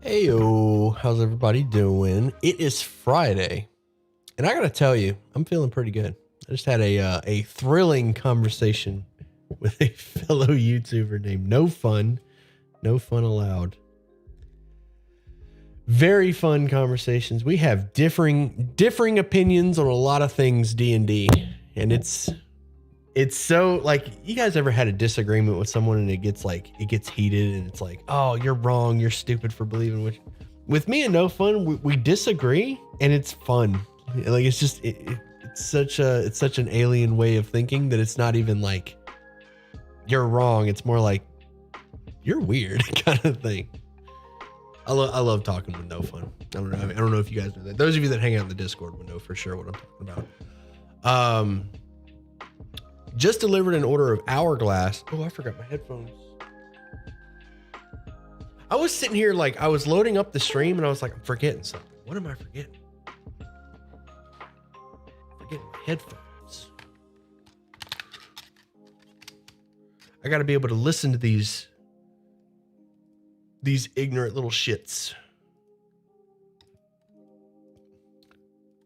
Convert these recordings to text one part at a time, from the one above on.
Heyo, how's everybody doing? It is Friday, and I gotta tell you, I'm feeling pretty good. I just had a thrilling conversation with a fellow YouTuber named No Fun Allowed. Very fun conversations. We have differing opinions on a lot of things D&D, and it's so, like, you guys ever had a disagreement with someone and it gets heated and it's like, oh, you're wrong, you're stupid for believing which. With me and No Fun, we disagree and it's fun. Like, it's just it's such an alien way of thinking that it's not even like you're wrong. It's more like you're weird kind of thing. I love talking with No Fun. I don't know if you guys know that. Those of you that hang out in the Discord would know for sure what I'm talking about. Just delivered an order of Hourglass. Oh, I forgot my headphones. I was sitting here, like, I was loading up the stream and I was like, I'm forgetting something. What am I forgetting? Forgetting my headphones. I got to be able to listen to these ignorant little shits.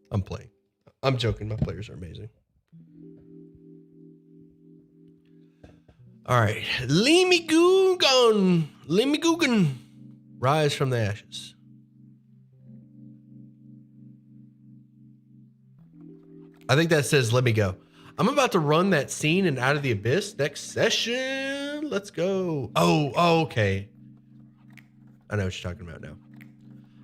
I'm playing. I'm joking. My players are amazing. All right, Lemigugan, rise from the ashes. I think that says, let me go. I'm about to run that scene in Out of the Abyss next session. Let's go. Oh, okay. I know what you're talking about now.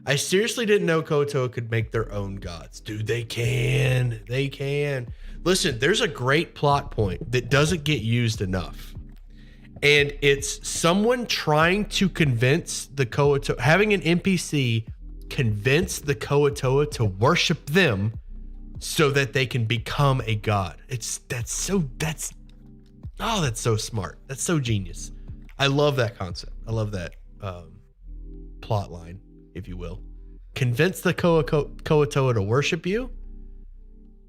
I seriously didn't know Kotoa could make their own gods. Dude, they can. They can. Listen, there's a great plot point that doesn't get used enough. And it's someone trying to convince the Koatoa, having an NPC convince the Koatoa to worship them so that they can become a god. That's so smart. That's so genius. I love that concept. I love that plot line, if you will. Convince the Koatoa to worship you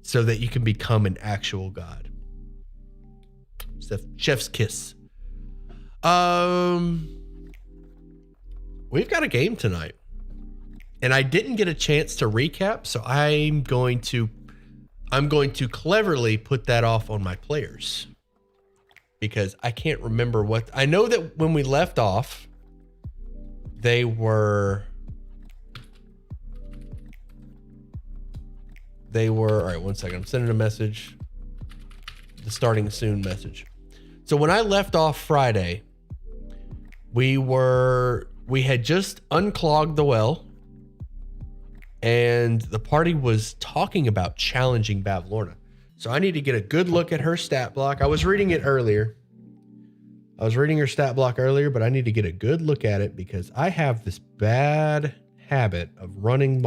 so that you can become an actual god. Chef's kiss. We've got a game tonight and I didn't get a chance to recap, so I'm going to cleverly put that off on my players because I can't remember what. I know that when we left off, they were all right, one second. I'm sending a message. The starting soon message. So when I left off Friday, we had just unclogged the well and the party was talking about challenging Bavlorna. So I need to get a good look at her stat block. I was reading it earlier. I was reading her stat block earlier, but I need to get a good look at it because I have this bad habit of running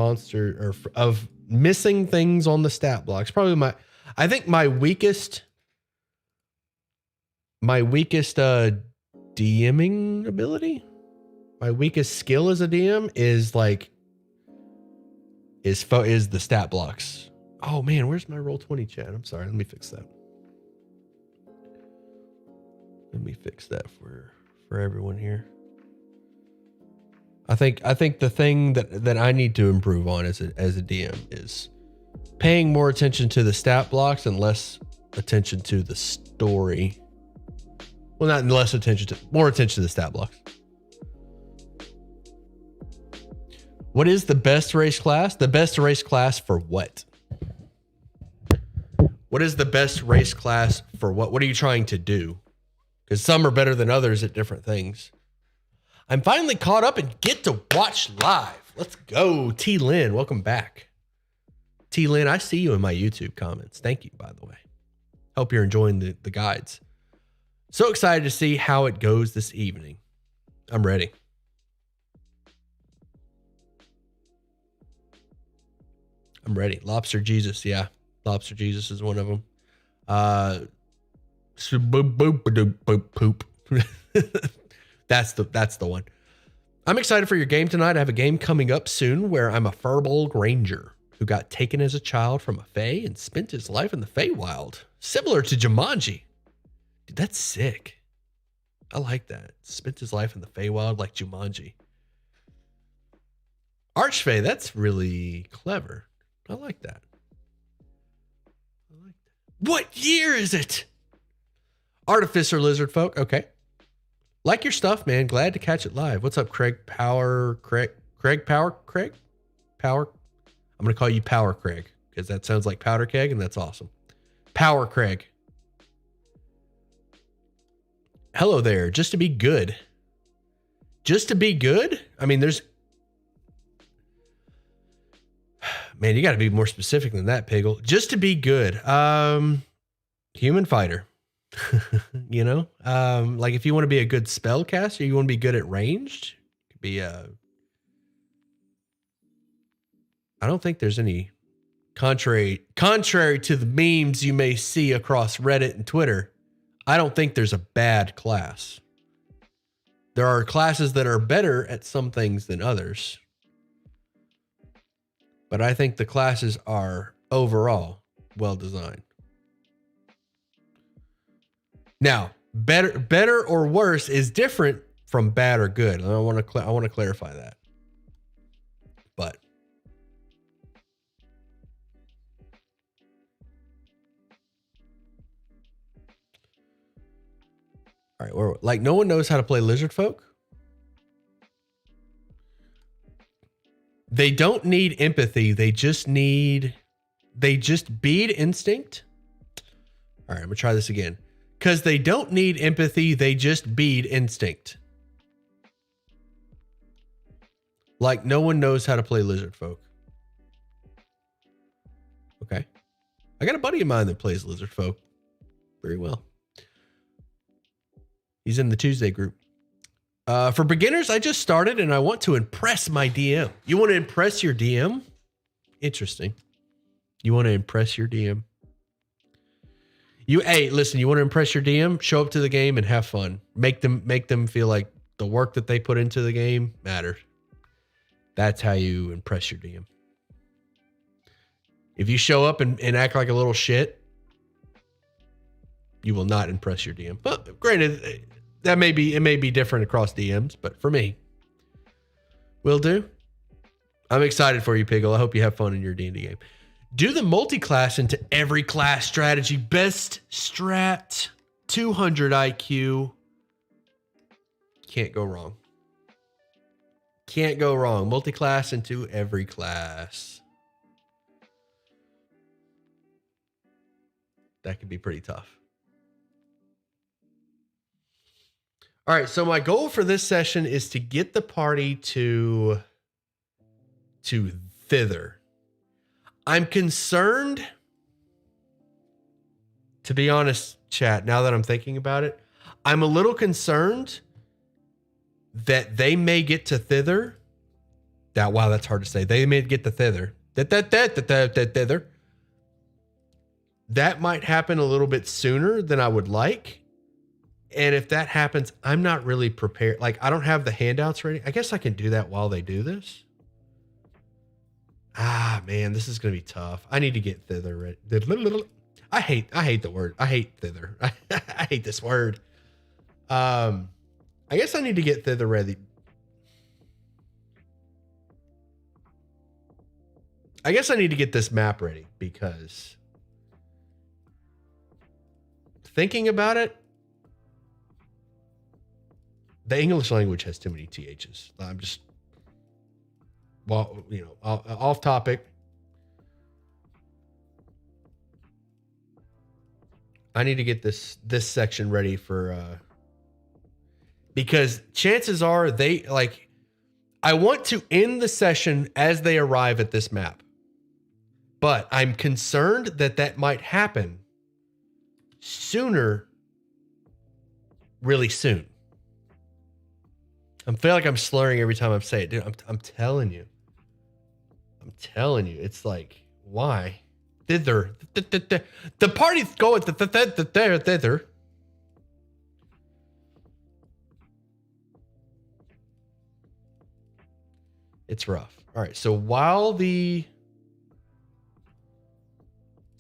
of missing things on the stat blocks. Probably I think my weakest DMing ability, my weakest skill as a DM is the stat blocks. Oh man, where's my Roll20 chat? I'm sorry. Let me fix that. Let me fix that for everyone here. I think the thing that I need to improve on as a DM is paying more attention to the stat blocks and less attention to the story. Well, not less attention to, more attention to the stat blocks. What is the best race class? The best race class for what? What is the best race class for what? What are you trying to do? Because some are better than others at different things. I'm finally caught up and get to watch live. Let's go. T. Lynn, welcome back. T. Lynn, I see you in my YouTube comments. Thank you, by the way. Hope you're enjoying the guides. So excited to see how it goes this evening. I'm ready. I'm ready. Lobster Jesus, yeah. Lobster Jesus is one of them. Poop. That's the one. I'm excited for your game tonight. I have a game coming up soon where I'm a Firbolg Ranger who got taken as a child from a Fae and spent his life in the Feywild, similar to Jumanji. Dude, that's sick. I like that. Spent his life in the Feywild like Jumanji. Archfey, that's really clever. I like that. What year is it? Artificer Lizard Folk. Okay. Like your stuff, man. Glad to catch it live. What's up, Craig Power? Craig Power? Craig? Power? I'm going to call you Power Craig because that sounds like Powder Keg and that's awesome. Power Craig. Hello there. Just to be good. Just to be good? I mean, there's... Man, you got to be more specific than that, Piggle. Just to be good. Human fighter. You know? Like if you want to be a good spellcaster, you want to be good at ranged, could be I don't think there's any contrary to the memes you may see across Reddit and Twitter. I don't think there's a bad class. There are classes that are better at some things than others. But I think the classes are overall well designed. Now, better or worse is different from bad or good. I want to clarify that. But all right, we're like no one knows how to play Lizard Folk. They don't need empathy. They just bead instinct. All right, I'm gonna try this again. Because they don't need empathy, they just bead instinct. Like no one knows how to play Lizard Folk. Okay. I got a buddy of mine that plays Lizard Folk very well. He's in the Tuesday group. For beginners, I just started and I want to impress my DM. You want to impress your DM? Interesting. You want to impress your DM? Hey, listen, you want to impress your DM? Show up to the game and have fun. Make them feel like the work that they put into the game matters. That's how you impress your DM. If you show up and act like a little shit, you will not impress your DM. But granted, it may be different across DMs, but for me, will do. I'm excited for you, Piggle. I hope you have fun in your D&D game. Do the multi-class into every class strategy. Best strat, 200 IQ. Can't go wrong. Can't go wrong. Multi-class into every class. That could be pretty tough. All right, so my goal for this session is to get the party to thither. I'm concerned, to be honest, chat, now that I'm thinking about it, I'm a little concerned that they may get to thither. Wow, that's hard to say. They may get to thither. Thither. That might happen a little bit sooner than I would like. And if that happens, I'm not really prepared. Like, I don't have the handouts ready. I guess I can do that while they do this. Ah, man, this is going to be tough. I need to get thither ready. I hate the word. I hate thither. I hate this word. I guess I need to get thither ready. I guess I need to get this map ready because thinking about it, The English language has too many THs. I'm just, well, off topic. I need to get this section ready for because chances are they like I want to end the session as they arrive at this map. But I'm concerned that might happen sooner, really soon. I feel like I'm slurring every time I say it. Dude, I'm telling you. It's like, why? Thither. The party's going thither. It's rough. All right. So while see,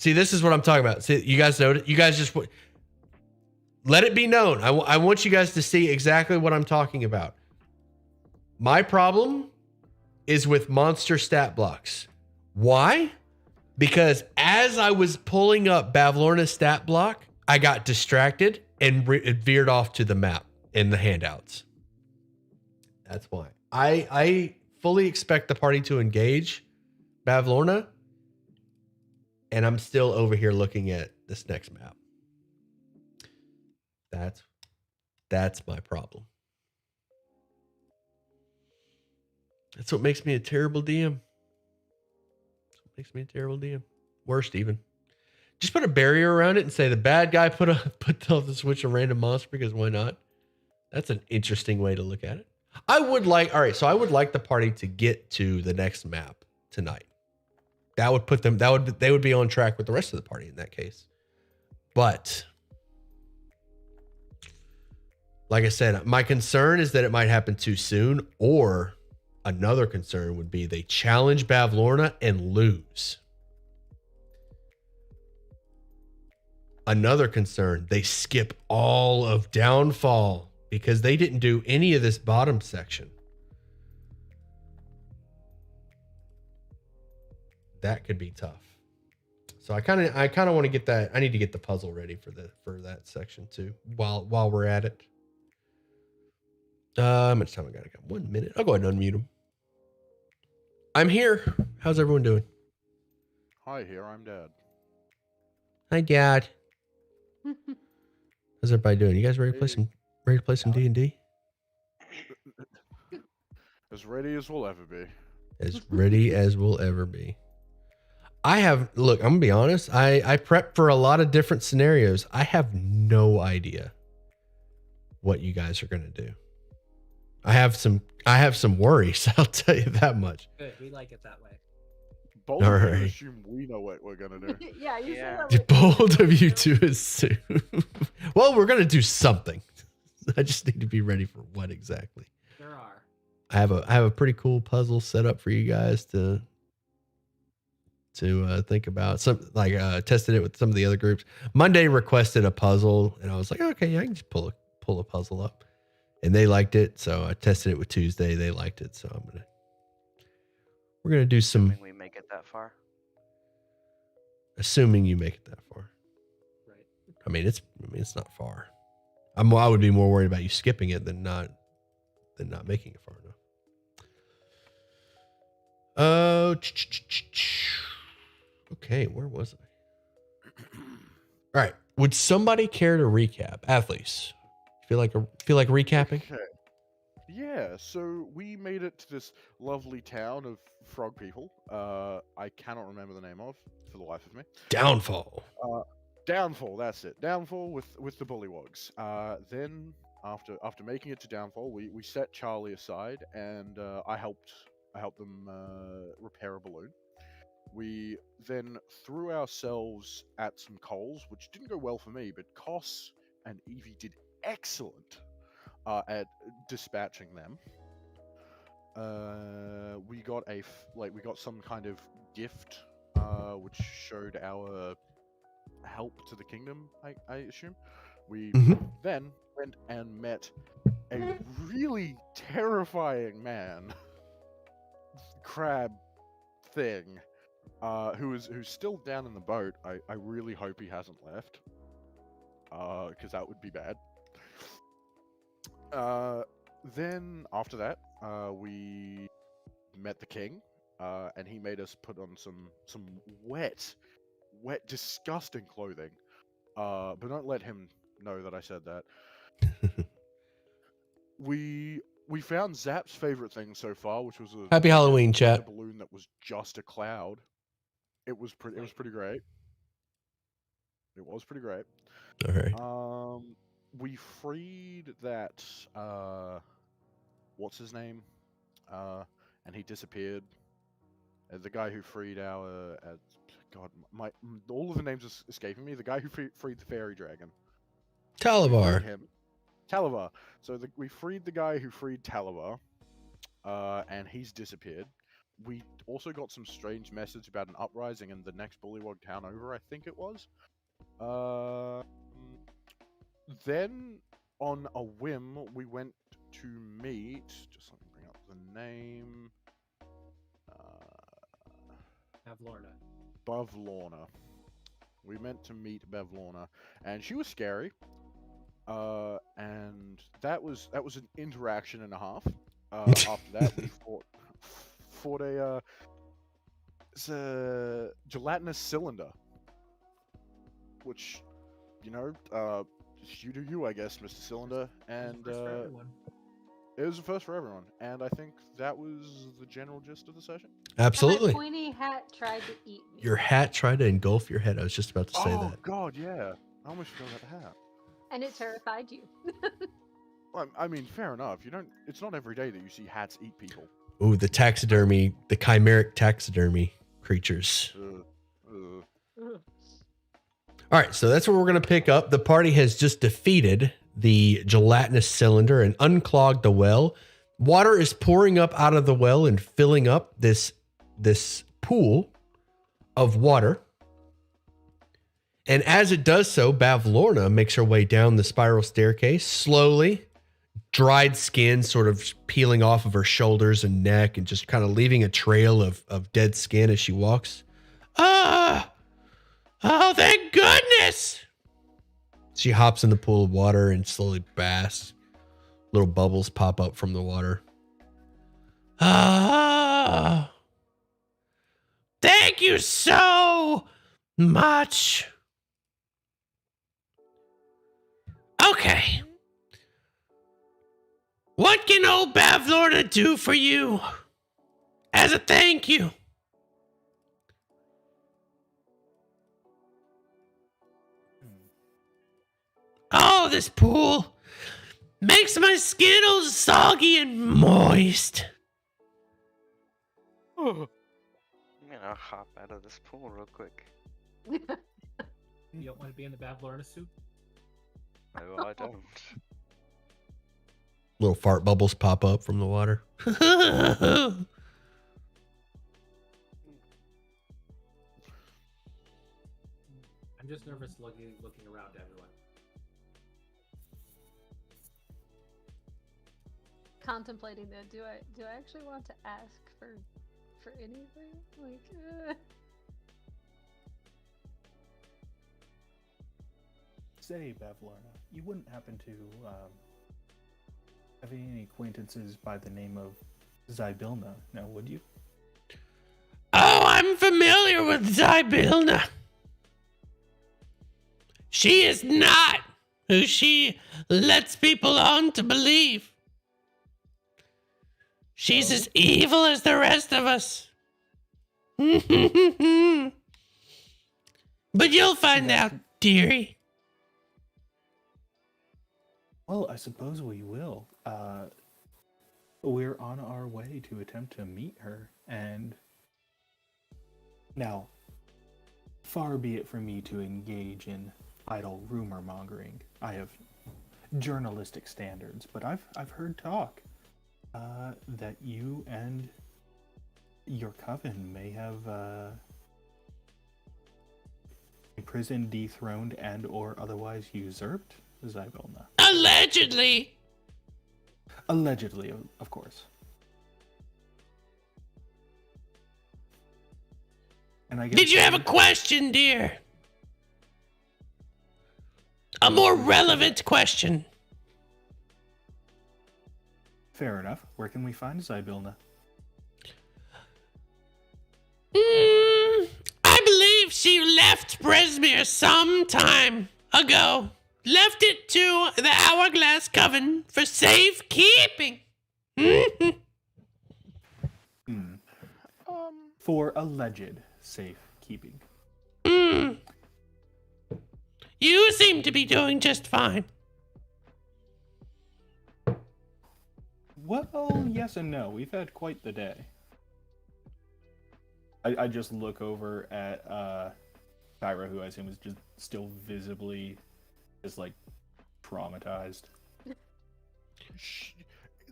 this is what I'm talking about. See, you guys know it. You guys just let it be known. I want you guys to see exactly what I'm talking about. My problem is with monster stat blocks. Why? Because as I was pulling up Bavlorna's stat block, I got distracted and it veered off to the map in the handouts. That's why. I fully expect the party to engage Bavlorna, and I'm still over here looking at this next map. That's my problem. That's what makes me a terrible DM. Worst even. Just put a barrier around it and say the bad guy put the switch a random monster because why not? That's an interesting way to look at it. I would like the party to get to the next map tonight. That would put them, they would be on track with the rest of the party in that case. But like I said, my concern is that it might happen too soon, or another concern would be they challenge Bavlorna and lose. Another concern, they skip all of Downfall because they didn't do any of this bottom section. That could be tough. So I kind of want to get that. I need to get the puzzle ready for that section too. While we're at it. How much time I got? I got 1 minute. I'll go ahead and unmute him. I'm here. How's everyone doing? Hi, here. I'm Dad. Hi, Dad. How's everybody doing? You guys ready to play some D&D? As ready as we'll ever be. As ready as we'll ever be. Look, I'm gonna be honest. I prepped for a lot of different scenarios. I have no idea what you guys are gonna do. I have some worries. I'll tell you that much. Good, we like it that way. Both of you assume we know what we're gonna do. Yeah. Both of you two assume. Well, we're gonna do something. I just need to be ready for what exactly. There are. I have a pretty cool puzzle set up for you guys to think about. Tested it with some of the other groups. Monday requested a puzzle, and I was like, okay, yeah, I can just pull a puzzle up, and they liked it. So I tested it with Tuesday. They liked it, so we're gonna do some. Assuming we make it that far. Assuming you make it that far. Right. I mean, it's not far. I would be more worried about you skipping it than not making it far enough. Okay, where was I? All right. Would somebody care to recap? Athletes, feel like recapping? Okay. Yeah, so we made it to this lovely town of frog people. I cannot remember the name of for the life of me. Downfall. Downfall, that's it. Downfall with the bullywogs. Then after making it to Downfall, we set Charlie aside, and I helped them repair a balloon. We then threw ourselves at some coals, which didn't go well for me, but Koss and Evie did excellent at dispatching them. We got some kind of gift, which showed our help to the kingdom. I assume. We then went and met a really terrifying man, crab thing, who's still down in the boat. I really hope he hasn't left, because that would be bad. Then after that, we met the king, and he made us put on some wet, disgusting clothing. But don't let him know that I said that. We found Zap's favorite thing so far, which was a Happy Halloween, a chat. balloon that was just a cloud. It was pretty great. It was pretty great. All right. We freed that what's his name? And he disappeared. The guy who freed our God, all of the names are escaping me. The guy who freed the fairy dragon. We freed Talavar. him. Talavar. So we freed the guy who freed Talavar, and he's disappeared. We also got some strange message about an uprising in the next bullywog town over, I think it was. Then, on a whim, we went to meet. Just let me bring up the name. Lorna. Bavlorna. We meant to meet Bavlorna, and she was scary. And that was an interaction and a half. After that, we fought it's a gelatinous cylinder, which, you know, you do you, I guess, Mr. Cylinder, and First for everyone. it was the first for everyone, and I think that was the general gist of the session. Absolutely. And my pointy hat tried to eat me. Your hat tried to engulf your head. I was just about to say Oh that. God, yeah, I almost forgot about the hat. And it terrified you. Well, I mean, fair enough. You don't. It's not every day that you see hats eat people. Ooh, the taxidermy, the chimeric taxidermy creatures. Ugh. All right, so that's where we're going to pick up. The party has just defeated the gelatinous cylinder and unclogged the well. Water is pouring up out of the well and filling up this pool of water. And as it does so, Bavlorna makes her way down the spiral staircase slowly, dried skin sort of peeling off of her shoulders and neck and just kind of leaving a trail of dead skin as she walks. Oh, thank goodness. She hops in the pool of water and slowly basks. Little bubbles pop up from the water. Thank you so much. Okay. What can old Bavlorna do for you as a thank you? Oh, this pool makes my skin all soggy and moist. I'm gonna hop out of this pool real quick. You don't want to be in the Bavlorna suit? No, I don't. Little fart bubbles pop up from the water. I'm just nervous looking around everyone. Contemplating that. Do I actually want to ask for anything? Like, Say, Bavlorna, you wouldn't happen to have any acquaintances by the name of Zybilna, now would you? Oh, I'm familiar with Zybilna. She is not who she lets people on to believe. She's as evil as the rest of us. But you'll find out, dearie. Well, I suppose we will. We're on our way to attempt to meet her, and now, far be it from me to engage in idle rumor mongering. I have journalistic standards, but I've heard talk that you and your coven may have imprisoned, dethroned, and or otherwise usurped Zybilna. Allegedly. Allegedly, of course. And I guess Did you have a question, dear? A more relevant question. Fair enough. Where can we find Zybilna? I believe she left Bresmere some time ago. Left it to the Hourglass Coven for safekeeping. For alleged safekeeping. You seem to be doing just fine. Well, yes and no. We've had quite the day. I just look over at Kyra, who I assume is just still visibly just like traumatized.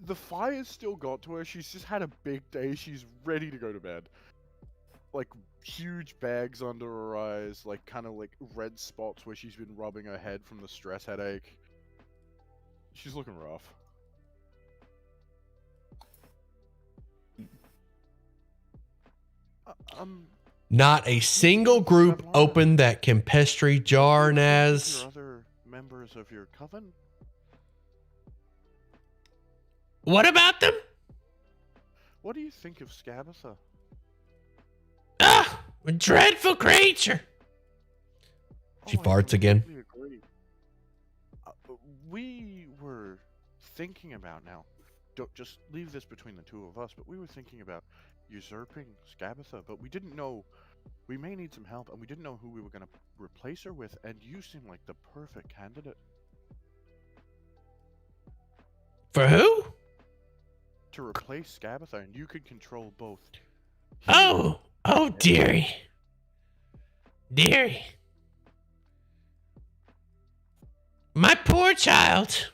The fire's still got to her. She's just had a big day. She's ready to go to bed. Like huge bags under her eyes, like kind of like red spots where she's been rubbing her head from the stress headache. She's looking rough. Not a single group opened that Campestry jar, Naz. Your other members of your coven? What about them? What do you think of Scabatha? Ah, a dreadful creature. She I farts again. completely agree. We were thinking about now. Don't just leave this between the two of us. But we were thinking about usurping Scabatha, but we didn't know. We may need some help, and we didn't know who we were going to replace her with. And you seem like the perfect candidate. For who? To replace Scabatha, and you could control both. Oh, dearie. Dearie. My poor child.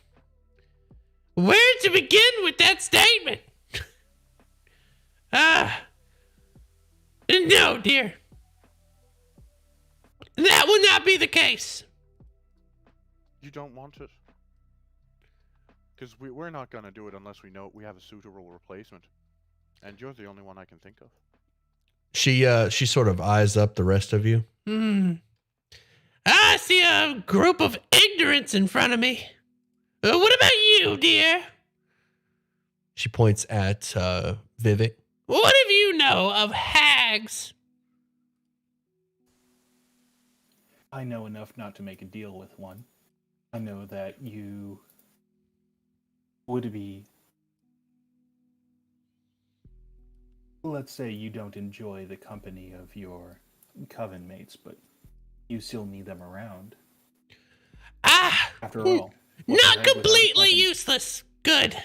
Where to begin with that statement? No, dear. That will not be the case. You don't want it? Because we're not going to do it unless we know we have a suitable replacement. And you're the only one I can think of. She sort of eyes up the rest of you. I see a group of ignorants in front of me. What about you, dear? She points at Vivek. What do you know of hags? I know enough not to make a deal with one. I know that you would be... Let's say you don't enjoy the company of your coven mates, but you still need them around. After all, Not completely useless. Good.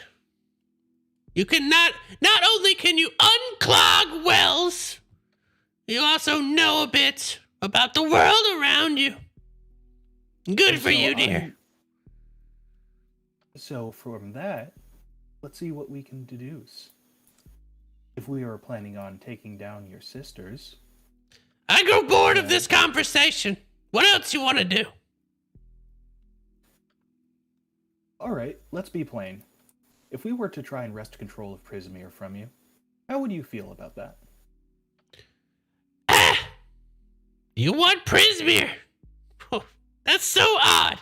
You not only can you unclog wells, you also know a bit about the world around you. Good for you, dear. So from that, let's see what we can deduce. If we are planning on taking down your sisters... I grow bored of this conversation. What else you want to do? Alright, let's be plain. If we were to try and wrest control of Prismere from you, how would you feel about that? You want Prismere? Oh, that's so odd.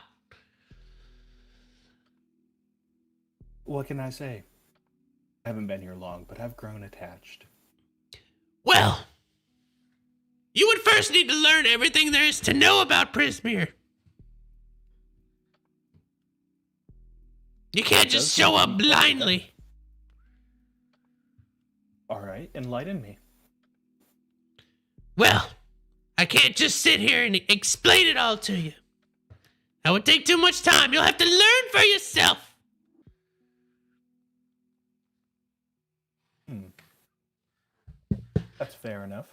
What can I say? I haven't been here long, but I've grown attached. Well, you would first need to learn everything there is to know about Prismere. You can't just show up blindly. Alright, enlighten me. Well, I can't just sit here and explain it all to you. That would take too much time. You'll have to learn for yourself. That's fair enough.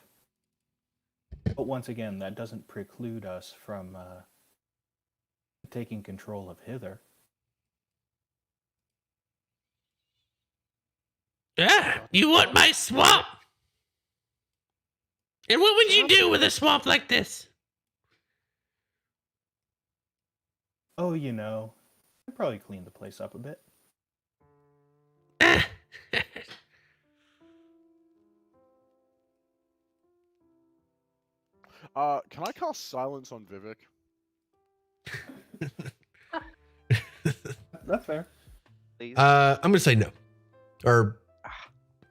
But once again, that doesn't preclude us from taking control of Hither. You want my swamp? And what would you do with a swamp like this? Oh, you know, I'd probably clean the place up a bit. Can I cast silence on Vivek? That's fair. Please. I'm gonna say no. Or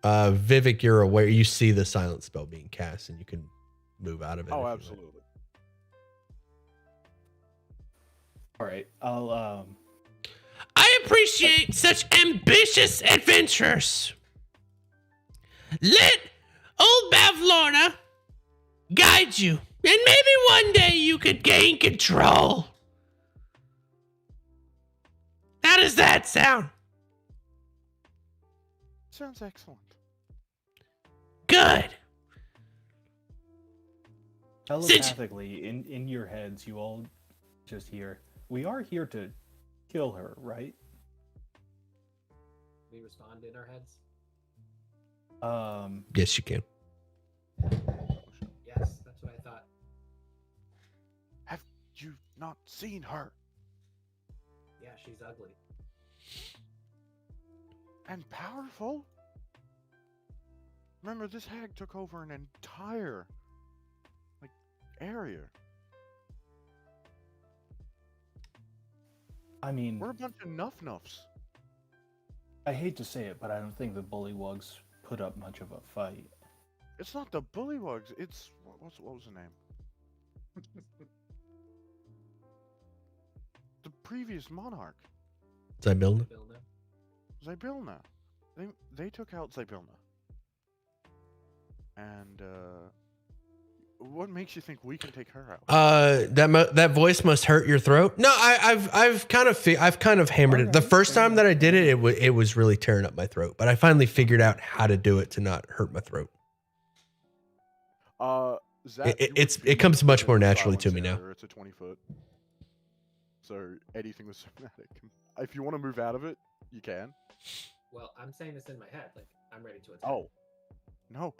Vivek, you're aware. You see the silent spell being cast, and you can move out of it. Oh, if you absolutely. All right, I'll I appreciate such ambitious adventurers. Let old Bavlorna guide you, and maybe one day you could gain control. How does that sound? Sounds excellent. Good. telepathically in your heads, you all just hear, "We are here to kill her, right?" We respond in our heads. Yes, you can. Yes, that's what I thought. Have you not seen her? Yeah, she's ugly. And powerful? Remember, this hag took over an entire, area. I mean, We're a bunch of nuff-nuffs. I hate to say it, but I don't think the bullywugs put up much of a fight. It's not the bullywugs, it's... what was the name? The previous monarch. Zybilna? Bilna. Zybilna. They took out Zybilna. And, what makes you think we can take her out? That voice must hurt your throat. No, I've kind of hammered it. The Alright, first fair time that I did it, it was really tearing up my throat. But I finally figured out how to do it to not hurt my throat. Zach, you would It be comes much in more the naturally to silence me now. area, It's a 20-foot. So anything with somatic. If you want to move out of it, you can. Well, I'm saying this in my head. Like, I'm ready to attack. Oh. No.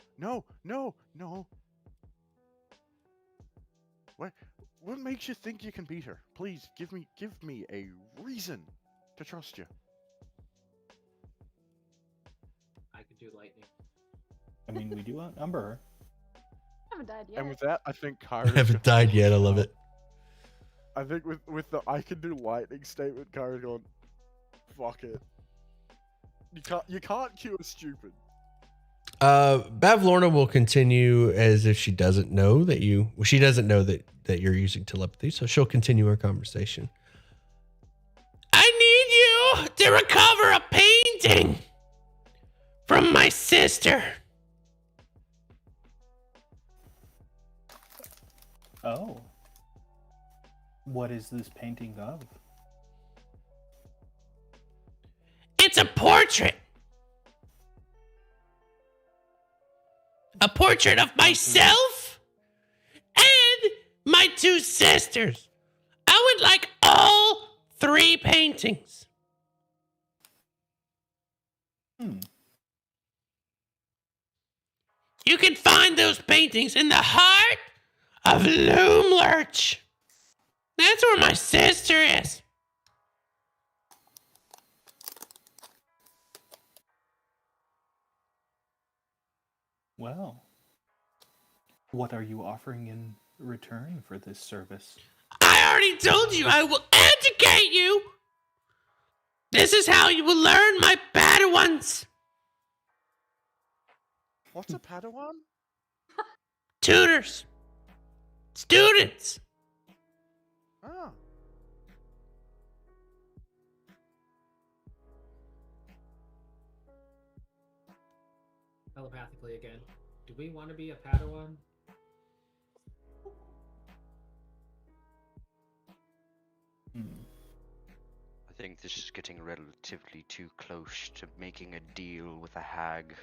What makes you think you can beat her? Please give me a reason to trust you. I could do lightning. I mean, we do outnumber her. I haven't died yet. And with that, I think I Kyra's haven't died yet. I love it. I think with the I can do lightning statement, Kyra's going, fuck it. You can't cure stupid. Bavlorna will continue as if she doesn't know that she doesn't know that you're using telepathy, so she'll continue our conversation. I need you to recover a painting from my sister. Oh. What is this painting of? It's a portrait. A portrait of myself and my two sisters. I would like all 3 paintings. You can find those paintings in the heart of Loomlurch. That's where my sister is. Well, what are you offering in return for this service? I already told you I will educate you. This is how you will learn my Padawans. What's a Padawan? Tutors. Students. Ah. Telepathically again. Do we want to be a Padawan? I think this is getting relatively too close to making a deal with a hag.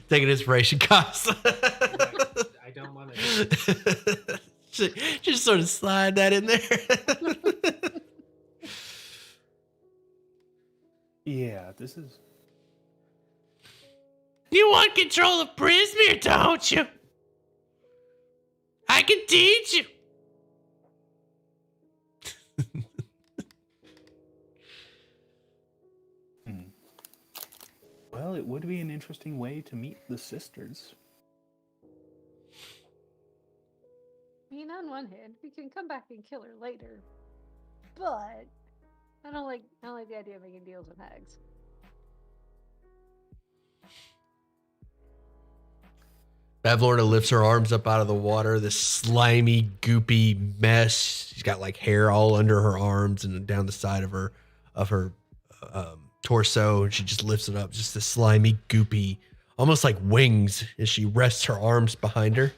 Taking inspiration costs. I don't want to. Just sort of slide that in there. Yeah, this is... You want control of Prismere, don't you? I can teach you. Well, it would be an interesting way to meet the sisters. I mean, on one hand, we can come back and kill her later, but I don't like the idea of making deals with hags. Bavlorna lifts her arms up out of the water, this slimy, goopy mess. She's got like hair all under her arms and down the side of her torso, and she just lifts it up, just this slimy, goopy, almost like wings as she rests her arms behind her.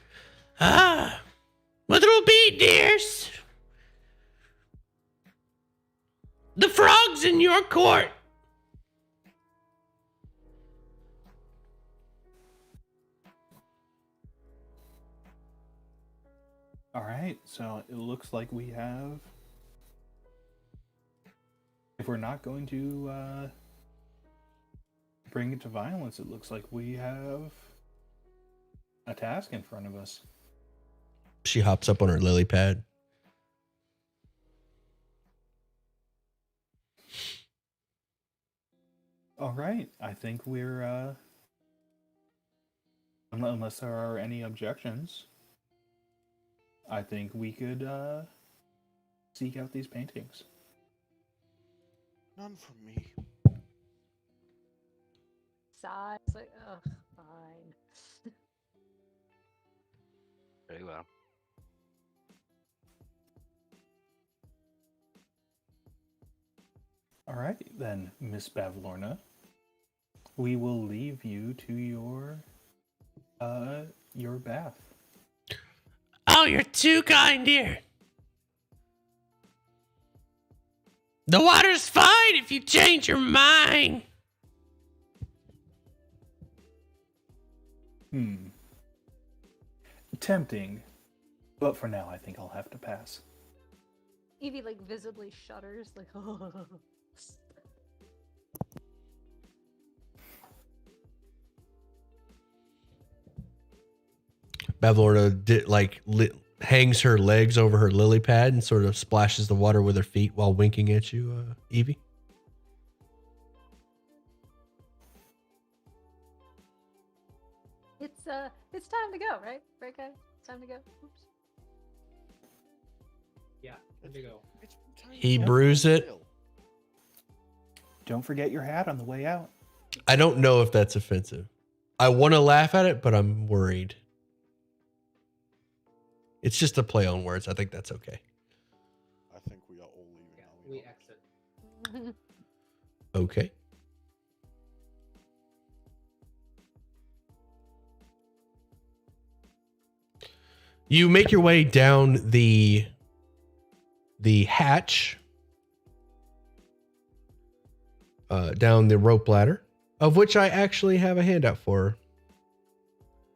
Ah, what will be, dears? The frogs in your court. All right, so it looks like we have. If we're not going to bring it to violence, it looks like we have a task in front of us. She hops up on her lily pad. All right, I think we're unless there are any objections, I think we could seek out these paintings. None from me. Sighs like, ugh, fine. Very well. All right, then, Miss Bavlorna, we will leave you to your bath. Oh, you're too kind, dear. The water's fine if you change your mind. Tempting, but for now, I think I'll have to pass. Evie like visibly shudders, like, oh. Bavlorna hangs her legs over her lily pad and sort of splashes the water with her feet while winking at you, Evie. It's time to go, right? Right, guys? Time to go. Oops. Yeah, there you go. It's time He to brews it. chill. Don't forget your hat on the way out. I don't know if that's offensive. I want to laugh at it, but I'm worried. It's just a play on words. I think that's okay. I think we are all leaving Yeah, now. we not? exit. Okay. You make your way down the hatch, down the rope ladder, of which I actually have a handout for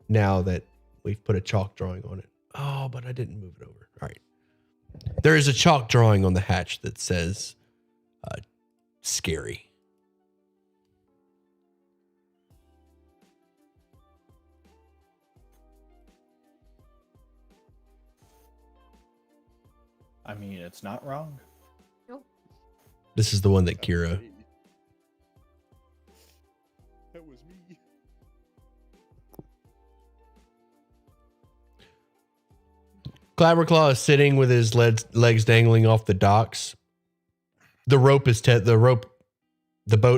now that we've put a chalk drawing on it. Oh, but I didn't move it over. All right. There is a chalk drawing on the hatch that says scary. I mean, it's not wrong. This is the one that That was Kira. me. That was me. Clabberclaw is sitting with his legs dangling off the docks. The boat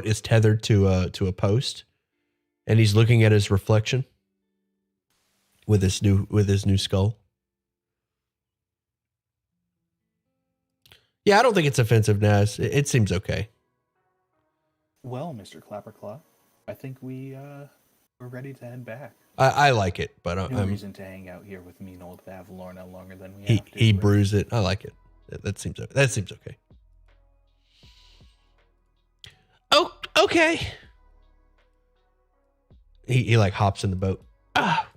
is tethered to a post, and he's looking at his reflection with his new skull. Yeah, I don't think it's offensive, Naz. It seems okay. Well, Mr. Clapperclaw, I think we're ready to head back. I like it, but No I'm reason to hang out here with mean old Bavlorna longer than we he have to. he right? brews it. I like it. That seems okay. Oh, okay. He like hops in the boat. Ah,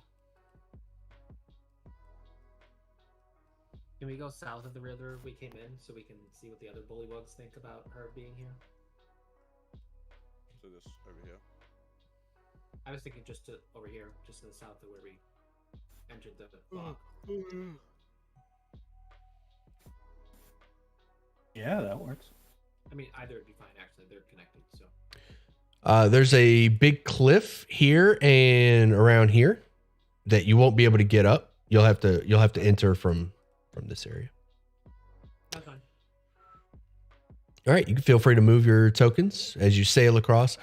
Can we go south of the river we came in so we can see what the other bullywugs think about her being here? So this over here. I was thinking just over here, just to the south of where we entered the bog. Yeah, that works. I mean, either would be fine, actually. They're connected, so. There's a big cliff here and around here that you won't be able to get up. You'll have to enter from this area. That's fine. All right, you can feel free to move your tokens as you sail across.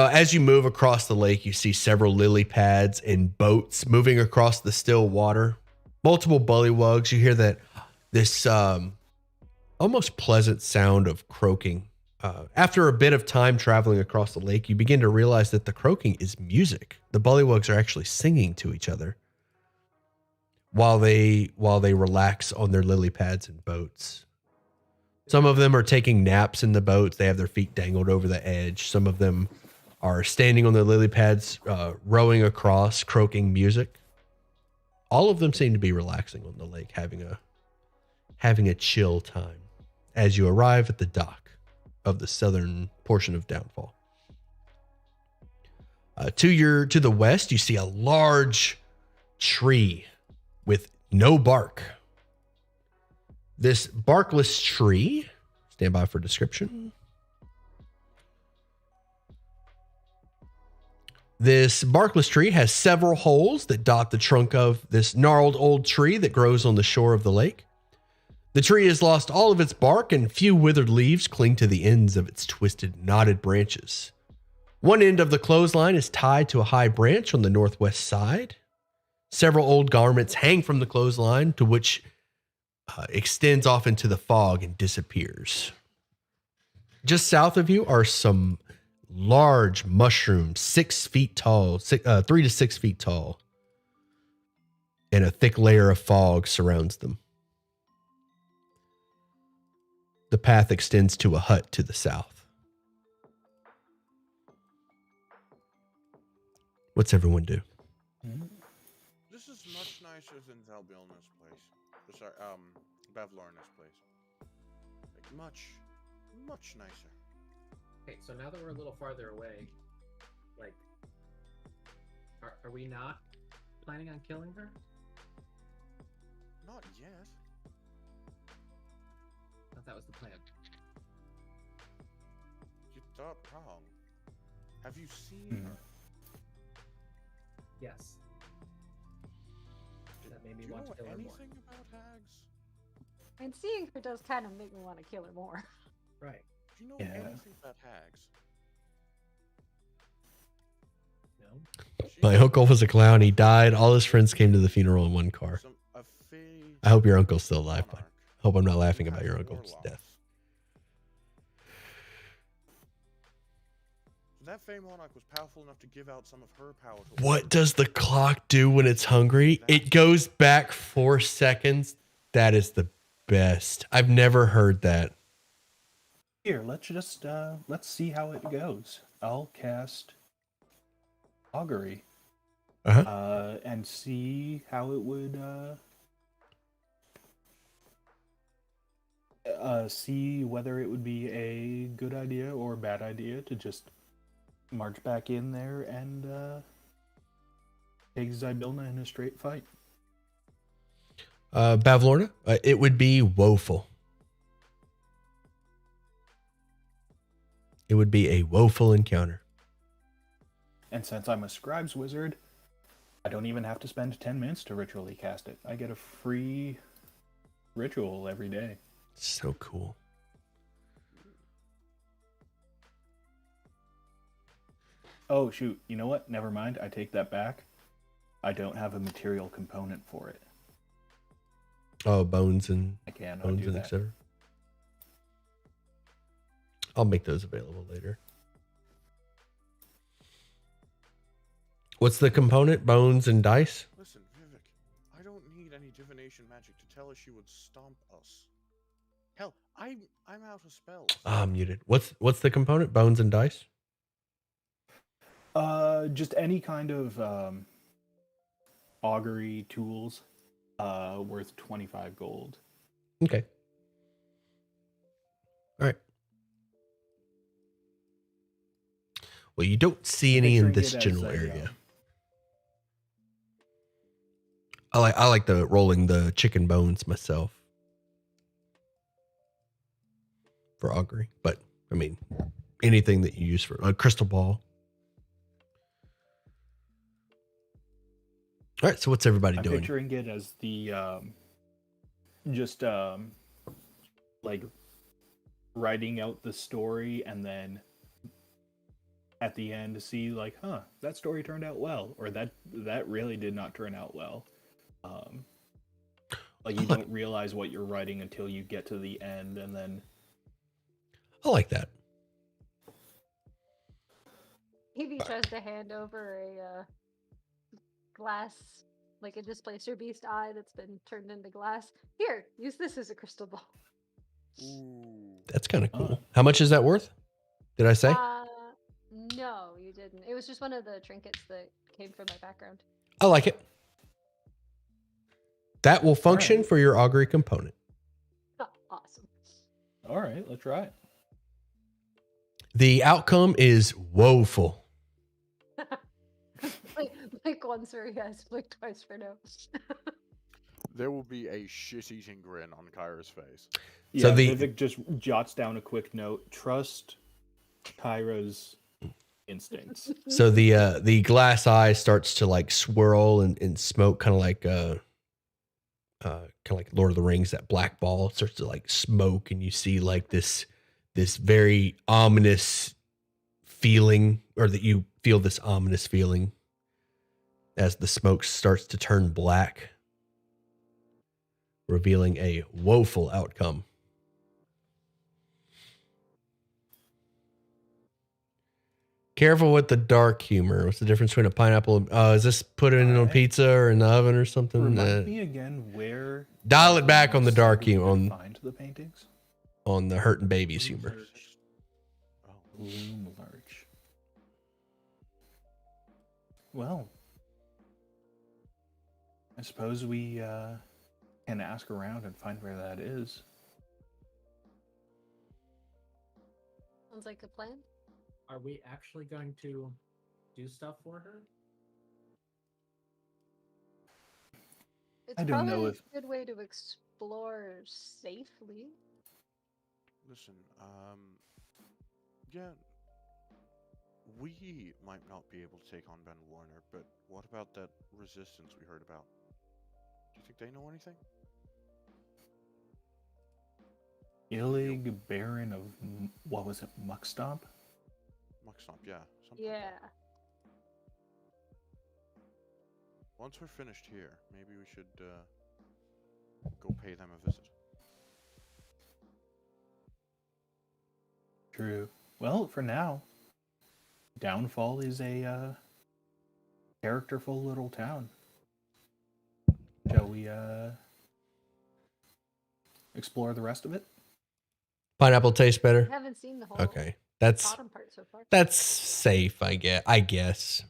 As you move across the lake, you see several lily pads and boats moving across the still water. Multiple bullywugs. You hear that this almost pleasant sound of croaking. After a bit of time traveling across the lake, you begin to realize that the croaking is music. The bullywugs are actually singing to each other while they relax on their lily pads and boats. Some of them are taking naps in the boats. They have their feet dangled over the edge. Some of them are standing on their lily pads, rowing across, croaking music. All of them seem to be relaxing on the lake, having a chill time as you arrive at the dock of the southern portion of Downfall. To the west, you see a large tree with no bark. This barkless tree, stand by for description. This barkless tree has several holes that dot the trunk of this gnarled old tree that grows on the shore of the lake. The tree has lost all of its bark, and few withered leaves cling to the ends of its twisted, knotted branches. One end of the clothesline is tied to a high branch on the northwest side. Several old garments hang from the clothesline, to which extends off into the fog and disappears. Just south of you are some large mushrooms, 6 feet tall, 3 to 6 feet tall, and a thick layer of fog surrounds them. The path extends to a hut to the south. What's everyone do? This is much nicer than Valbilna's place. Sorry, Bavlorna's place. Like, much nicer. Okay, so now that we're a little farther away, like, are we not planning on killing her? Not yet. I thought that was the plan. You thought wrong. Have you seen her? Yes. That made me Do you want know to kill her more. anything about hags? And seeing her does kind of make me want to kill her more. Right. Do you know Yeah. anything about hags? No. My uncle was a clown. He died. All his friends came to the funeral in one car. A fey I hope your uncle's still alive, bud. monarch Hope I'm not laughing who about has your uncle's warlocks. death. That fey monarch was powerful enough to give out some of her power to What does the clock do when it's hungry? It goes back 4 seconds. That is the best. I've never heard that. Here, let's just let's see how it goes. I'll cast augury and see how it would see whether it would be a good idea or a bad idea to just march back in there and take Zybilna in a straight fight. Bavlorna, it would be woeful. It would be a woeful encounter. And since I'm a scribe's wizard, I don't even have to spend 10 minutes to ritually cast it. I get a free ritual every day. So cool. Oh, shoot. You know what? Never mind. I take that back. I don't have a material component for it. Oh, bones and I cannot bones do and that. etc. I'll make those available later. What's the component? Bones and dice? Listen, Vivek, I don't need any divination magic to tell her she would stomp us. Hell, I'm out of spells. Ah, I'm muted. What's the component? Bones and dice? Just any kind of augury tools worth 25 gold. Okay. All right. Well, you don't see any in Picturing this it as general a, area. I like the rolling the chicken bones myself for augury, but I mean anything that you use for a crystal ball. All right, so what's everybody I'm doing? picturing it as the just like writing out the story and then at the end to see like, huh, that story turned out well, or that really did not turn out well. Like you don't realize what you're writing until you get to the end, and then I like that. Evie tries to hand over a glass, like a displacer beast eye that's been turned into glass. Here, use this as a crystal ball. Ooh. That's kind of cool. How much is that worth? Did I say? No, you didn't. It was just one of the trinkets that came from my background. I like it. That will function for your augury component. Oh, awesome. all right, let's try it. The outcome is woeful. Blink once for yes, blink twice for no. There will be a shit-eating grin on Kyra's face. Yeah, So Vivek just jots down a quick note. Trust Kyra's instincts. So the glass eye starts to like swirl and smoke, kind of like Lord of the Rings. That black ball starts to like smoke, and you see like this very ominous feeling, or that you feel this ominous feeling as the smoke starts to turn black, revealing a woeful outcome. Careful with the dark humor. What's the difference between a pineapple? Is this put it in a pizza or in the oven or something? Remind me again where. Dial it back on the dark humor, on Find the paintings. on the hurting babies humor. Bloom Lurch. Well, I suppose we can ask around and find where that is. Sounds like a plan. Are we actually going to do stuff for her? It's I don't probably know a if- good way to explore safely. Listen, yeah, we might not be able to take on Ben Warner, but what about that resistance we heard about? Do you think they know anything? Illig, Baron of what was it, Muckstomp? Muckstomp, yeah. Something like Yeah. that. Once we're finished here, maybe we should go pay them a visit. True. Well, for now, Downfall is a characterful little town. Shall we explore the rest of it? Pineapple tastes I better. haven't seen the whole Okay, that's bottom part so far. safe. I guess.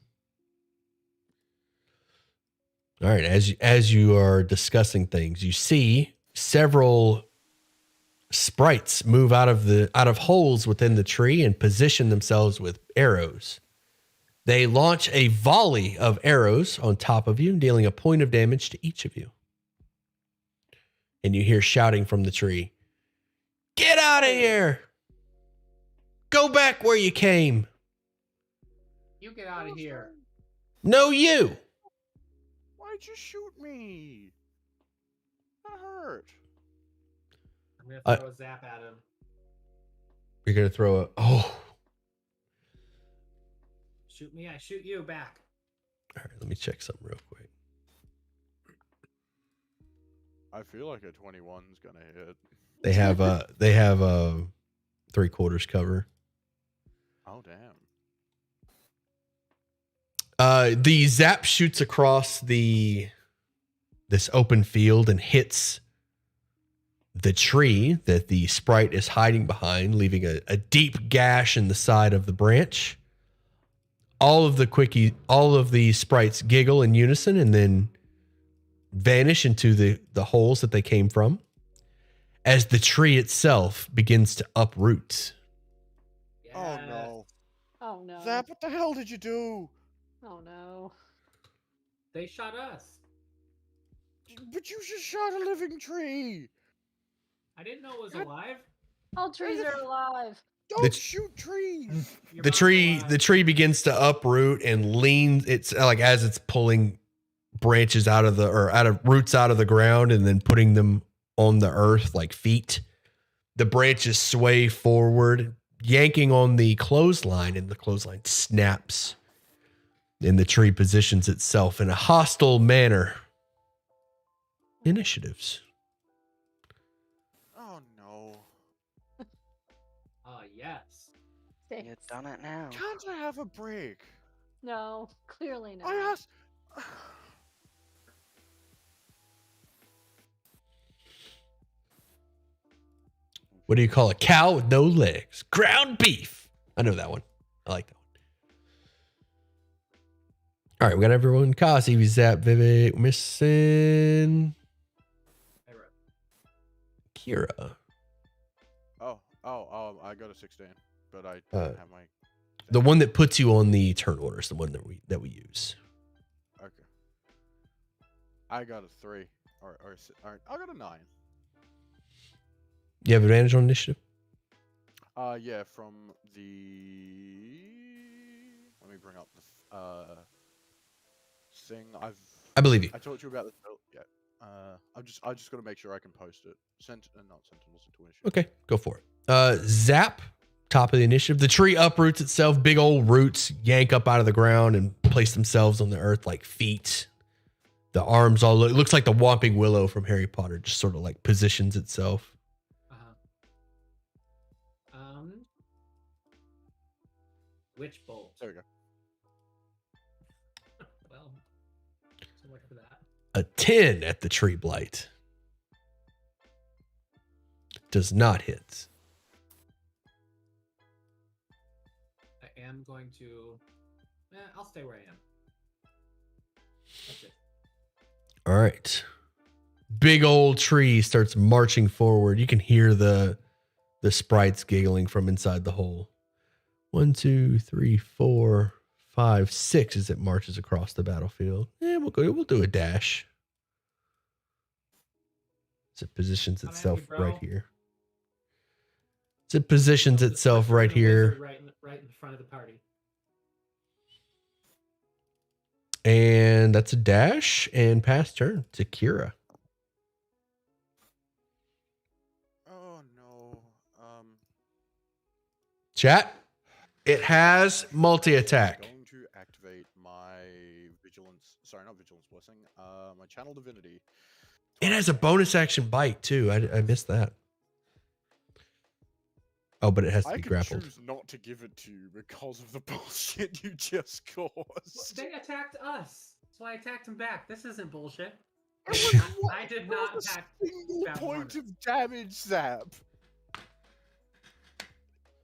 All right. As you are discussing things, you see several sprites move out of holes within the tree and position themselves with arrows. They launch a volley of arrows on top of you, dealing a point of damage to each of you. And you hear shouting from the tree, "Get out of here! Go back where you came! You get out of here. No, you!" Why'd you shoot me? That hurt. I'm gonna throw a zap at him. You're going to throw a... Oh. Shoot me, I shoot you back. All right, let me check something real quick. I feel like a 21's gonna hit. They have a 3/4 cover. Oh damn. The zap shoots across this open field and hits the tree that the sprite is hiding behind, leaving a deep gash in the side of the branch. All of the sprites giggle in unison and then vanish into the holes that they came from as the tree itself begins to uproot. Yes. Oh no. Oh no. Zap, what the hell did you do? Oh no. They shot us. But you just shot a living tree. I didn't know it was God. alive. All trees are alive. Don't shoot trees. Your The mom's tree alive. begins to uproot and leans. It's like as it's pulling branches out of roots out of the ground and then putting them on the earth like feet. The branches sway forward, yanking on the clothesline, and the clothesline snaps, and the tree positions itself in a hostile manner. Initiatives. Oh no. Yes. You Six. done it now. Can't I have a break? No, clearly not. I asked. What do you call a cow with no legs? Ground beef. I know that one. I like that one. All right, we got everyone. Kaz, Evie, Zap, Vivek, missing I wrote. Kira. I got a 16, but I Uh, don't have my. The one that puts you on the turn order is the one that we use. Okay. I got a 3, or I got a 9. You have advantage on initiative? Yeah, from the. Let me bring up the thing. I believe you. I talked to you about this. Yeah. I just got to make sure I can post it. Not Sentinels Intuition. Okay, go for it. Zap, top of the initiative. The tree uproots itself. Big old roots yank up out of the ground and place themselves on the earth like feet. The arms all it looks like the Whomping Willow from Harry Potter, just sort of like positions itself. Witch bolt. There we go. Well, so much for that. A 10 at the tree blight. Does not hit. I am going to. I'll stay where I am. That's it. All right. Big old tree starts marching forward. You can hear the sprites giggling from inside the hole. 1, 2, 3, 4, 5, 6 as it marches across the battlefield. We'll do a dash. As it positions Come at me, itself bro. right here. As it positions itself right The wizard here. right in front of the party. And that's a dash and pass turn to Kira. Oh no. Chat. It has multi-attack. I'm going to activate my vigilance. Sorry, not vigilance blessing. My channel divinity. It has a bonus action bite too. I missed that. Oh, but it has to I be could grappled. choose not to give it to you because of the bullshit you just caused. They attacked us, so I attacked them back. This isn't bullshit. It was what- I did what not was a attack. single Bad point Hornet. of damage, Zap.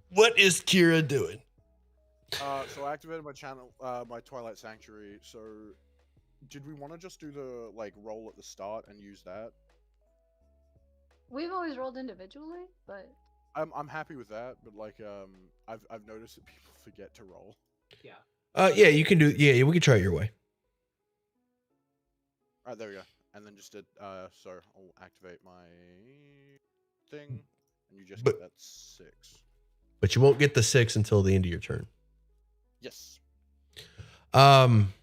What is Kira doing? So I activated my channel, my Twilight Sanctuary. So, did we want to just do the roll at the start and use that? We've always rolled individually, but I'm happy with that, but I've noticed that people forget to roll. Yeah. Yeah, you can do. Yeah, we can try it your way. All right, there we go. And then just did. So I'll activate my thing, and you just But- get that 6. But you won't get the 6 until the end of your turn. Yes. Um.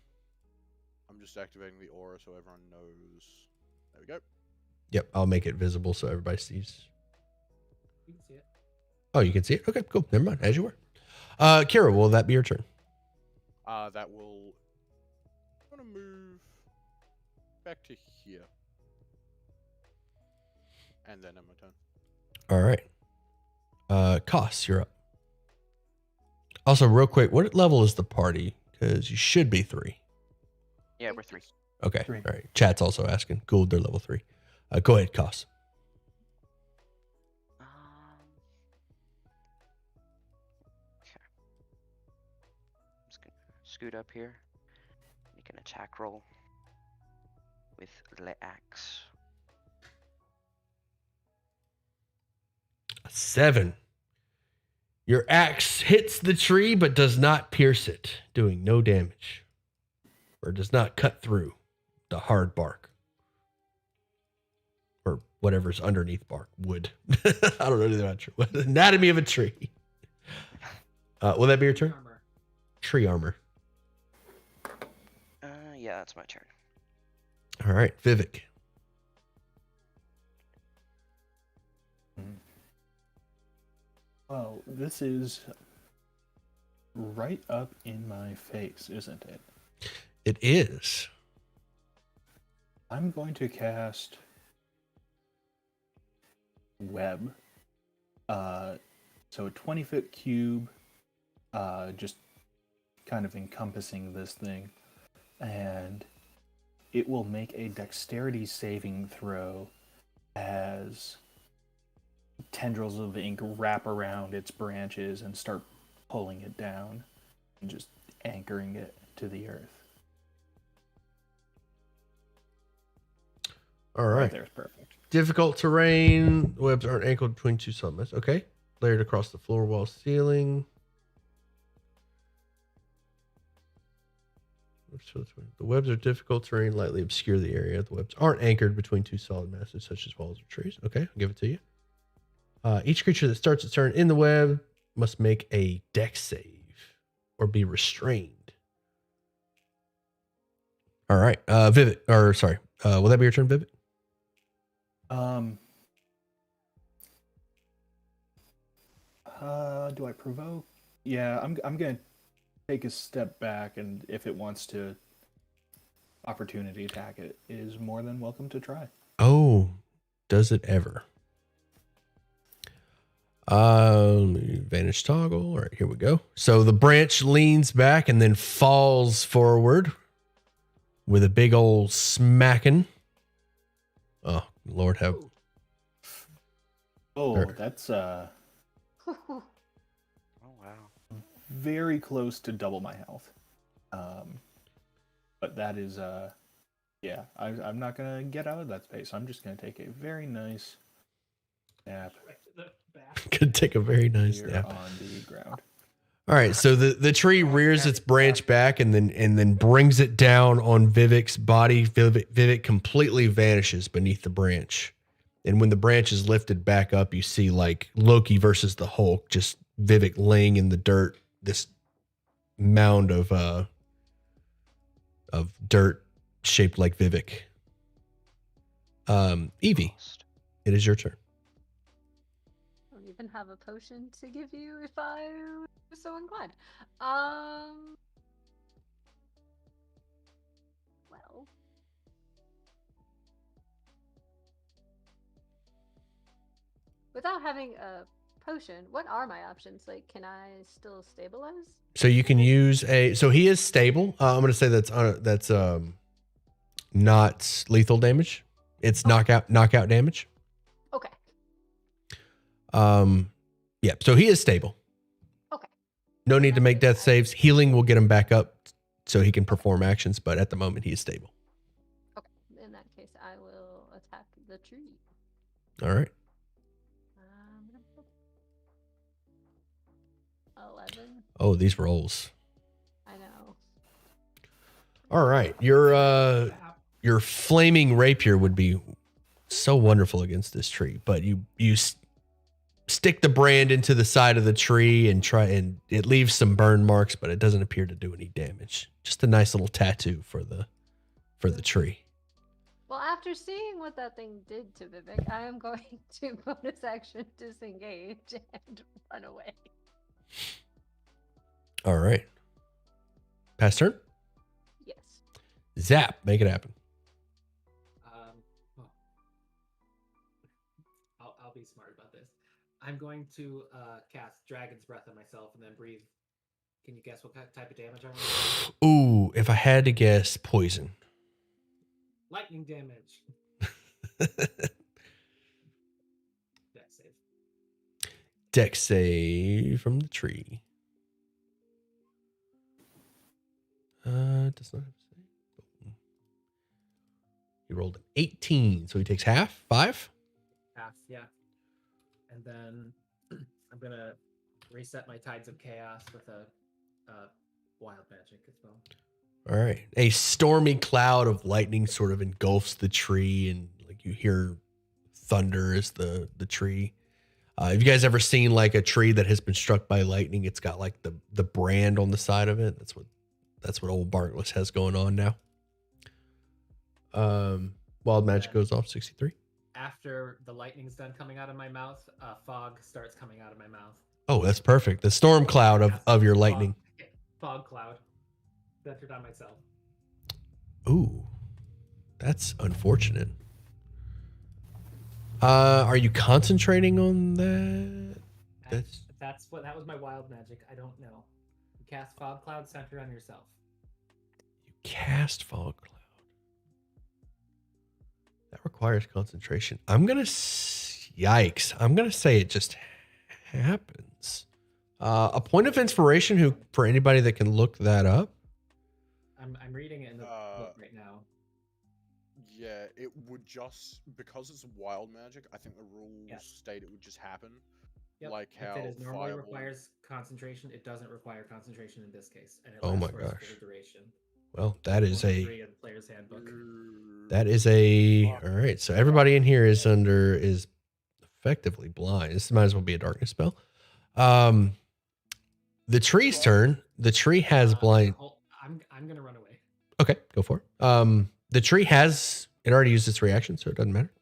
I'm just activating the aura so everyone knows. There we go. Yep, I'll make it visible so everybody sees. You can see it. Oh, you can see it. Okay, cool. Never mind. As you were. Kira, will that be your turn? That will. I'm gonna move back to here, and then end my turn. All right. Koss, you're up. Also, real quick, what level is the party? Because you should be 3. Yeah, we're 3. Okay. 3. All right. Chat's also asking. Cool. They're level 3. Go ahead, Koss. Okay. I'm just gonna scoot up here. Make an attack roll with the axe. 7. Your axe hits the tree but does not pierce it, doing no damage. Or does not cut through the hard bark. Or whatever's underneath bark. Wood. I don't know anything about tree. Anatomy of a tree. Will that be your turn? Armor. Tree armor. Yeah, that's my turn. All right. Vivek. Well, this is right up in my face, isn't it? It is. I'm going to cast web. So a 20-foot cube, just kind of encompassing this thing, and it will make a dexterity saving throw as tendrils of ink wrap around its branches and start pulling it down and just anchoring it to the earth. All right. There's perfect. Difficult terrain. Webs aren't anchored between two solid masses. Okay. Layered across the floor, wall, ceiling. The webs are difficult terrain, lightly obscure the area. The webs aren't anchored between two solid masses, such as walls or trees. Okay, I'll give it to you. Each creature that starts its turn in the web must make a dex save or be restrained. All right, Vivek, or sorry, will that be your turn, Vivek? Do I provoke? Yeah, I'm gonna take a step back, and if it wants to opportunity attack, it is more than welcome to try. Oh, does it ever? Vanish toggle. All right, here we go. So the branch leans back and then falls forward with a big old smacking. Oh, Lord have. Oh, that's Oh wow. very close to double my health. But that is yeah, I'm not gonna get out of that space. I'm just gonna take a very nice nap. Could take a very nice here nap on the ground. All right, so the tree rears its branch back and then brings it down on Vivek's body. Vivek completely vanishes beneath the branch. And when the branch is lifted back up, you see like Loki versus the Hulk, just Vivek laying in the dirt, this mound of dirt shaped like Vivek. Evie, it is your turn. I don't even have a potion to give you if I was so inclined. Well. Without having a potion, what are my options? Like, can I still stabilize? So you can use so he is stable. I'm going to say that's not lethal damage. It's knockout damage. Okay. Yeah, so he is stable. Okay. No need to make death saves. Healing will get him back up so he can perform actions, but at the moment he is stable. Okay. In that case, I will attack the tree. All right. 11. Oh, these rolls. I know. All right. Your flaming rapier would be so wonderful against this tree, but you stick the brand into the side of the tree and it leaves some burn marks, but it doesn't appear to do any damage. Just a nice little tattoo for the tree. Well, after seeing what that thing did to Vivek, I am going to bonus action disengage and run away. All right. Pass turn? Yes. Zap. Make it happen. I'll be smart about this. I'm going to cast Dragon's Breath on myself and then breathe. Can you guess what type of damage I'm going to do? Ooh, if I had to guess, poison. Lightning damage. Dex save. Dex save from the tree. Does not have to say. He rolled an 18, so he takes half. 5? Half, yeah. And then I'm gonna reset my Tides of Chaos with a wild magic as well. All right. A stormy cloud of lightning sort of engulfs the tree, and like you hear thunder as the tree. Have you guys ever seen like a tree that has been struck by lightning? It's got like the brand on the side of it. That's what old Bartless has going on now. Wild magic goes off 63. After the lightning's done coming out of my mouth, fog starts coming out of my mouth. Oh, that's perfect. The storm cloud of your lightning. Fog cloud. Centered on myself. Ooh, that's unfortunate. Are you concentrating on that? That was my wild magic. I don't know. You cast fog cloud centered on yourself. You cast fog cloud. That requires concentration. Yikes. I'm gonna say it just happens. A point of inspiration for anybody that can look that up. I'm reading it in the book right now. Yeah, it would just because it's wild magic. I think the rules state it would just happen. Yep. Like how if it is normally fireball requires concentration, it doesn't require concentration in this case, and it Oh lasts my for its gosh. full duration. Well, that is Rule a 3 in Player's Handbook. all right. So everybody in here is effectively blind. This might as well be a darkness spell. The tree's turn. The tree has blind. I'm gonna run away. Okay, go for it. The tree has it already used its reaction, so it doesn't matter.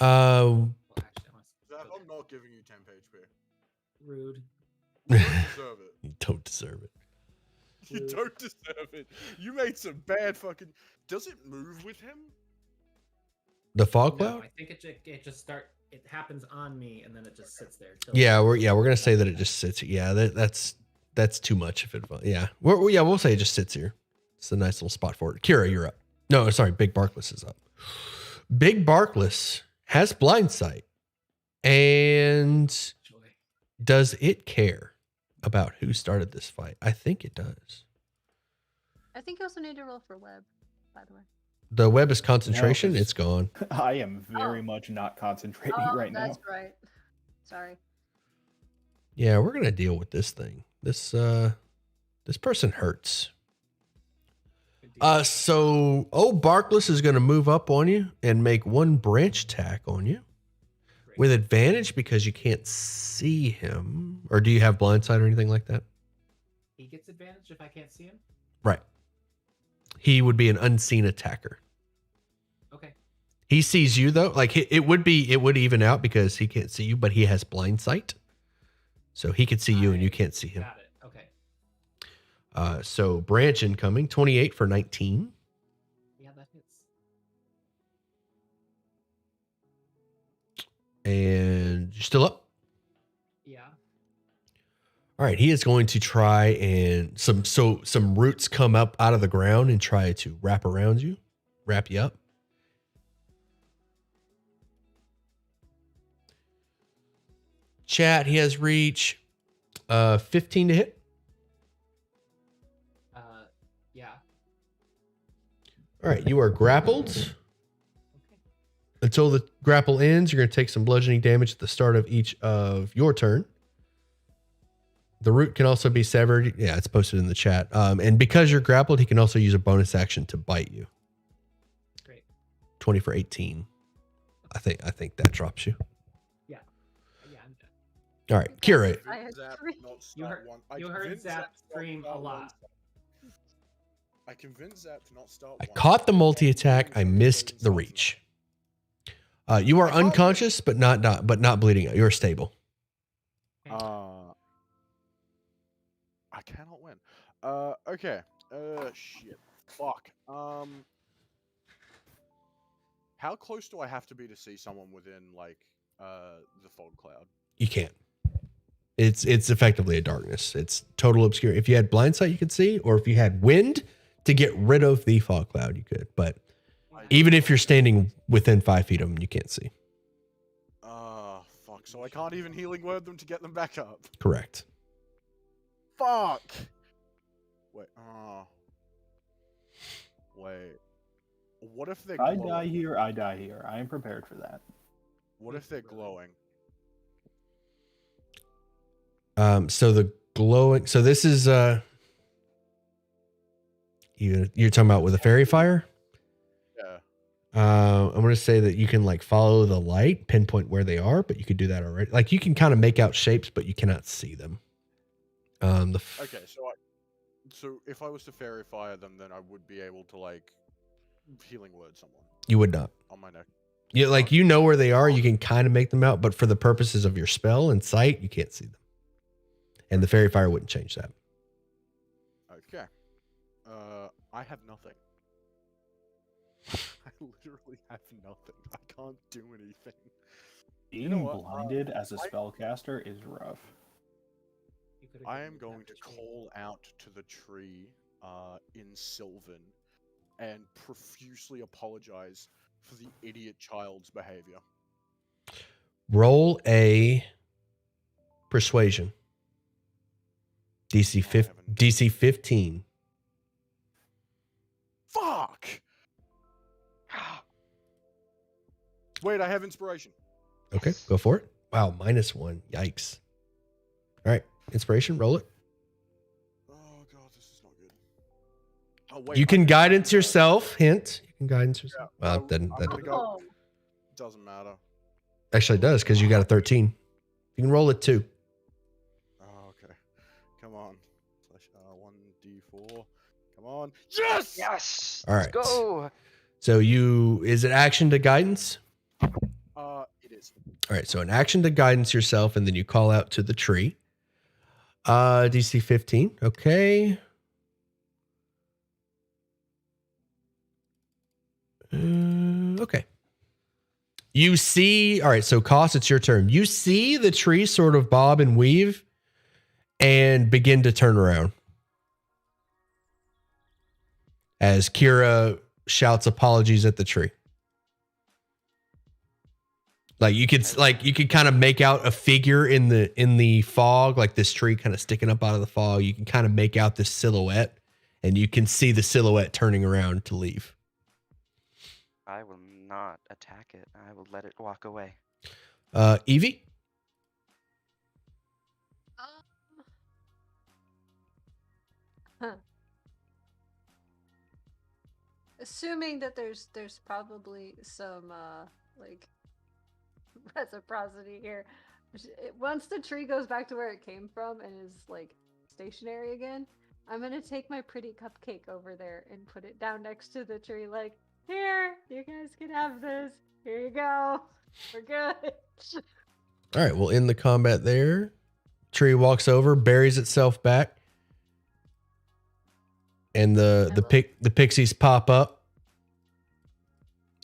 Oh. Zap, I'm not giving you 10 HP. Rude. You don't deserve it. You don't deserve it. You don't deserve it. You made some bad fucking. Does it move with him? The fog No, cloud? I think it just it happens on me and then it just sits there. Yeah, we're gonna say that it just sits. Yeah, that's too much if it. Yeah, we'll say it just sits here. It's a nice little spot for it. Kira, you're up. No, sorry, Big Barkless is up. Big Barkless has blind sight, and does it care about who started this fight? I think it does. I think you also need to roll for web, by the way. The web is concentration. No, it's gone. I am very much not concentrating right now. That's right. Sorry. Yeah, we're gonna deal with this thing. This person hurts. So Barkless is gonna move up on you and make one branch attack on you with advantage because you can't see him. Or do you have blindside or anything like that? He gets advantage if I can't see him. Right. He would be an unseen attacker. Okay. He sees you though. Like it would even out because he can't see you, but he has blind sight. So he could see you and you can't see him. Got it. Okay. So branch incoming, 28 for 19. Yeah, that hits. And you're still up? Yeah. All right, he is going to try and some roots come up out of the ground and try to wrap you up. Chat, he has reach 15 to hit. Yeah. All right, you are grappled. Until the grapple ends, you're going to take some bludgeoning damage at the start of each of your turn. The root can also be severed. Yeah, it's posted in the chat. And because you're grappled, he can also use a bonus action to bite you. Great. 20 for 18. I think that drops you. Yeah. Yeah, I'm done. All right, Kira. I had three. You heard Zap scream a lot. I convinced Zap to not start. I caught the multi-attack. I missed the reach. You are unconscious, but not bleeding out. You're stable. I cannot win. Okay. Shit. Fuck. How close do I have to be to see someone within like the fog cloud? You can't. It's effectively a darkness. It's total obscure. If you had blind sight, you could see, or if you had wind to get rid of the fog cloud, you could. But even if you're standing within 5 feet of them, you can't see. Fuck. So I can't even healing word them to get them back up. Correct. Fuck. Wait. Wait. What if they're glowing? I die here. I am prepared for that. What if they're glowing? So the glowing. So this is you're talking about with a fairy fire. Yeah. I'm going to say that you can like follow the light, pinpoint where they are, but you could do that already. Like you can kind of make out shapes, but you cannot see them. Okay, so if I was to fairy fire them, then I would be able to like healing word someone. You would not. On my neck. You know where they are. You can kind of make them out, but for the purposes of your spell and sight, you can't see them. And the fairy fire wouldn't change that. Okay. I have nothing. I literally have nothing. I can't do anything. Being know what? blinded as a spellcaster is rough. You could've I given am me going that to tree. call out to the tree in Sylvan and profusely apologize for the idiot child's behavior. Roll a persuasion. DC 15. Fuck! Wait, I have inspiration. Okay, go for it. Wow, -1. Yikes. All right, inspiration, roll it. Oh god, this is not good. Oh wait, You I can do guidance have- yourself. Hint. You can guidance yourself. Yeah, Well, then I'm that gonna go. Oh, Doesn't matter. actually does because you got a 13. You can roll it too. Oh, okay. Come on. Slash 1d4. Come on. Yes! Yes. All Let's right. go. So is it action to guidance? It is. All right, so an action to guidance yourself, and then you call out to the tree. DC 15. Okay. Okay. You see, all right, so Koss, it's your turn. You see the tree sort of bob and weave and begin to turn around. As Kira shouts apologies at the tree. You could kind of make out a figure in the fog, like this tree kind of sticking up out of the fog. You can kind of make out this silhouette, and you can see the silhouette turning around to leave. I will not attack it. I will let it walk away. Evie? Huh. Assuming that there's probably some like reciprocity here. Once the tree goes back to where it came from and is like stationary again, I'm gonna take my pretty cupcake over there and put it down next to the tree. Like, here, you guys can have this. Here you go. We're good. All right, we'll end the combat there. Tree walks over, buries itself back, and the pixies pop up.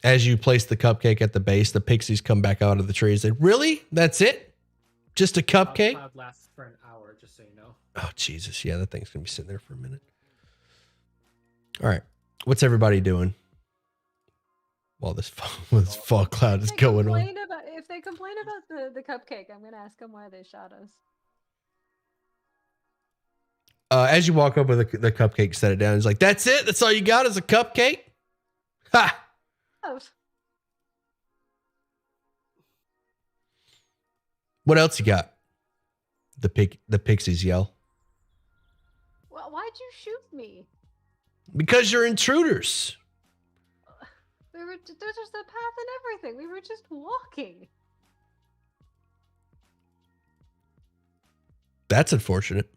As you place the cupcake at the base, the pixies come back out of the tree and say, "Really? That's it? Just a cupcake?" Cloud lasts for an hour, just so you know. Oh, Jesus. Yeah, that thing's going to be sitting there for a minute. All right. What's everybody doing while this fog cloud is going on? If they complain about the cupcake, I'm gonna ask them why they shot us. As you walk up with the cupcake, set it down. He's like, "That's it? That's all you got is a cupcake? Ha!" Oh, What else you got? The pixies yell. well, why'd you shoot me? Because you're intruders. There's just the path and everything. We were just walking. That's unfortunate.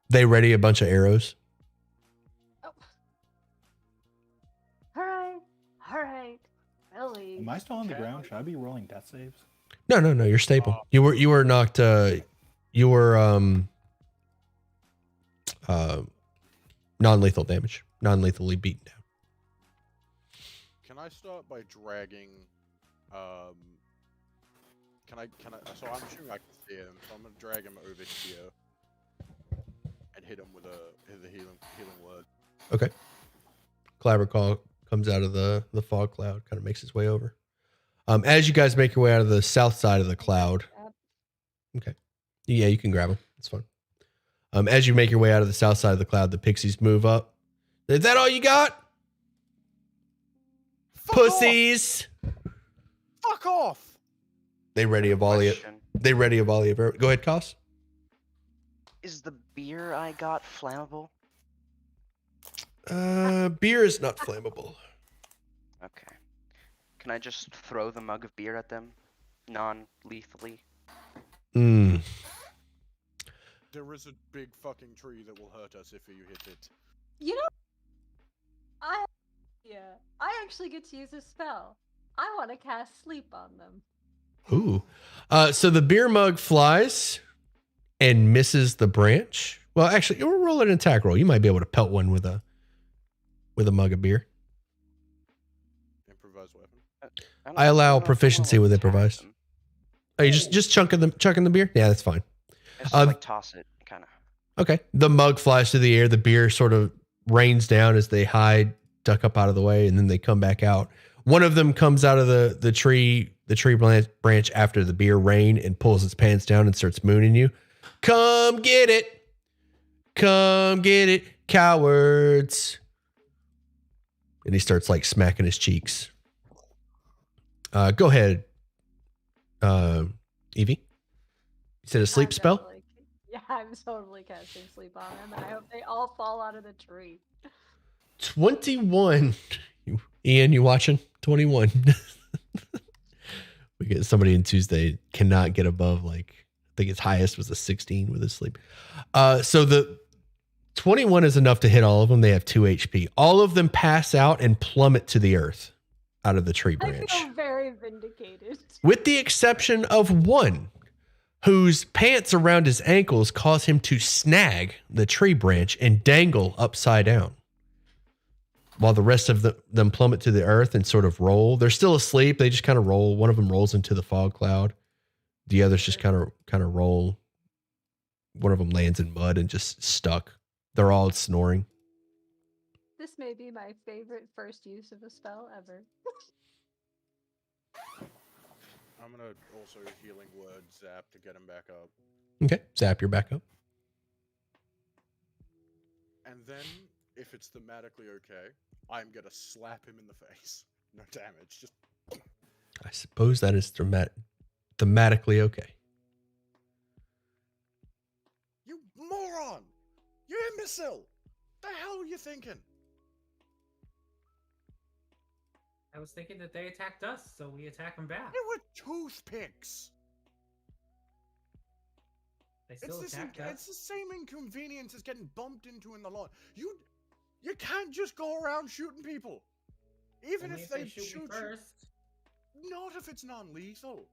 They ready a bunch of arrows. Oh. All right, Billy. Am I still on the ground? Should I be rolling death saves? No, you're stable. You were knocked you were non-lethal damage. Non-lethally beaten down. Can I start by dragging? Can I? So I'm assuming I can see him. So I'm gonna drag him over here and hit him with a healing word. Okay. Clabber call comes out of the fog cloud, kind of makes its way over. As you guys make your way out of the south side of the cloud. Okay. Yeah, you can grab him. It's fine. As you make your way out of the south side of the cloud, the pixies move up. Is that all you got? Fuck Pussies. Off! Fuck off! They ready a volley. Question. They ready a volley of arrows. Go ahead, Koss. Is the beer I got flammable? Beer is not flammable. Okay. Can I just throw the mug of beer at them? Non-lethally? There is a big fucking tree that will hurt us if you hit it. You know, I actually get to use a spell. I want to cast sleep on them. Ooh. So the beer mug flies and misses the branch. Well, actually, we'll roll an attack roll. You might be able to pelt one with a mug of beer. Improvised weapon. I allow don't know if proficiency I'll with attack improvised. them. Oh, you just chucking the beer? Yeah, that's fine. It's just like toss it, kind of. Okay. The mug flies through the air. The beer sort of rains down as they hide, duck up out of the way, and then they come back out. One of them comes out of the tree branch after the beer rain and pulls its pants down and starts mooning you. Come get it. Come get it, cowards. And he starts like smacking his cheeks. Go ahead, Evie. You said a sleep I'm spell? totally- yeah, I'm totally casting sleep on them, and I hope they all fall out of the tree. 21. Ian, you watching? 21. We get somebody in Tuesday cannot get above, like, I think its highest was a 16 with his sleep. So the 21 is enough to hit all of them. They have 2 HP. All of them pass out and plummet to the earth out of the tree I branch, feel very vindicated. with the exception of one whose pants around his ankles cause him to snag the tree branch and dangle upside down, while the rest of them plummet to the earth and sort of roll. They're still asleep. They just kind of roll. One of them rolls into the fog cloud. The others just kind of roll. One of them lands in mud and just stuck. They're all snoring. This may be my favorite first use of a spell ever. I'm gonna also healing word zap to get him back up. Okay, zap your back up. And then, if it's thematically okay, I'm gonna slap him in the face. No damage, just I suppose that is thematically okay. you moron! You imbecile! The hell are you thinking? I was thinking that they attacked us, so we attack them back. They were toothpicks. They still attacked us. It's the same inconvenience as getting bumped into in the lawn. You can't just go around shooting people, even Only if they shoot me shoot you. first. Not if it's non-lethal.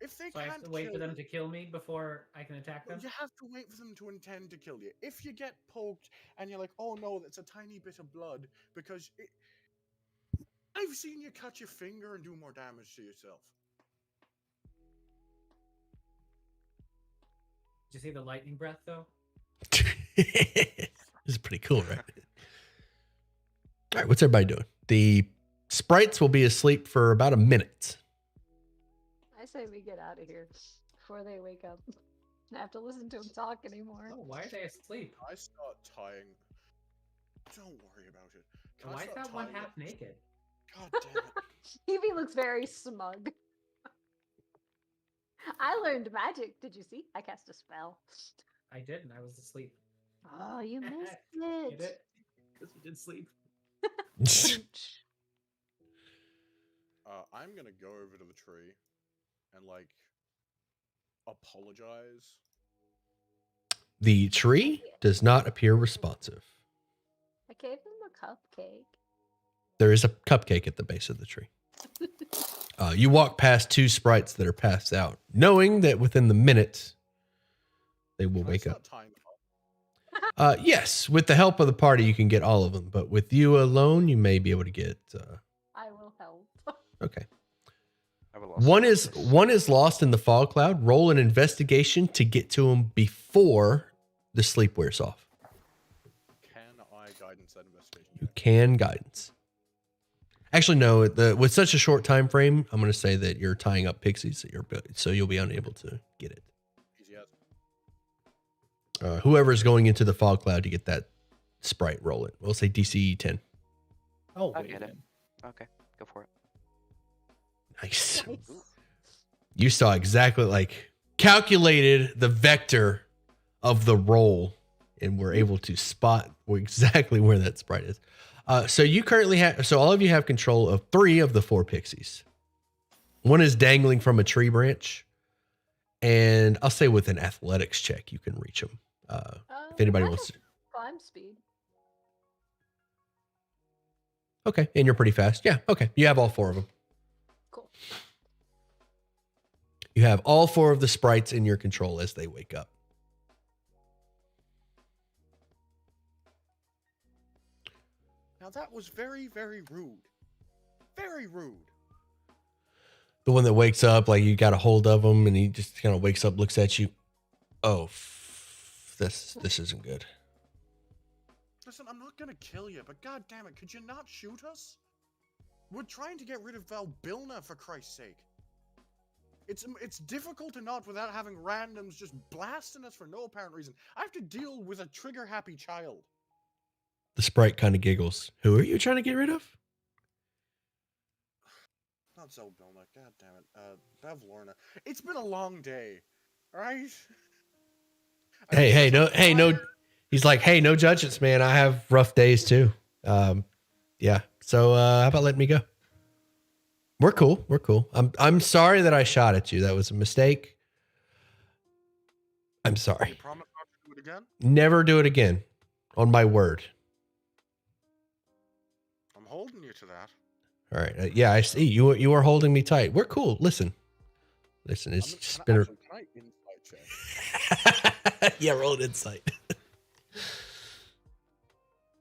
If they So I can't have to wait for kill them you, to kill me before I can attack them. you have to wait for them to intend to kill you. If you get poked and you're like, "Oh no, that's a tiny bit of blood," because I've seen you cut your finger and do more damage to yourself. Did you see the lightning breath though? This is pretty cool, right? All right, what's everybody doing? The sprites will be asleep for about a minute. I say we get out of here before they wake up. I have to listen to them talk anymore. Oh, why are they asleep? I start tying. Don't worry about it. Can I Why is start that one tying half up- naked? God damn it! Evie looks very smug. I learned magic. Did you see? I cast a spell. I didn't. I was asleep. Oh, you missed You it. did? Because you did sleep. I'm gonna go over to the tree and like apologize. The tree does not appear responsive. I gave him a cupcake. There is a cupcake at the base of the tree. You walk past 2 sprites that are passed out, knowing that within the minute they will Can I wake start up. tying them up? Yes, with the help of the party, you can get all of them, but with you alone, you may be able to get. I will help. Okay. I will also One is lost in the fog cloud. Roll an investigation to get to him before the sleep wears off. Can I guidance that investigation? You can guidance. Actually, no. With such a short time frame, I'm going to say that you're tying up pixies, so you'll be unable to get it. Easy as. Whoever's going into the fog cloud to get that sprite, roll it. We'll say DC 10. Oh, I'll wait get it. then. Okay, go for it. Nice. Nice. You saw exactly calculated the vector of the roll and were able to spot exactly where that sprite is. So you currently all of you have control of 3 of the 4 pixies. One is dangling from a tree branch, and I'll say with an athletics check, you can reach them. If anybody I wants have to. climb speed. Okay. And you're pretty fast. Yeah. Okay. You have all 4 of them. Cool. You have all 4 of the sprites in your control as they wake up. Now that was very, very rude. Very rude. The one that wakes up, like you got a hold of him and he just kind of wakes up, looks at you. Oh, this isn't good. Listen, I'm not gonna kill you, but god damn it, could you not shoot us? We're trying to get rid of Valbilna, for Christ's sake. It's difficult enough without having randoms just blasting us for no apparent reason. I have to deal with a trigger-happy child. The sprite kind of giggles. Who are you trying to get rid of? Not Zelbilna, god damn it. Bavlorna. It's been a long day, alright? Hey, no. He's like, hey, no judgments, man. I have rough days too. Yeah. So how about letting me go? We're cool. We're cool. I'm sorry that I shot at you. That was a mistake. I'm You sorry. promise not to do it again? Never do it again. On my word. I'm holding you to that. All right. Yeah, I see. You are holding me tight. We're cool. Listen. It's just been. Can I insight check? Yeah, roll an insight.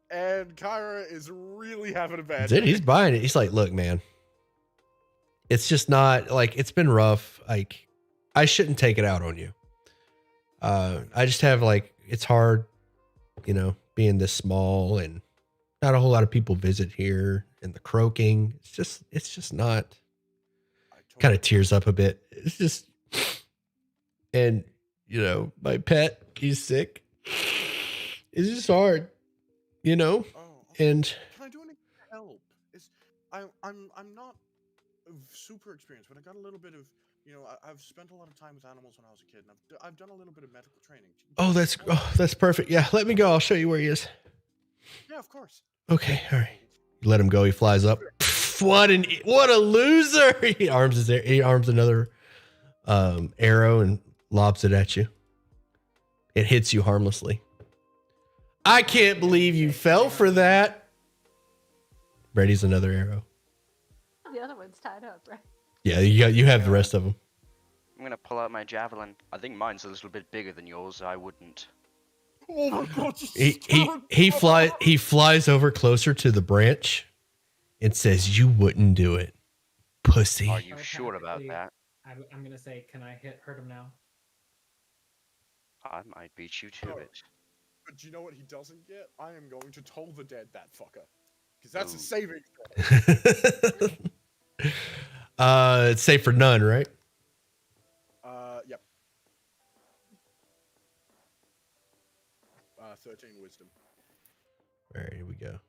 And Kyra is really having a bad Dude, day. he's buying it. He's like, look, man. It's just not like it's been rough. Like, I shouldn't take it out on you. I just have like it's hard, being this small and not a whole lot of people visit here and the croaking. It's just not. Kind of tears up a bit. It's just, and my pet, he's sick. It's just hard, Oh, and can I do anything to help? I'm not super experienced, but I got a little bit of, I've spent a lot of time with animals when I was a kid, and I've done a little bit of medical training. that's perfect. Yeah, let me go. I'll show you where he is. Yeah, of course. Okay, all right. You let him go. He flies up. What a loser! He arms another arrow and lobs it at you. It hits you harmlessly. I can't believe you fell for that. Ready's another arrow. The other one's tied up, right? Yeah, you have the rest of them. I'm gonna pull out my javelin. I think mine's a little bit bigger than yours. I wouldn't. Oh my god! He flies over closer to the branch and says, "You wouldn't do it, pussy." Are you sure about Technically, that? I'm gonna say, can I hurt him now? I might beat you to Oh. it. But you know what he doesn't get? I am going to toll the dead that fucker. Because that's a Ooh. saving throw. It's safe for none, right? Yep. 13 wisdom. All right, here we go.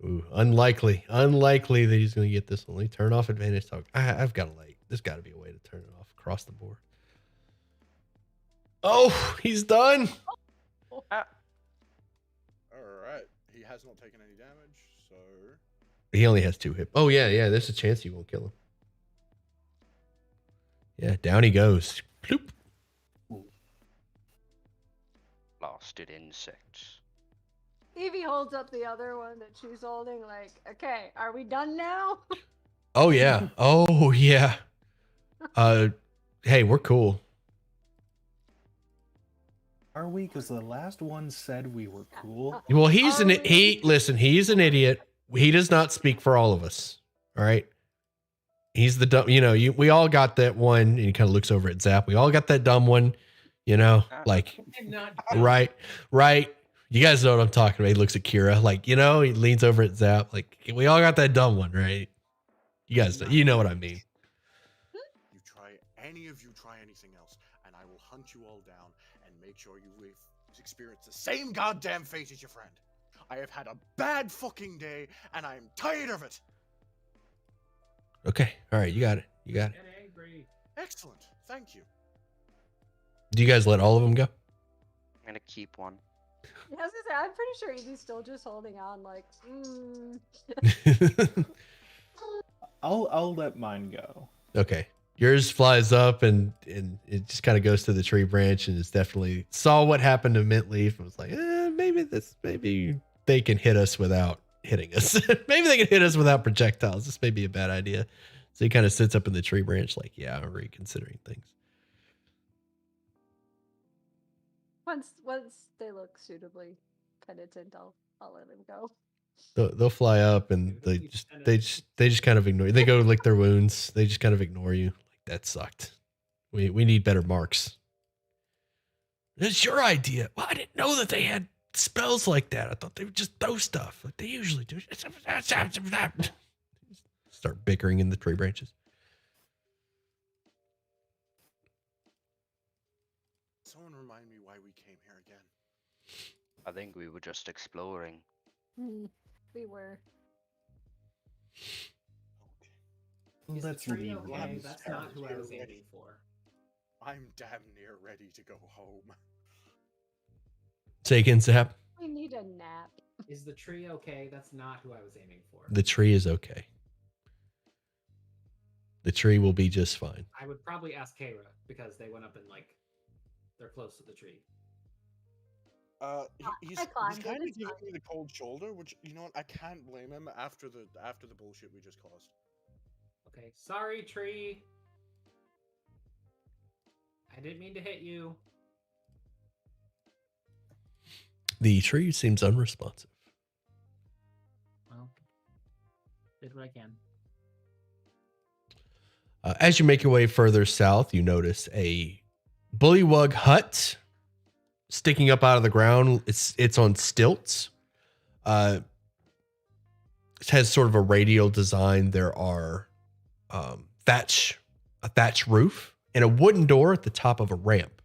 Ooh, unlikely that he's going to get this one. Let me turn off advantage talk. I've got to there's got to be a way to turn it off across the board. Oh, he's done. Ah, Alright. He has not taken any damage, so... He only has 2 hit. Oh, yeah. There's a chance you won't kill him. Yeah, down he goes. Bloop. blasted insect. Evie holds up the other one that she's holding, like, okay, are we done now? Oh, yeah. Oh, yeah. Hey, we're cool. Are we? Because the last one said we were cool. Well, he's an idiot. He does not speak for all of us. All right. He's the dumb, we all got that one. And he kind of looks over at Zap. We all got that dumb one, like, I'm not. right. You guys know what I'm talking about. He looks at Kira, like, he leans over at Zap. Like, we all got that dumb one, right? You guys, you know what I mean. Any of you try anything else, and I will hunt you all down and make sure you've experienced the same goddamn fate as your friend. I have had a bad fucking day, and I'm tired of it. Okay. All right. You got it. Get angry. Excellent. Thank you. Do you guys let all of them go? I'm gonna keep one. Yeah, I was gonna say, I'm pretty sure Evie's still just holding on, like, I'll let mine go. Okay. Yours flies up and it just kind of goes to the tree branch and it's definitely saw what happened to Mint Leaf and was like, maybe they can hit us without hitting us. Maybe they can hit us without projectiles. This may be a bad idea. So he kind of sits up in the tree branch like, yeah, I'm reconsidering things. Once they look suitably penitent, I'll let him go. They'll fly up and they just kind of ignore you. They go lick their wounds. They just kind of ignore you. Like, that sucked. We need better marks. It's your idea. Well, I didn't know that they had spells like that. I thought they would just throw stuff like they usually do. Start bickering in the tree branches. Someone remind me why we came here again. I think we were just exploring. We were. Is the Let's tree leave okay? these That's not who I was Alright. aiming for. I'm damn near ready to go home. Say again, Zap. We need a nap. Is the tree okay? That's not who I was aiming for. The tree is okay. The tree will be just fine. I would probably ask Kara because they went up and like they're close to the tree. He's climbed it, kind of it's giving fine. me the cold shoulder, which, you know what, I can't blame him after the bullshit we just caused. Okay, sorry, tree. I didn't mean to hit you. The tree seems unresponsive. Well, did what I can. As you make your way further south, you notice a bullywug hut sticking up out of the ground. It's on stilts. It has sort of a radial design. There are a thatch roof, and a wooden door at the top of a ramp.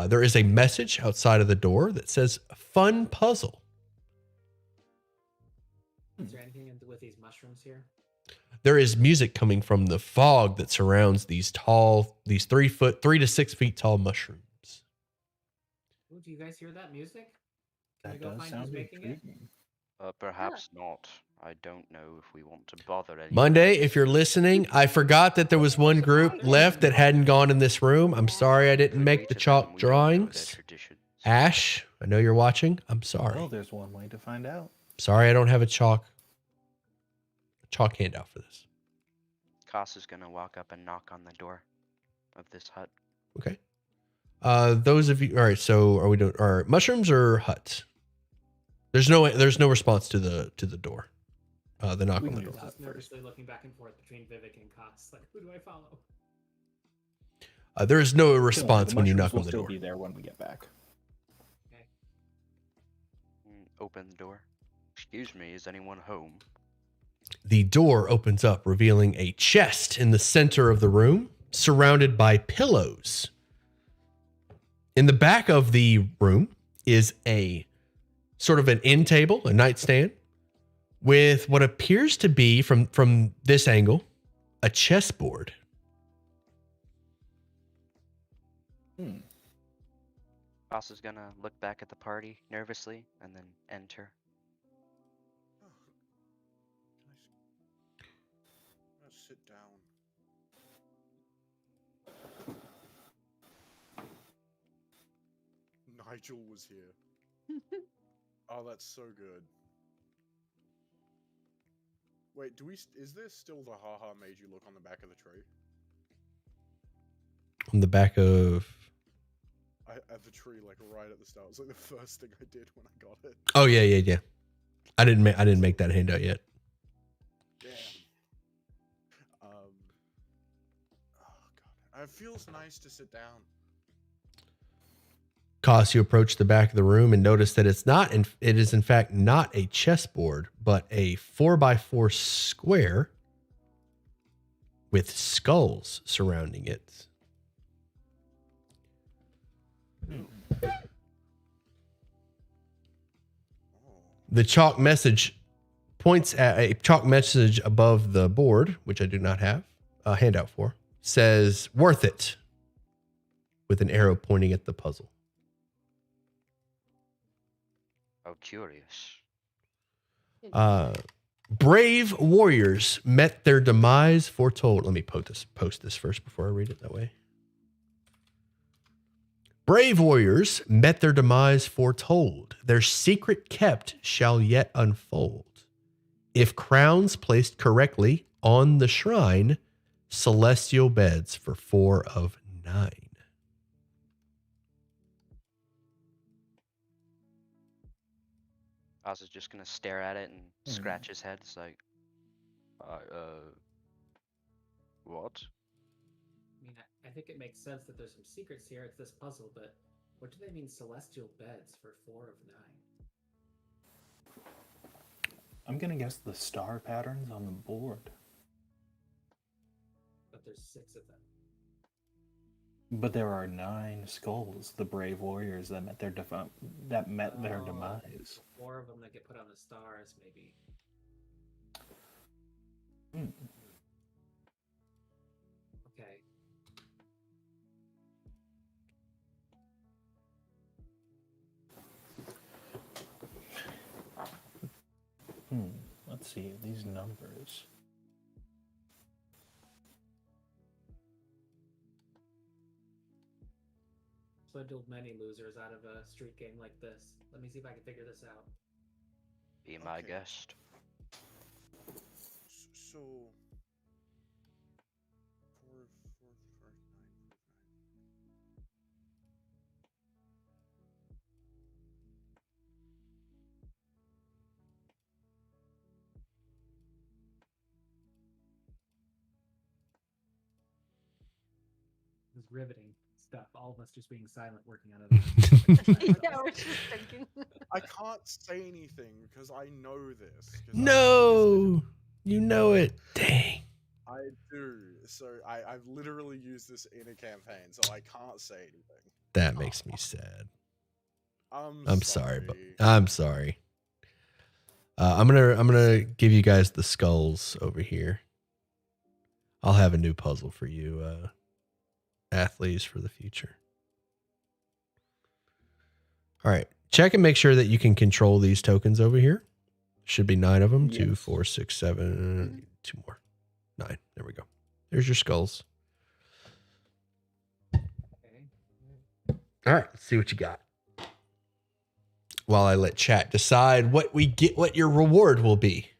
There is a message outside of the door that says "Fun Puzzle." Is there anything with these mushrooms here? There is music coming from the fog that surrounds these 3 to 6 feet tall mushrooms. Ooh, do you guys hear that music? Can That we go does find sound who's making it? intriguing. Perhaps not. I don't know if we want to bother anyone. Monday, if you're listening, I forgot that there was one group left that hadn't gone in this room. I'm sorry I didn't make the chalk drawings. Ash, I know you're watching. I'm sorry. Well, there's one way to find out. Sorry I don't have a chalk handout for this. Cass is gonna walk up and knock on the door of this hut. Okay. Those of you, all right. So are we doing? All right, mushrooms or huts? There's no response to the door. The knock We on the can door. do Just that nervously looking back and forth between Vivek and Koss. Like, who do I follow? There is no Don't worry, response the when you mushrooms knock on will the still door. be there when we get back. Open the door. Excuse me, is anyone home? The door opens up, revealing a chest in the center of the room, surrounded by pillows. In the back of the room is a sort of an end table, a nightstand, with what appears to be, from this angle, a chessboard. Cass is gonna look back at the party nervously and then enter. Let's sit down. Nigel was here. Oh, that's so good. Wait, is there still the haha made you look on the back of the tree? On the back of... At the tree, like right at the start. It was like the first thing I did when I got it. Oh, yeah. I didn't make that handout yet. Damn. Oh god. It feels nice to sit down. Koss, you approach the back of the room and notice that it is in fact not a chessboard, but a 4x4 square with skulls surrounding it. The chalk message points at a chalk message above the board, which I do not have a handout for, says "worth it" with an arrow pointing at the puzzle. How curious. Brave warriors met their demise foretold. Let me post this first before I read it that way. Brave warriors met their demise foretold. Their secret kept shall yet unfold. If crowns placed correctly on the shrine, celestial beds for 4 of 9. Oz is just gonna stare at it and scratch his head. It's like, what? I mean, I think it makes sense that there's some secrets here. It's this puzzle, but what do they mean celestial beds for 4 of 9? I'm gonna guess the star patterns on the board. But there's 6 of them. But there are 9 skulls, the brave warriors that met their demise. 4 of them that get put on the stars, maybe. Hmm. Okay. Let's see these numbers. Swindled many losers out of a street game like this. Let me see if I can figure this out. Be my Okay. guest. So 4, 4, 4, 9, 9. This is riveting stuff. All of us just being silent, working on it. Yeah, we're just thinking. I can't say anything because I know this. 'cause No, you know it. Dang. I do. So I've literally used this in a campaign, so I can't say anything. That makes me sad. I'm sorry, but I'm sorry. I'm gonna give you guys the skulls over here. I'll have a new puzzle for you, athletes, for the future. All right, check and make sure that you can control these tokens over here. Should be 9 of them. 2, Yes. 4, 6, 7. 2 more. 9. There we go. There's your skulls. Okay. All right, let's see what you got. While I let chat decide what your reward will be.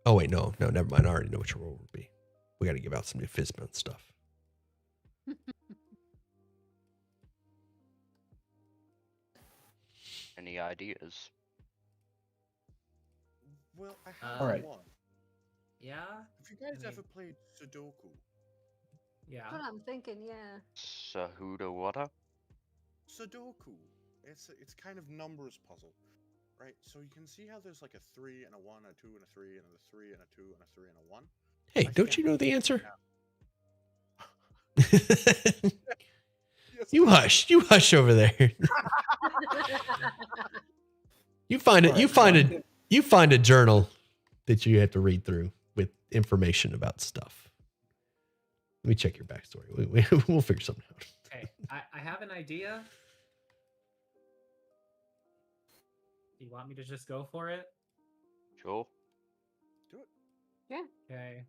Oh wait, no, never mind. I already know what your reward will be. We got to give out some new Fizbone stuff. Any ideas? Well, I have Alright. one. Yeah? Have you guys I mean- ever played Sudoku? Yeah. That's what I'm thinking, yeah. Sahuda water? Sudoku. It's kind of numbers puzzle, right? So you can see how there's like a 3 and a 1, a 2 and a 3, and a 3 and a 2 and a 3 and a 1. Hey, I don't think you know the answer? Yes, You hush. You hush over there. You find it. You find it. You find a journal that you have to read through with information about stuff. Let me check your backstory. We'll figure something out. Okay. I have an idea. Do you want me to just go for it? Sure. Do it. Okay.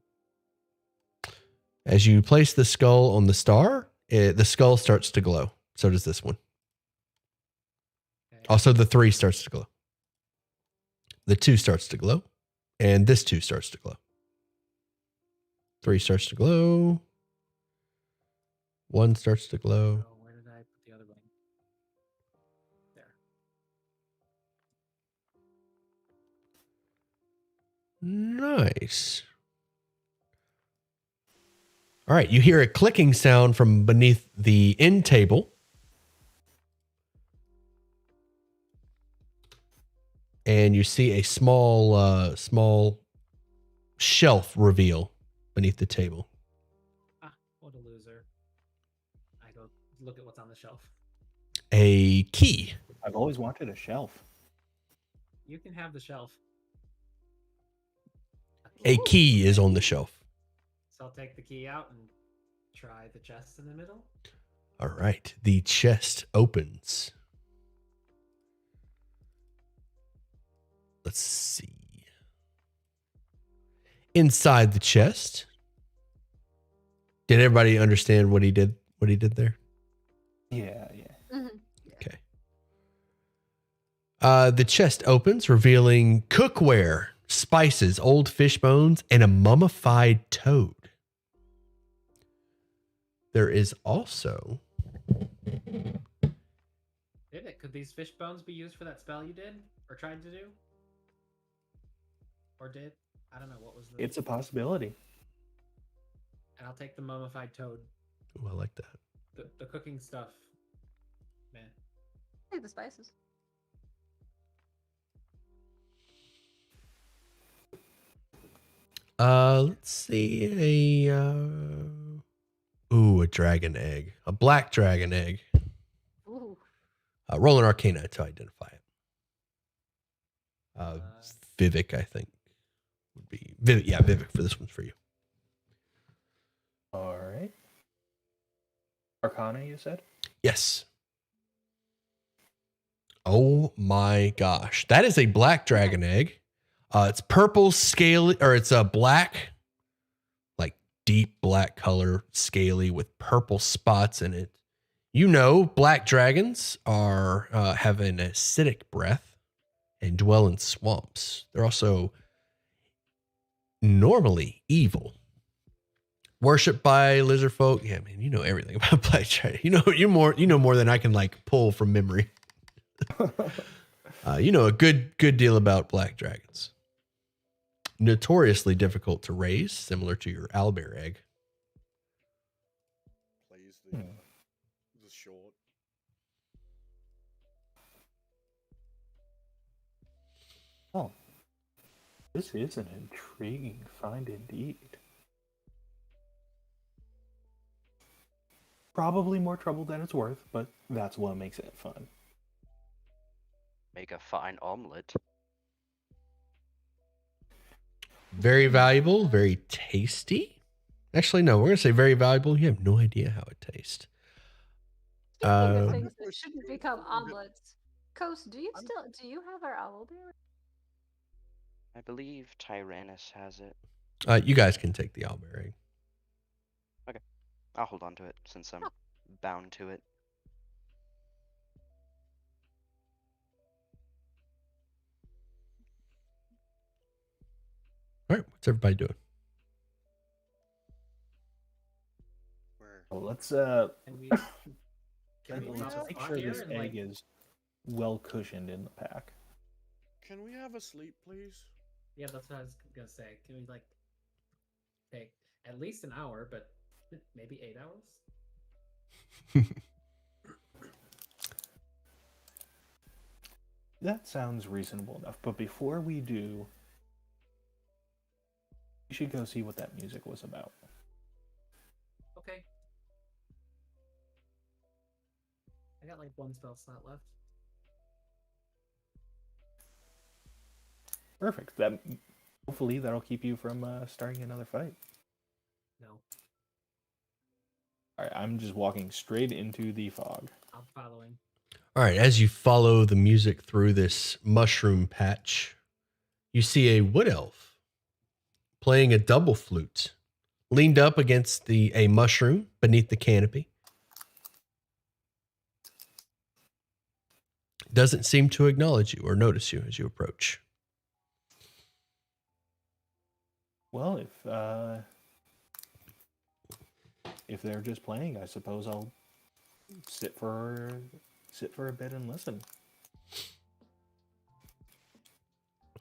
As you place the skull on the star, the skull starts to glow. So does this one. Okay. Also, the 3 starts to glow. The 2 starts to glow. And this 2 starts to glow. 3 starts to glow. 1 starts to glow. Oh, where did I put the other one? There. Nice. All right, you hear a clicking sound from beneath the end table. And you see a small shelf reveal beneath the table. Ah, what a loser. I go look at what's on the shelf. A key. I've always wanted a shelf. You can have the shelf. A key is on the shelf. So I'll take the key out and try the chest in the middle. All right, the chest opens. Let's see. Inside the chest. Did everybody understand what he did? What he did there? Yeah. Mhm. Okay. The chest opens, revealing cookware, spices, old fish bones, and a mummified toad. There is also... Could these fish bones be used for that spell you did? Or tried to do? Or did? I don't know. What was the... It's a possibility. And I'll take the mummified toad. Ooh, I like that. The cooking stuff. Man. Take the spices. Let's see. A dragon egg. A black dragon egg. Ooh. Roll an Arcana to identify it. Vivek, I think, would be Vivek. Yeah, Vivek, for this one's for you. All right. Arcana, you said? Yes. Oh my gosh, that is a black dragon egg. It's purple, scaly, or it's a black, like deep black color, scaly with purple spots in it. You know, black dragons are have an acidic breath and dwell in swamps. They're also normally evil, worshipped by lizard folk. Yeah, man, you know everything about black dragon. You know more than I can like pull from memory. You know a good deal about black dragons. Notoriously difficult to raise, similar to your owlbear egg. Plays the short. Oh. This is an intriguing find indeed. Probably more trouble than it's worth, but that's what makes it fun. Make a fine omelet. Very valuable, very tasty. Actually, no, we're gonna say very valuable. You have no idea how it tastes. Speaking of Uh, things that shouldn't become omelets, Coast, do you have our owlbear? I believe Tyrannus has it. You guys can take the owlbear egg. I'll hold on to it since I'm bound to it. All right, what's everybody doing? Well, let's Can we let's drop make a sure spot this here and, egg is well cushioned in the pack. Can we have a sleep, please? Yeah, that's what I was gonna say. Can we take at least an hour, but maybe 8 hours? That sounds reasonable enough, but before we do, we should go see what that music was about. Okay. I got like one spell slot left. Perfect. Hopefully that'll keep you from starting another fight. No, All right, I'm just walking straight into the fog. I'm following. All right, as you follow the music through this mushroom patch, you see a wood elf playing a double flute, leaned up against a mushroom beneath the canopy. Doesn't seem to acknowledge you or notice you as you approach. Well, if they're just playing, I suppose I'll sit for a bit and listen.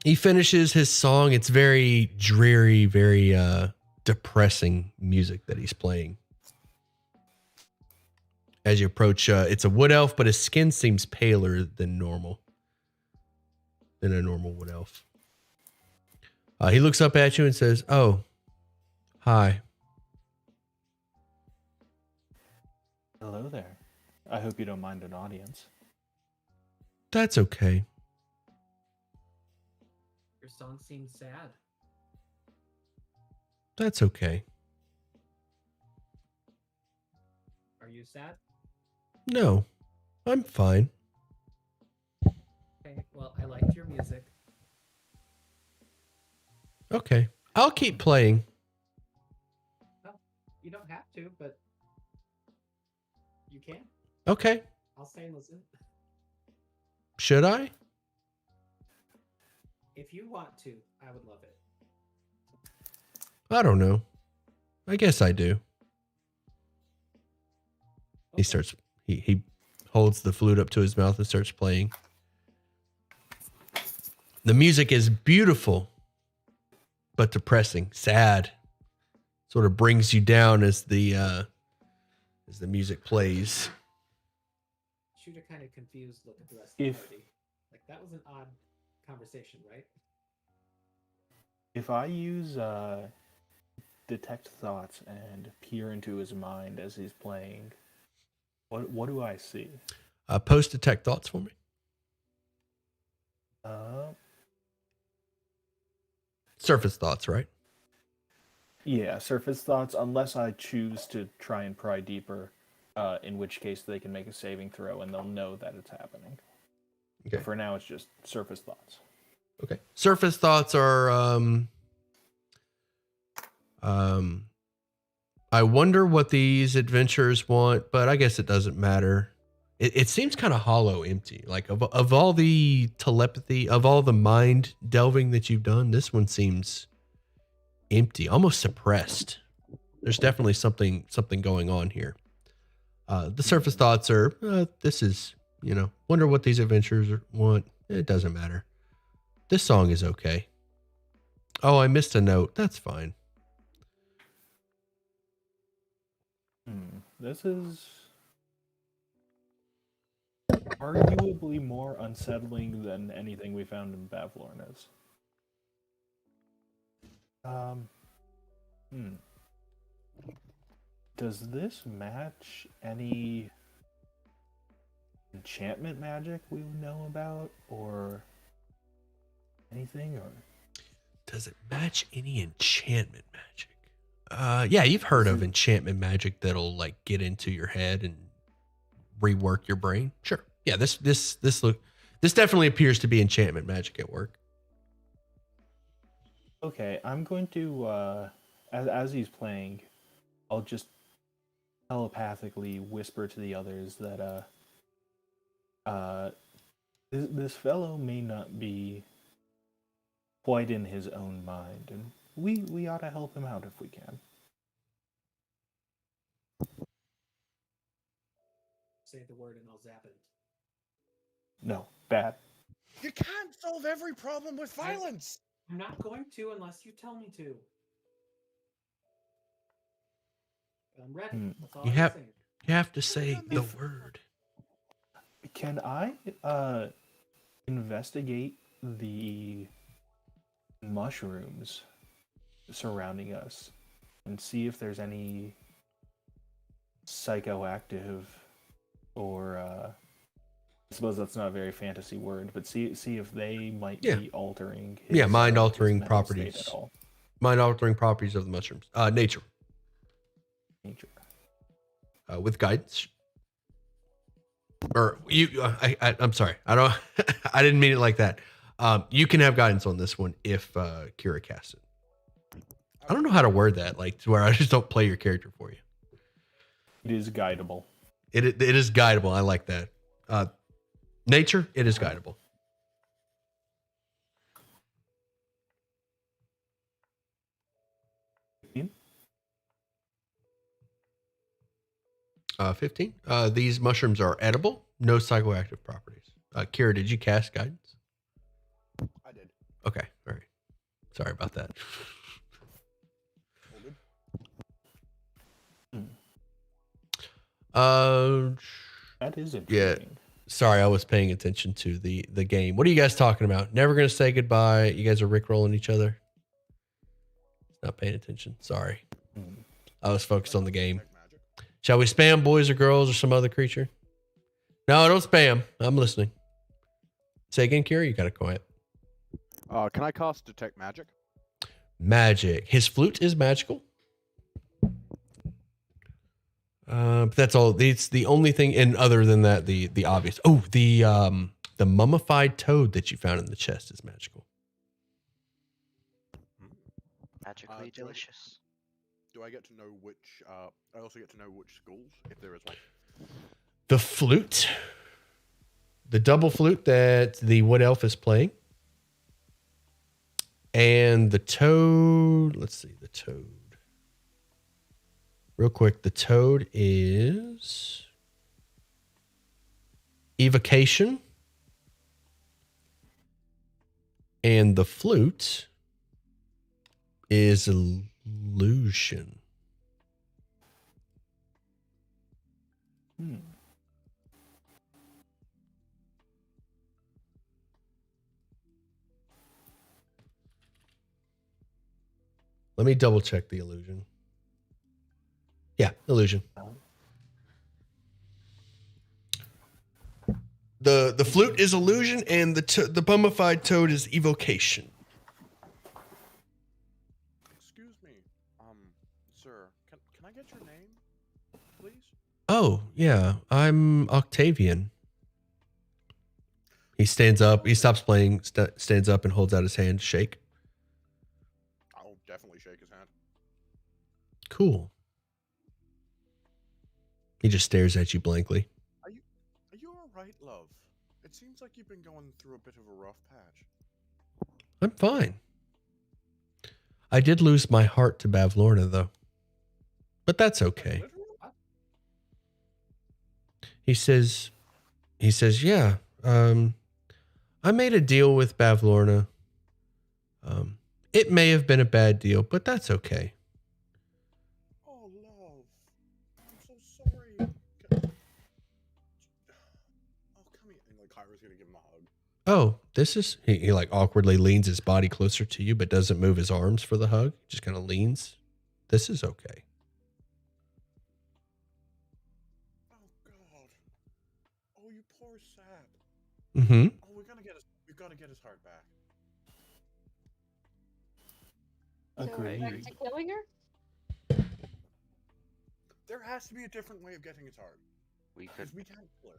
He finishes his song. It's very dreary, very depressing music that he's playing. As you approach, it's a wood elf, but his skin seems paler than normal. Than a normal wood elf. He looks up at you and says, "Oh, hi." Hello there. I hope you don't mind an audience. That's okay. Your song seems sad. That's okay. Are you sad? No, I'm fine. Okay, well, I liked your music. Okay, I'll keep playing. Well, you don't have to, but you can. Okay, I'll stay and listen. should I? If you want to, I would love it. I don't know. I guess I do. He Okay. starts. He holds the flute up to his mouth and starts playing. The music is beautiful, but depressing, sad. Sort of brings you down as the music plays. Shoot a kind of confused look at the rest of If- the party. Like, that was an odd conversation, right? If I use detect thoughts and peer into his mind as he's playing, what do I see? Post detect thoughts for me. Surface thoughts, right? Yeah, surface thoughts, unless I choose to try and pry deeper, in which case they can make a saving throw and they'll know that it's happening. Okay. But for now, it's just surface thoughts. Okay. Surface thoughts are I wonder what these adventurers want, but I guess it doesn't matter. It seems kind of hollow, empty. Like of all the telepathy, of all the mind delving that you've done, this one seems empty, almost suppressed. There's definitely something going on here. The surface thoughts are, this is, wonder what these adventurers want. It doesn't matter. This song is okay. Oh, I missed a note. That's fine. This is arguably more unsettling than anything we found in Bavlorn. Does this match any enchantment magic we know about, or anything? Or does it match any enchantment magic? Yeah, you've heard of enchantment magic that'll like get into your head and rework your brain. Sure. Yeah, this definitely appears to be enchantment magic at work. Okay, I'm going to as he's playing, I'll just telepathically whisper to the others that this fellow may not be quite in his own mind, and we ought to help him out if we can. Say the word and I'll zap it. No, bad. You can't solve every problem with violence. I'm not going to unless you tell me to. I'm ready. That's all You I'm have- saying. You have to say the word. Can I investigate the mushrooms surrounding us and see if there's any psychoactive, or I suppose that's not a very fantasy word, but see if they might be altering his, mind-altering his mental state properties. at all. Mind-altering properties of the mushrooms. Nature. Nature. With guidance. Or you I'm sorry. I didn't mean it like that. You can have guidance on this one if Kira casts it. I don't know how to word that, like to where I just don't play your character for you. It is guidable. It is guidable. I like that. Nature, it is guidable. Hmm? 15. These mushrooms are edible, no psychoactive properties. Kira, did you cast guidance? I did. Okay, all right. Sorry about that. All good. That is Yeah. intriguing. Sorry, I was paying attention to the game. What are you guys talking about? Never gonna say goodbye. You guys are rickrolling each other. Not paying attention. Sorry. I was focused on the game. Magic. Shall we spam boys or girls or some other creature? No, don't spam. I'm listening. Say again, Kira. You got it quiet. Can I cast detect magic? Magic. His flute is magical. But that's all. It's the only thing. And other than that, the obvious. Oh, the mummified toad that you found in the chest is magical. Magically do I- delicious. Do I get to know which? I also get to know which schools, if there is one. The flute, the double flute that the wood elf is playing, And the toad, let's see, the toad. Real quick, the toad is evocation. And the flute is illusion. Let me double check the illusion. Yeah, illusion. The flute is illusion, and the bummified toad is evocation. Excuse me, sir. Can I get your name, please? Oh, yeah, I'm Octavian. He stands up. He stops playing, stands up, and holds out his hand to shake. I'll definitely shake his hand. Cool. He just stares at you blankly. Are you all right, love? It seems like you've been going through a bit of a rough patch. I'm fine. I did lose my heart to Bavlorna, though. But that's okay. He says, yeah, I made a deal with Bavlorna. It may have been a bad deal, but that's okay. Oh, love. I'm so sorry. Oh, come here. And like Kyra's gonna give him a hug. Oh, this is, he like awkwardly leans his body closer to you, but doesn't move his arms for the hug. Just kind of leans. This is okay. Oh God. Oh, you poor sap. Mm-hmm. Oh, we've got to get his heart back. So Agreed. back to killing her? There has to be a different way of getting his heart. We could. Because we can't kill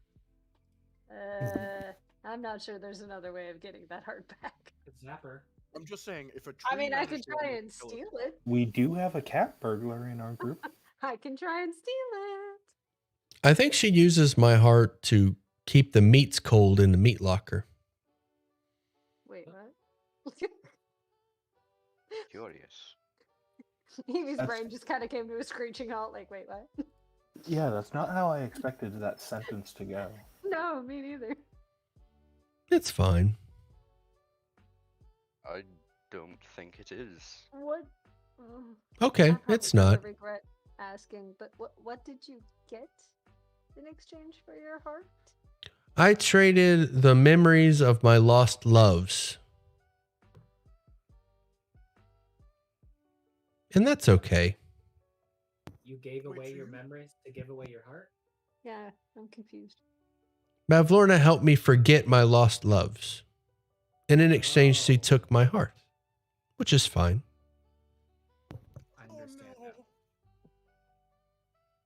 her. I'm not sure there's another way of getting that heart back. It's Zapper. I'm just saying, if a tree I mean, I managed could to try kill and it- steal it. We do have a cat burglar in our group. I can try and steal it. I think she uses my heart to keep the meats cold in the meat locker. Wait, what? Curious. Evie's That's- brain just kind of came to a screeching halt. Like, wait, what? Yeah, that's not how I expected that sentence to go. No, me neither. It's fine. I don't think it is. What? Oh, Okay, I probably it's not. regret asking, but what did you get in exchange for your heart? I traded the memories of my lost loves. And that's okay. You gave Wait, away your you- memories to give away your heart? Yeah, I'm confused. Bavlorna helped me forget my lost loves. And in exchange, she Oh. took my heart, which is fine. I Oh, understand no. now.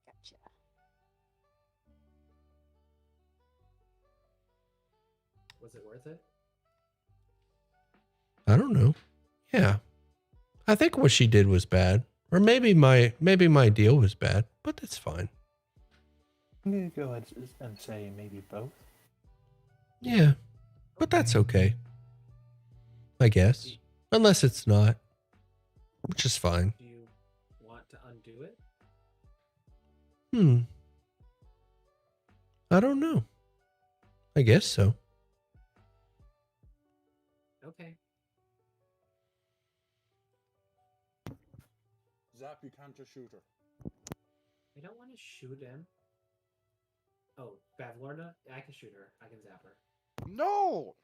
Gotcha. Was it worth it? I don't know. Yeah. I think what she did was bad. Or maybe my deal was bad, but that's fine. I'm going to go ahead and say maybe both. Yeah. But that's okay. I guess. Unless it's not. Which is fine. Do you want to undo it? I don't know. I guess so. Okay. Zap, you can't just shoot her. I don't want to shoot him. Oh, Bavlorna? I can shoot her. I can zap her. No!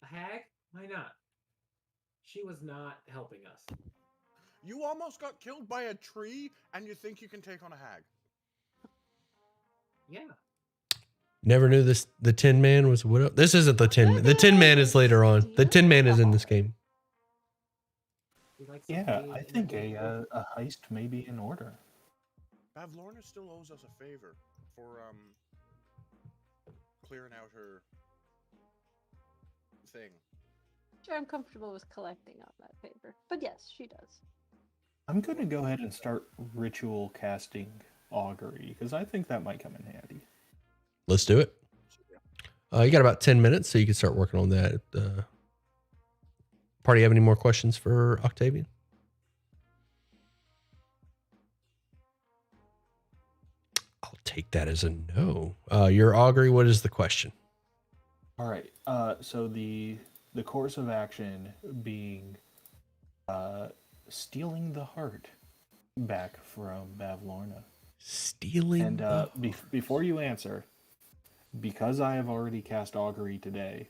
A hag? Why not? She was not helping us. You almost got killed by a tree, and you think you can take on a hag. Yeah. Never knew this. The Tin Man was a widow. This isn't the Tin Man. The Tin Man is later on. The Tin Man is in this game. We like Yeah, somebody I in think the group. a heist may be in order. Bavlorna still owes us a favor for clearing out her thing. Sure, I'm comfortable with collecting on that favor. But yes, she does. I'm going to go ahead and start ritual casting augury because I think that might come in handy. Let's do it. You got about 10 minutes, so you can start working on that Party have any more questions for Octavian? I'll take that as a no. Your augury, what is the question? All right. So the course of action being stealing the heart back from Bavlorna. Stealing. And before you answer, because I have already cast augury today,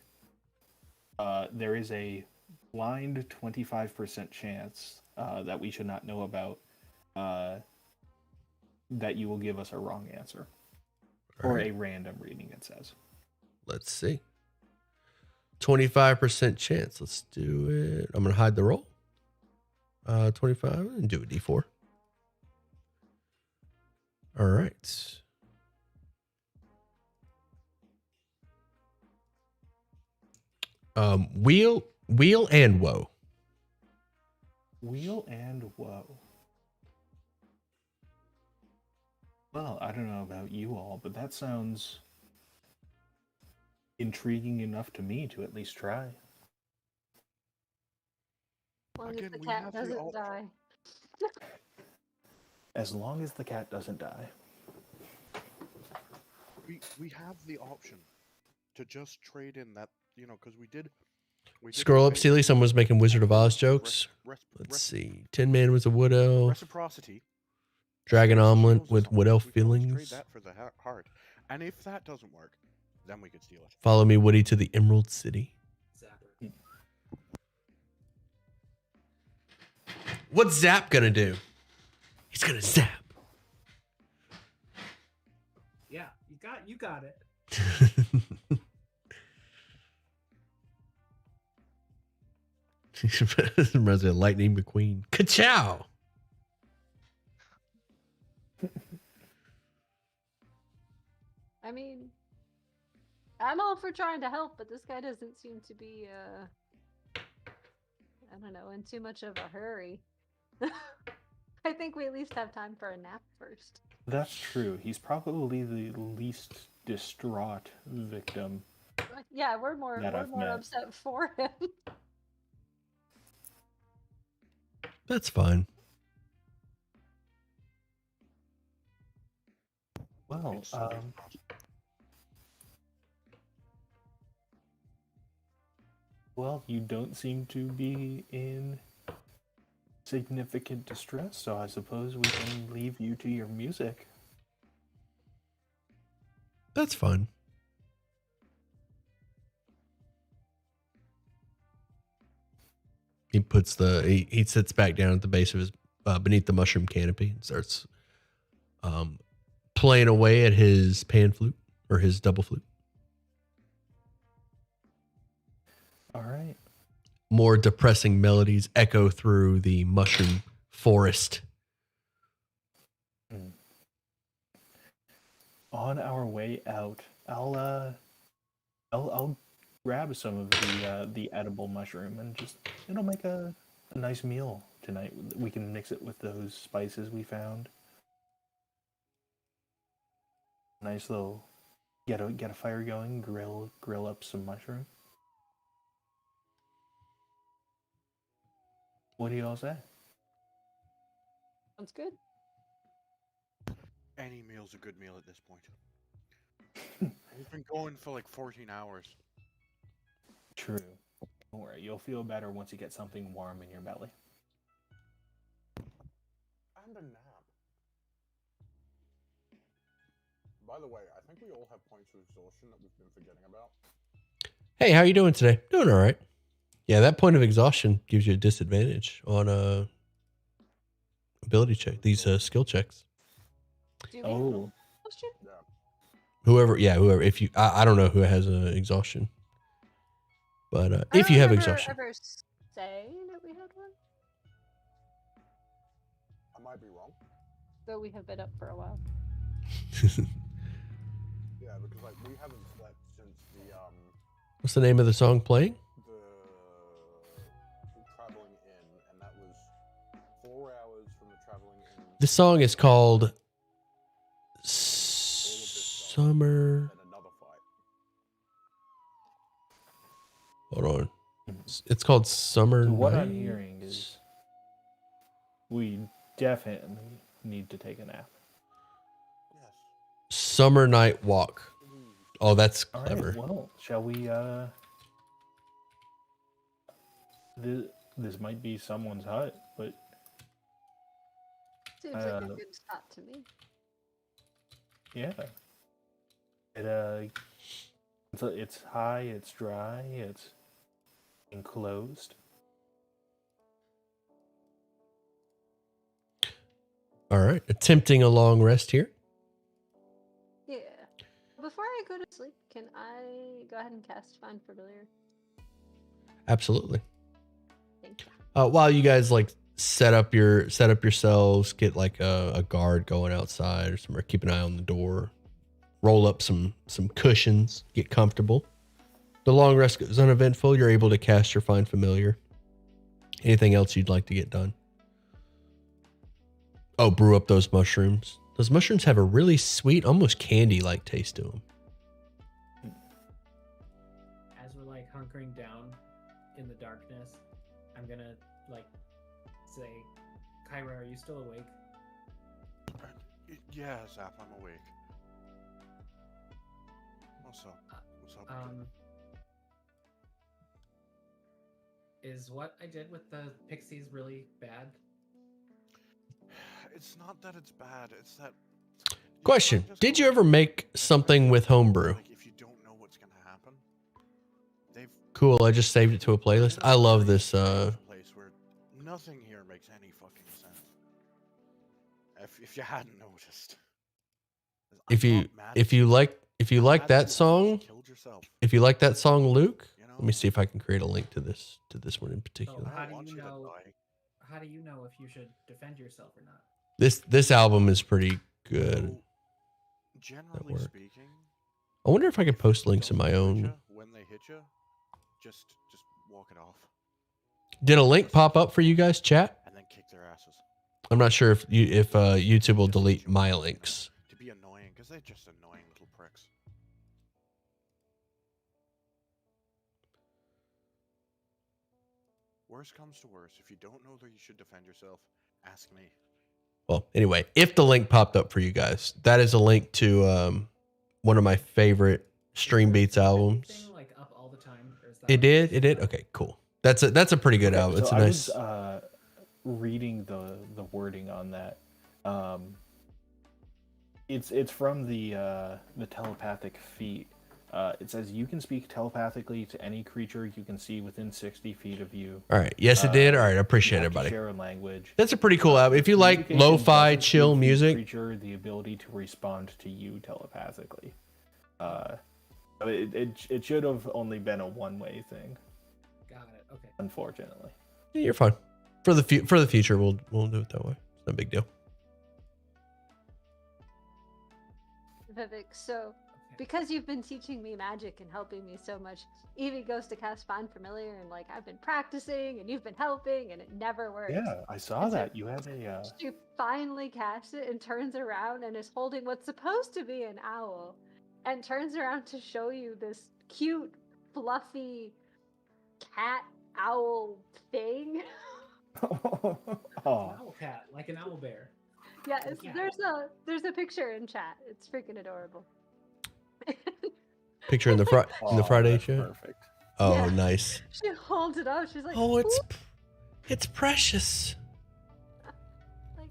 there is a blind 25% chance that we should not know about that you will give us a wrong answer. All Or right. a random reading, it says. Let's see. 25% chance. Let's do it. I'm going to hide the roll. 25 and do a D4. All right. Wheel and woe. Wheel and woe. Well, I don't know about you all, but that sounds intriguing enough to me to at least try. As long as Again, the we cat have the doesn't option. die. As long as the cat doesn't die. We have the option to just trade in that, because we did Scroll up, trade Sealy. Someone was making Wizard of Oz res- jokes. res- Let's res- see. Tin Man was a wood elf. Reciprocity. Dragon Stacy omelet heals us with on wood it. elf We can always feelings. Trade that for the heart, and if that doesn't work, then we could steal it. Follow me, Woody, to the Emerald City. Zapper. What's Zap gonna do? He's gonna zap. Yeah, you got it. Reminds me of Lightning McQueen. Ka-chow! I mean, I'm all for trying to help, but this guy doesn't seem to be, I don't know, in too much of a hurry. I think we at least have time for a nap first. That's true. He's probably the least distraught victim. Yeah, we're more That I've met. upset for him. That's fine. Well, It's so well, you don't seem to be in significant distress, so I suppose we can leave you to your music. That's fine. He puts he sits back down at the base of his beneath the mushroom canopy and starts playing away at his pan flute or his double flute. All right. More depressing melodies echo through the mushroom forest. On our way out, I'll grab some of the edible mushroom and it'll make a nice meal tonight. We can mix it with those spices we found. Nice little get a fire going, grill up some mushroom. What do you all say? Sounds good. Any meal's a good meal at this point. We've been going for like 14 hours. True. Don't worry, you'll feel better once you get something warm in your belly. And a nap. By the way, I think we all have points of exhaustion that we've been forgetting about. Hey, how you doing today? Doing all right. Yeah, that point of exhaustion gives you a disadvantage on ability check. These skill checks. Do you mean Oh, question? Whoever. If you, I don't know who has an exhaustion, but I if don't you have remember exhaustion, ever saying that we had one, I might be wrong. though we have been up for a while. Yeah, because like we haven't slept since the what's the name of the song playing? the traveling in, and that was 4 hours from the traveling in. The song is called All of this stuff, Summer. and another fight. Hold on. It's called Summer So what Night. I'm hearing is we definitely need to take a nap. Yes. Summer Night Walk. Oh, that's All clever. right, well, shall we this might be someone's hut, but Seems like a Uh, good spot to me. yeah. It's high, it's dry, it's enclosed. All right, attempting a long rest here. Yeah. Before I go to sleep, can I go ahead and cast Find Familiar? Absolutely. Thank you. While you guys like set up yourselves, get like a guard going outside or somewhere, keep an eye on the door, roll up some cushions, get comfortable. The long rest goes uneventful. You're able to cast your Find Familiar. Anything else you'd like to get done? Oh, brew up those mushrooms. Those mushrooms have a really sweet, almost candy-like taste to them. As we're like hunkering down in the darkness, I'm gonna like say, Kyra, are you still awake? Yeah, Zap, I'm awake. What's up? What's up? Is what I did with the pixies really bad? It's not that it's bad. It's that. Question: did you ever make something with homebrew? Like, if you don't know what's gonna happen, they've. Cool. I just saved it to a playlist. I love this. Place where nothing here makes any fucking sense. If you hadn't noticed. If you like that song, if you like that song, Luke. Let me see if I can create a link to this one in So particular. how do you know? How do you know if you should defend yourself or not? This album is pretty good. Generally work. speaking, I wonder if I could post links in my own. when they hit you, just walk it off Did a link pop up for you guys, chat? and then kick their asses. I'm not sure if YouTube will delete my links. To be annoying, because they're just annoying little pricks. Worst comes to worst, if you don't know that you should defend yourself, ask me. Well, anyway, if the link popped up for you guys, that is a link to one of my favorite Stream Beats albums. Everything, like up all the time, or is that It did. Okay, cool. That's a pretty good album. It's so a nice. I was reading the wording on that. It's from the telepathic feat. It says you can speak telepathically to any creature you can see within 60 feet of you. All right. Yes, it did. All right. I appreciate it, buddy. Share a language. That's a pretty cool album. If you like Communication lo-fi, doesn't chill give the music, creature the ability to respond to you telepathically. It should have only been a one-way thing. Got it. Okay. Unfortunately. you're fine. For the future, we'll do it that way. It's no big deal. Vivek, so because you've been teaching me magic and helping me so much, Evie goes to cast Find Familiar, and like I've been practicing and you've been helping and it never works. Yeah, I saw And so that. You have a she finally casts it and turns around and is holding what's supposed to be an owl and turns around to show you this cute, fluffy cat owl thing. oh. Owl cat, like an owl bear. Yeah, Yeah. there's a picture in chat. It's freaking adorable. Picture in the Friday that's show. Perfect. Oh, Yeah. nice. She holds it up. She's like, Oh, "Ooh," it's precious. like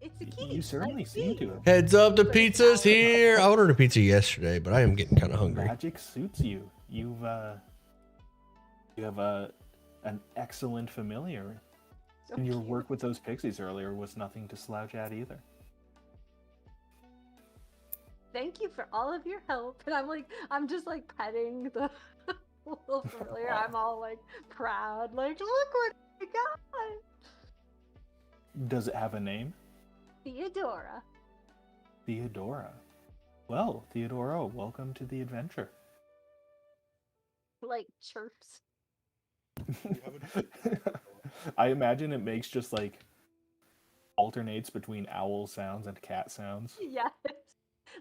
it's a You kitty. certainly like seem me." to have. Heads up, the pizza's here. I ordered a pizza yesterday, but I am getting kind of hungry. Magic suits you. You have an excellent familiar. So And your cute. work with those pixies earlier was nothing to slouch at either. Thank you for all of your help. And I'm just like petting the little familiar. I'm all like proud. Like, look what I got. Does it have a name? Theodora. Theodora. Well, Theodora, welcome to the adventure. Like chirps. I imagine it makes just like alternates between owl sounds and cat sounds. Yes.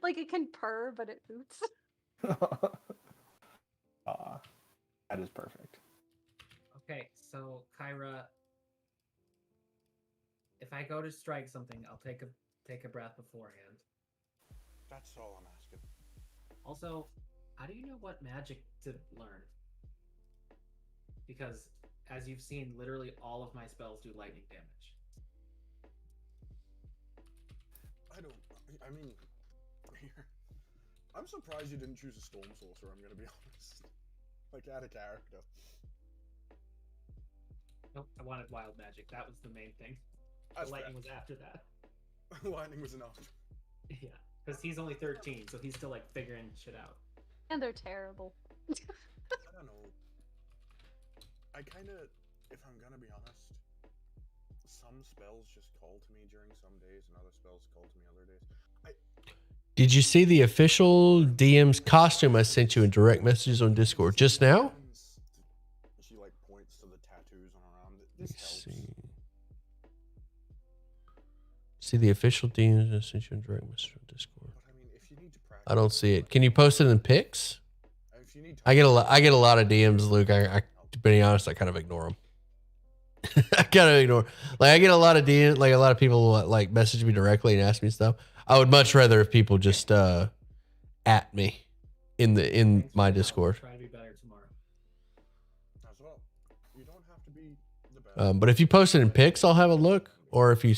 Like it can purr, but it hoots. That is perfect. Okay, so Kyra, if I go to strike something, I'll take a breath beforehand. That's all I'm asking. Also, how do you know what magic to learn? Because as you've seen, literally all of my spells do lightning damage. I mean, I'm surprised you didn't choose a storm sorcerer, I'm gonna be honest. Like, add a character. Nope, I wanted wild magic. That was the main thing. That's The lightning fair. was after that. Lightning was enough. Yeah, because he's only 13, so he's still like figuring shit out. And they're terrible. I don't know. I kinda, if I'm gonna be honest, some spells just call to me during some days, and other spells call to me other days. Did you see the official DM's costume I sent you in direct messages on Discord just now? She like points to the tattoos on her arm. Let's This helps. see. See the official DM's I sent you in direct message on Discord. But I mean, if you need to practice, I don't see it. Can you post it in pics? if you need I get a lot of DMs, Luke. I to be honest, I kind of ignore them. I kind of ignore. Like I get a lot of DMs, like a lot of people like message me directly and ask me stuff. I would much rather if people just at me in Thanks my for the help. Discord. Try to be better tomorrow. as well. You don't have to be the best. But if you post it in pics, I'll have a look. Or if you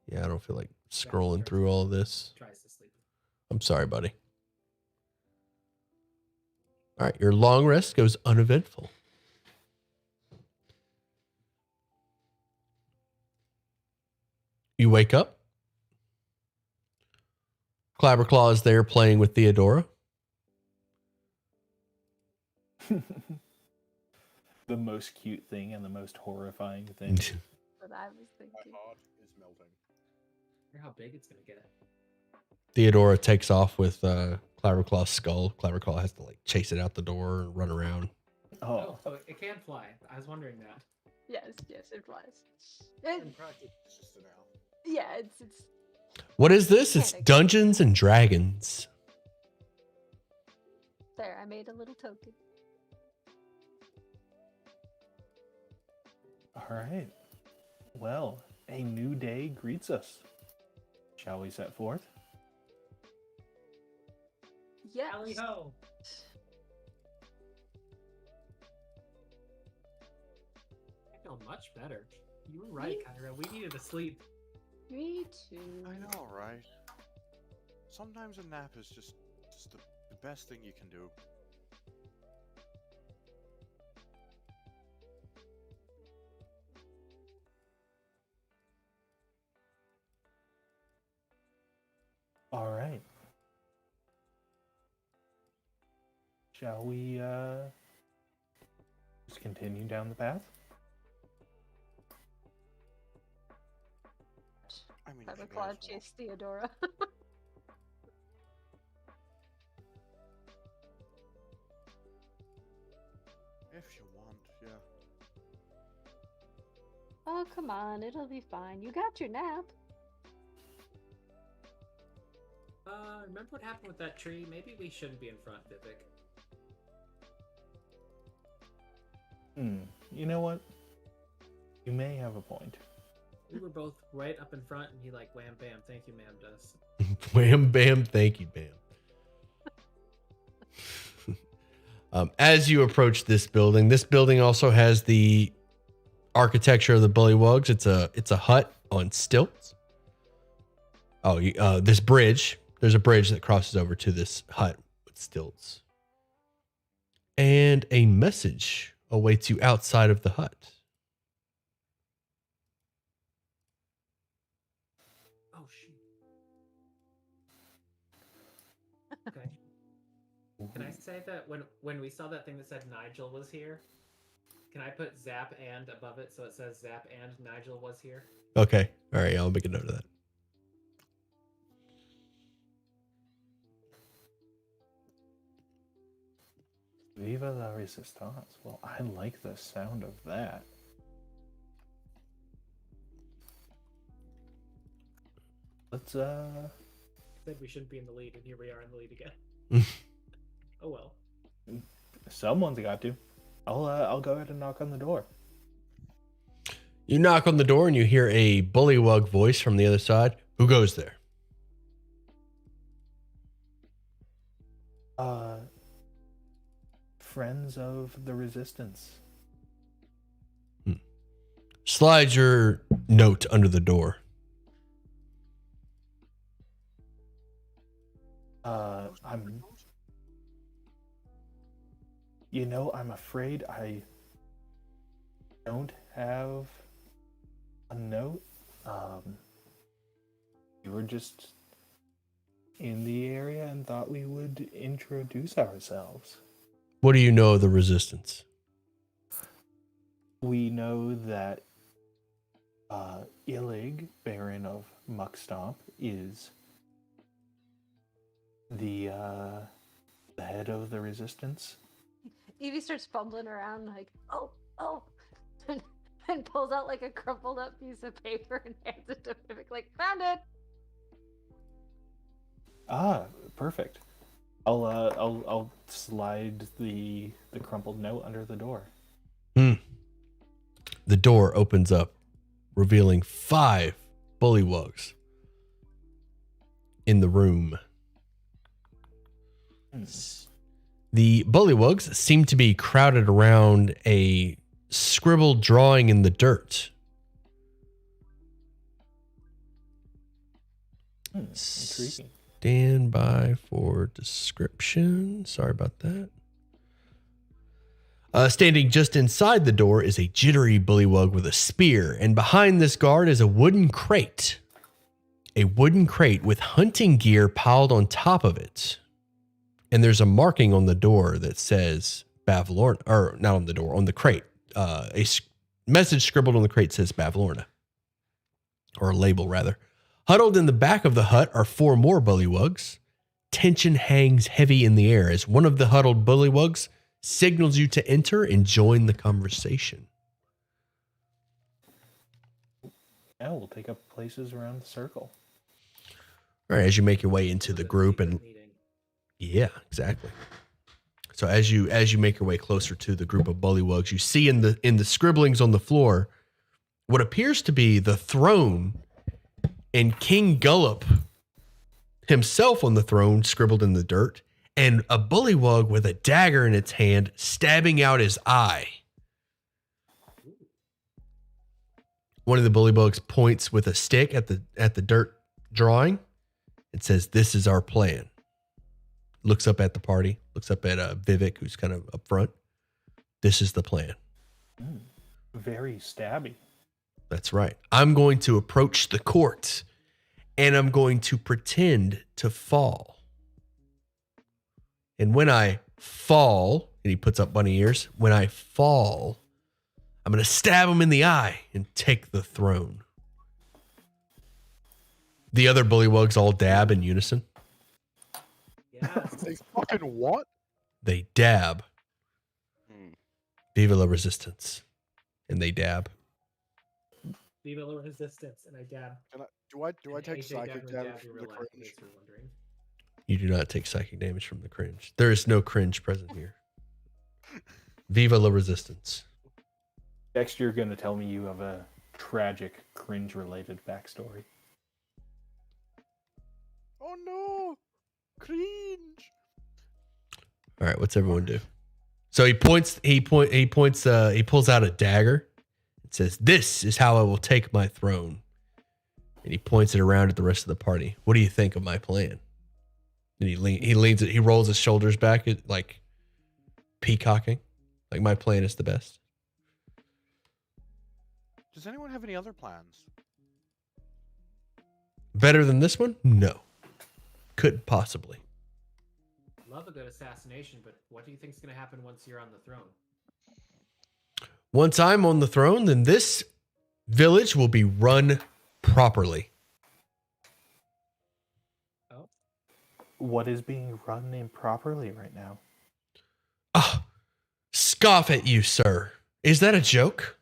yeah, I don't feel like scrolling through all of this. Tries to sleep. I'm sorry, buddy. All right, your long rest goes uneventful. You wake up. Clabberclaw is there playing with Theodora. The most cute thing and the most horrifying thing. But I was My thinking. heart is melting. I wonder how big it's gonna get. Theodora takes off with Clabberclaw's skull. Clabberclaw has to like chase it out the door and run around. Oh, Oh, it can fly. I was wondering that. Yes, it flies. In practice, it's just an owl. Yeah, it's What is this? It's Dungeons and Dragons. there. I made a little token. all right. Well, a new day greets us. Shall we set forth? Yes. Tally ho! I feel much better. You were right, Kyra. We needed to sleep. Me too. I know, right? Sometimes a nap is just the best thing you can do. All right. Shall we just continue down the path? I mean, you Claw guys chase Theodora. if you want, yeah. Oh, come on. It'll be fine. You got your nap. Remember what happened with that tree? Maybe we shouldn't be in front, Vivek. You know what? You may have a point. We were both right up in front, and he like wham bam, thank you, ma'am, does. Wham, bam, thank you, bam. As you approach this building also has the architecture of the Bullywugs. It's a hut on stilts. Oh, this bridge. There's a bridge that crosses over to this hut with stilts. And a message awaits you outside of the hut. Oh shoot. Okay. Can I say that when we saw that thing that said Nigel was here, can I put Zap and above it so it says Zap and Nigel was here? Okay. All right. I'll make a note of that. Viva la Resistance. Well, I like the sound of that. Let's Said we shouldn't be in the lead, and here we are in the lead again. Oh well. Someone's got to. I'll go ahead and knock on the door. You knock on the door and you hear a bullywug voice from the other side. Who goes there? Friends of the Resistance. Slide your note under the door. I'm afraid I don't have a note. We were just in the area and thought we would introduce ourselves. What do you know of the Resistance? We know that Illig, Baron of Muckstomp, is the head of the Resistance. Evie starts fumbling around like, oh, and pulls out like a crumpled up piece of paper and hands it to Vivek, like, found it. Ah, perfect. I'll slide the crumpled note under the door. The door opens up, revealing 5 bullywugs in the room. The bullywugs seem to be crowded around a scribbled drawing in the dirt. Intriguing. Stand by for description. Sorry about that. Standing just inside the door is a jittery bullywug with a spear, and behind this guard is a wooden crate. A wooden crate with hunting gear piled on top of it. And there's a marking on the door that says Bavlorna, or not on the door, on the crate. Message scribbled on the crate says Bavlorna, or a label rather. Huddled in the back of the hut are 4 more bullywugs. Tension hangs heavy in the air as one of the huddled bullywugs signals you to enter and join the conversation. Yeah, we'll take up places around the circle. All right, as you make your way into the group, and yeah, exactly. So as you make your way closer to the group of bullywugs, you see in the scribblings on the floor what appears to be the throne, and King Gullop himself on the throne, scribbled in the dirt, and a bullywug with a dagger in its hand, stabbing out his eye. One of the bullywugs points with a stick at the dirt drawing. It says, "This is our plan." Looks up at the party, looks up at Vivek, who's kind of up front. "This is the plan." Very stabby. That's right. I'm going to approach the court, and I'm going to pretend to fall. And when I fall, and he puts up bunny ears, when I fall, I'm going to stab him in the eye and take the throne. The other bullywugs all dab in unison. Yes. They fucking what? They dab. Viva la Resistance. And they dab. Viva la Resistance, and I dab. Do I And take AJ psychic Dab damage in from real the life, in cringe? case you're wondering. You do not take psychic damage from the cringe. There is no cringe present here. Viva la Resistance. Next, you're going to tell me you have a tragic, cringe-related backstory. Oh no! Cringe! All right, what's everyone do? So he pulls out a dagger. It says, "This is how I will take my throne." And he points it around at the rest of the party. What do you think of my plan? And he rolls his shoulders back, like peacocking. Like, my plan is the best. Does anyone have any other plans? Better than this one? No. Couldn't possibly. Love a good assassination, but what do you think is going to happen once you're on the throne? Once I'm on the throne, then this village will be run properly. Oh, What is being run improperly right now? Ah, scoff at you, sir. Is that a joke?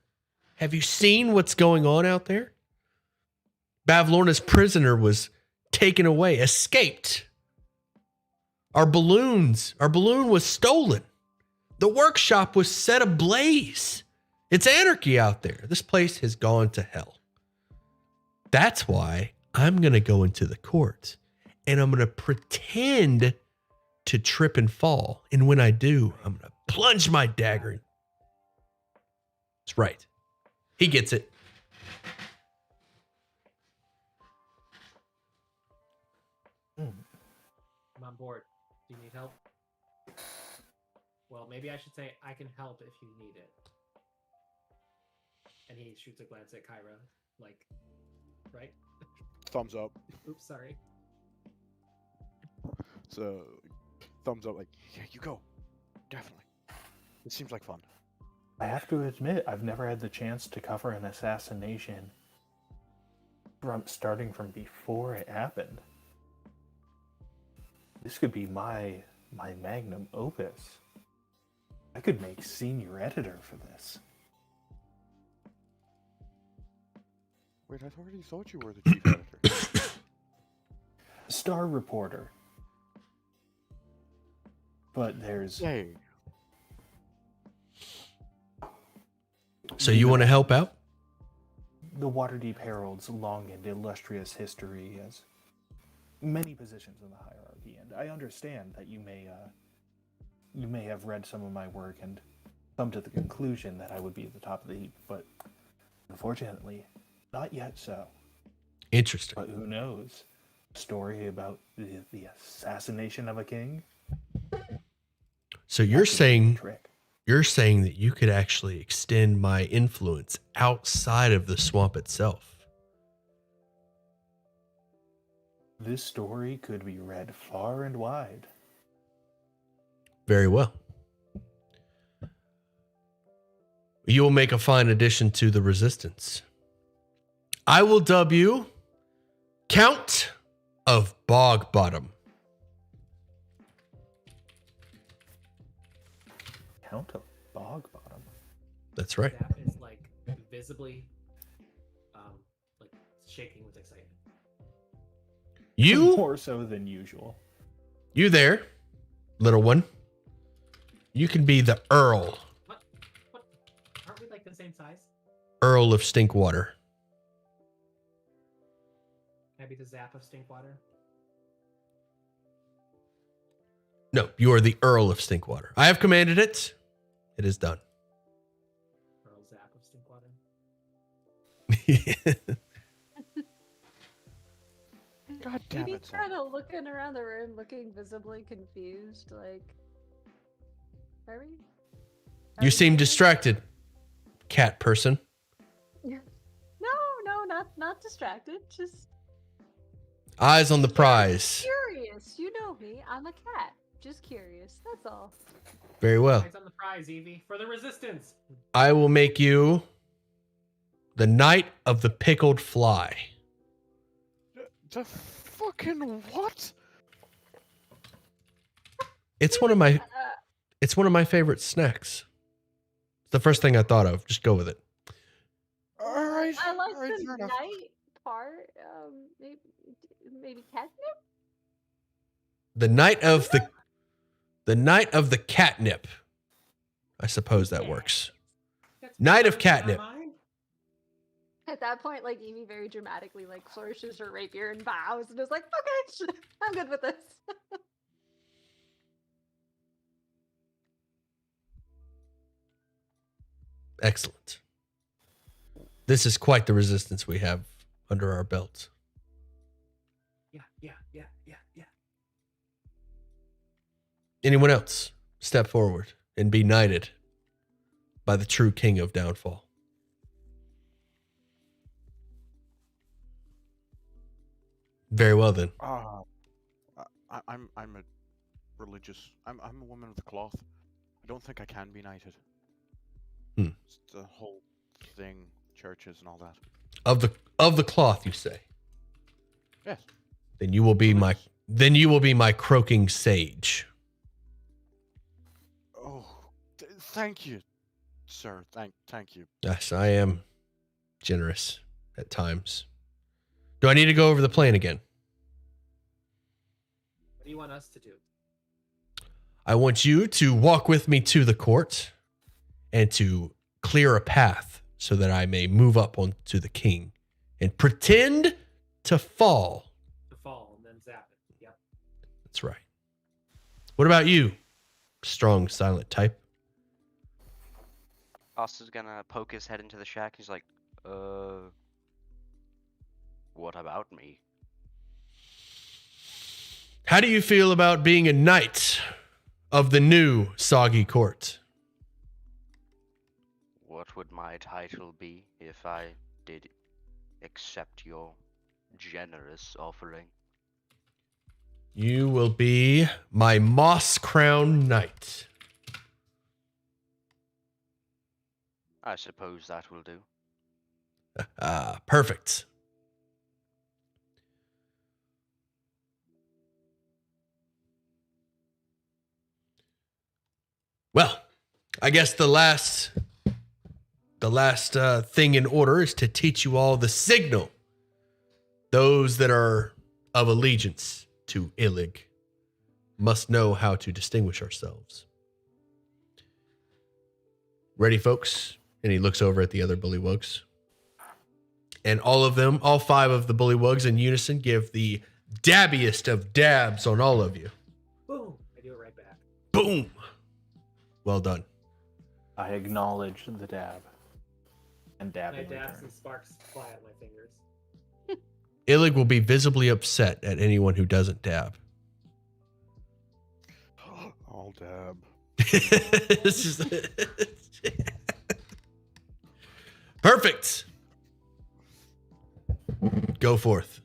Have you seen what's going on out there? Bavlorna's prisoner was taken away, escaped. Our balloon was stolen. The workshop was set ablaze. It's anarchy out there. This place has gone to hell. That's why I'm going to go into the court and I'm going to pretend to trip and fall. And when I do, I'm going to plunge my dagger in. That's right. He gets it. I'm on board. Do you need help? Well, maybe I should say I can help if you need it. And he shoots a glance at Kyra, like, right? Thumbs up. Oops, sorry. So, thumbs up, like, yeah, you go. Definitely. It seems like fun. I have to admit, I've never had the chance to cover an assassination starting from before it happened. This could be my magnum opus. I could make senior editor for this. Wait, I already thought you were the chief editor. Star reporter. But there's... Yay. So you want to help out? The Waterdeep Herald's long and illustrious history has many positions in the hierarchy, and I understand that you may have read some of my work and come to the conclusion that I would be at the top of the heap, but unfortunately, not yet so. Interesting. But who knows? A story about the assassination of a king? So you're saying Trick. that you could actually extend my influence outside of the swamp itself. This story could be read far and wide. Very well. You will make a fine addition to the resistance. I will dub you Count of Bog Bottom. Count of Bog Bottom. That's right. Zap is like visibly, like shaking with excitement. You More so than usual. there, little one. You can be the Earl. What? Aren't we like the same size? Earl of Stinkwater. Can I be the Zap of Stinkwater? No, you are the Earl of Stinkwater. I have commanded it. It is done. Earl Zap of Stinkwater? God damn Maybe it. Sam. kind of looking around the room, looking visibly confused, like, are we? You seem distracted, cat person. No, not distracted. Just Eyes on the prize. curious. You know me. I'm a cat. Just curious. That's all. Very well. Eyes on the prize, Evie, for the resistance. I will make you the Knight of the Pickled Fly. The fucking what? It's one of my favorite snacks. It's the first thing I thought of. Just go with it. Alright. I like alright, the fair enough. night part. Maybe catnip. The Knight of the Catnip. I suppose that works. That's Knight of pretty much Catnip. my mind. At that point, like Evie very dramatically like flourishes her rapier and bows and is like, "Okay, I'm good with this." Excellent. This is quite the resistance we have under our belt. Yeah. Anyone else step forward and be knighted by the true king of downfall? Very well then. I'm a religious. I'm a woman of the cloth. I don't think I can be knighted. It's the whole thing, churches and all that. Of the cloth, you say? Yes. Then you will be my croaking sage. Oh, thank you, sir. Thank you. Yes, I am generous at times. Do I need to go over the plan again? do you want us to do? I want you to walk with me to the court and to clear a path so that I may move up onto the king and pretend to fall. To fall and then zap it. Yep. That's right. What about you, strong, silent type? Austin's gonna poke his head into the shack. He's like, what about me? How do you feel about being a knight of the new Soggy Court? What would my title be if I did accept your generous offering? You will be my Moss Crown Knight. I suppose that will do. Perfect. Well, I guess the last thing in order is to teach you all the signal. Those that are of allegiance to Illig must know how to distinguish ourselves. Ready, folks? And he looks over at the other bullywugs. And all of them, all 5 of the bullywugs in unison, give the dabbiest of dabs on all of you. Boom! I do it right back. Boom! Well done. I acknowledge the dab. And dab And I in dab return. some sparks fly out my fingers. Illig will be visibly upset at anyone who doesn't dab. I'll dab. This is- Perfect. Go forth.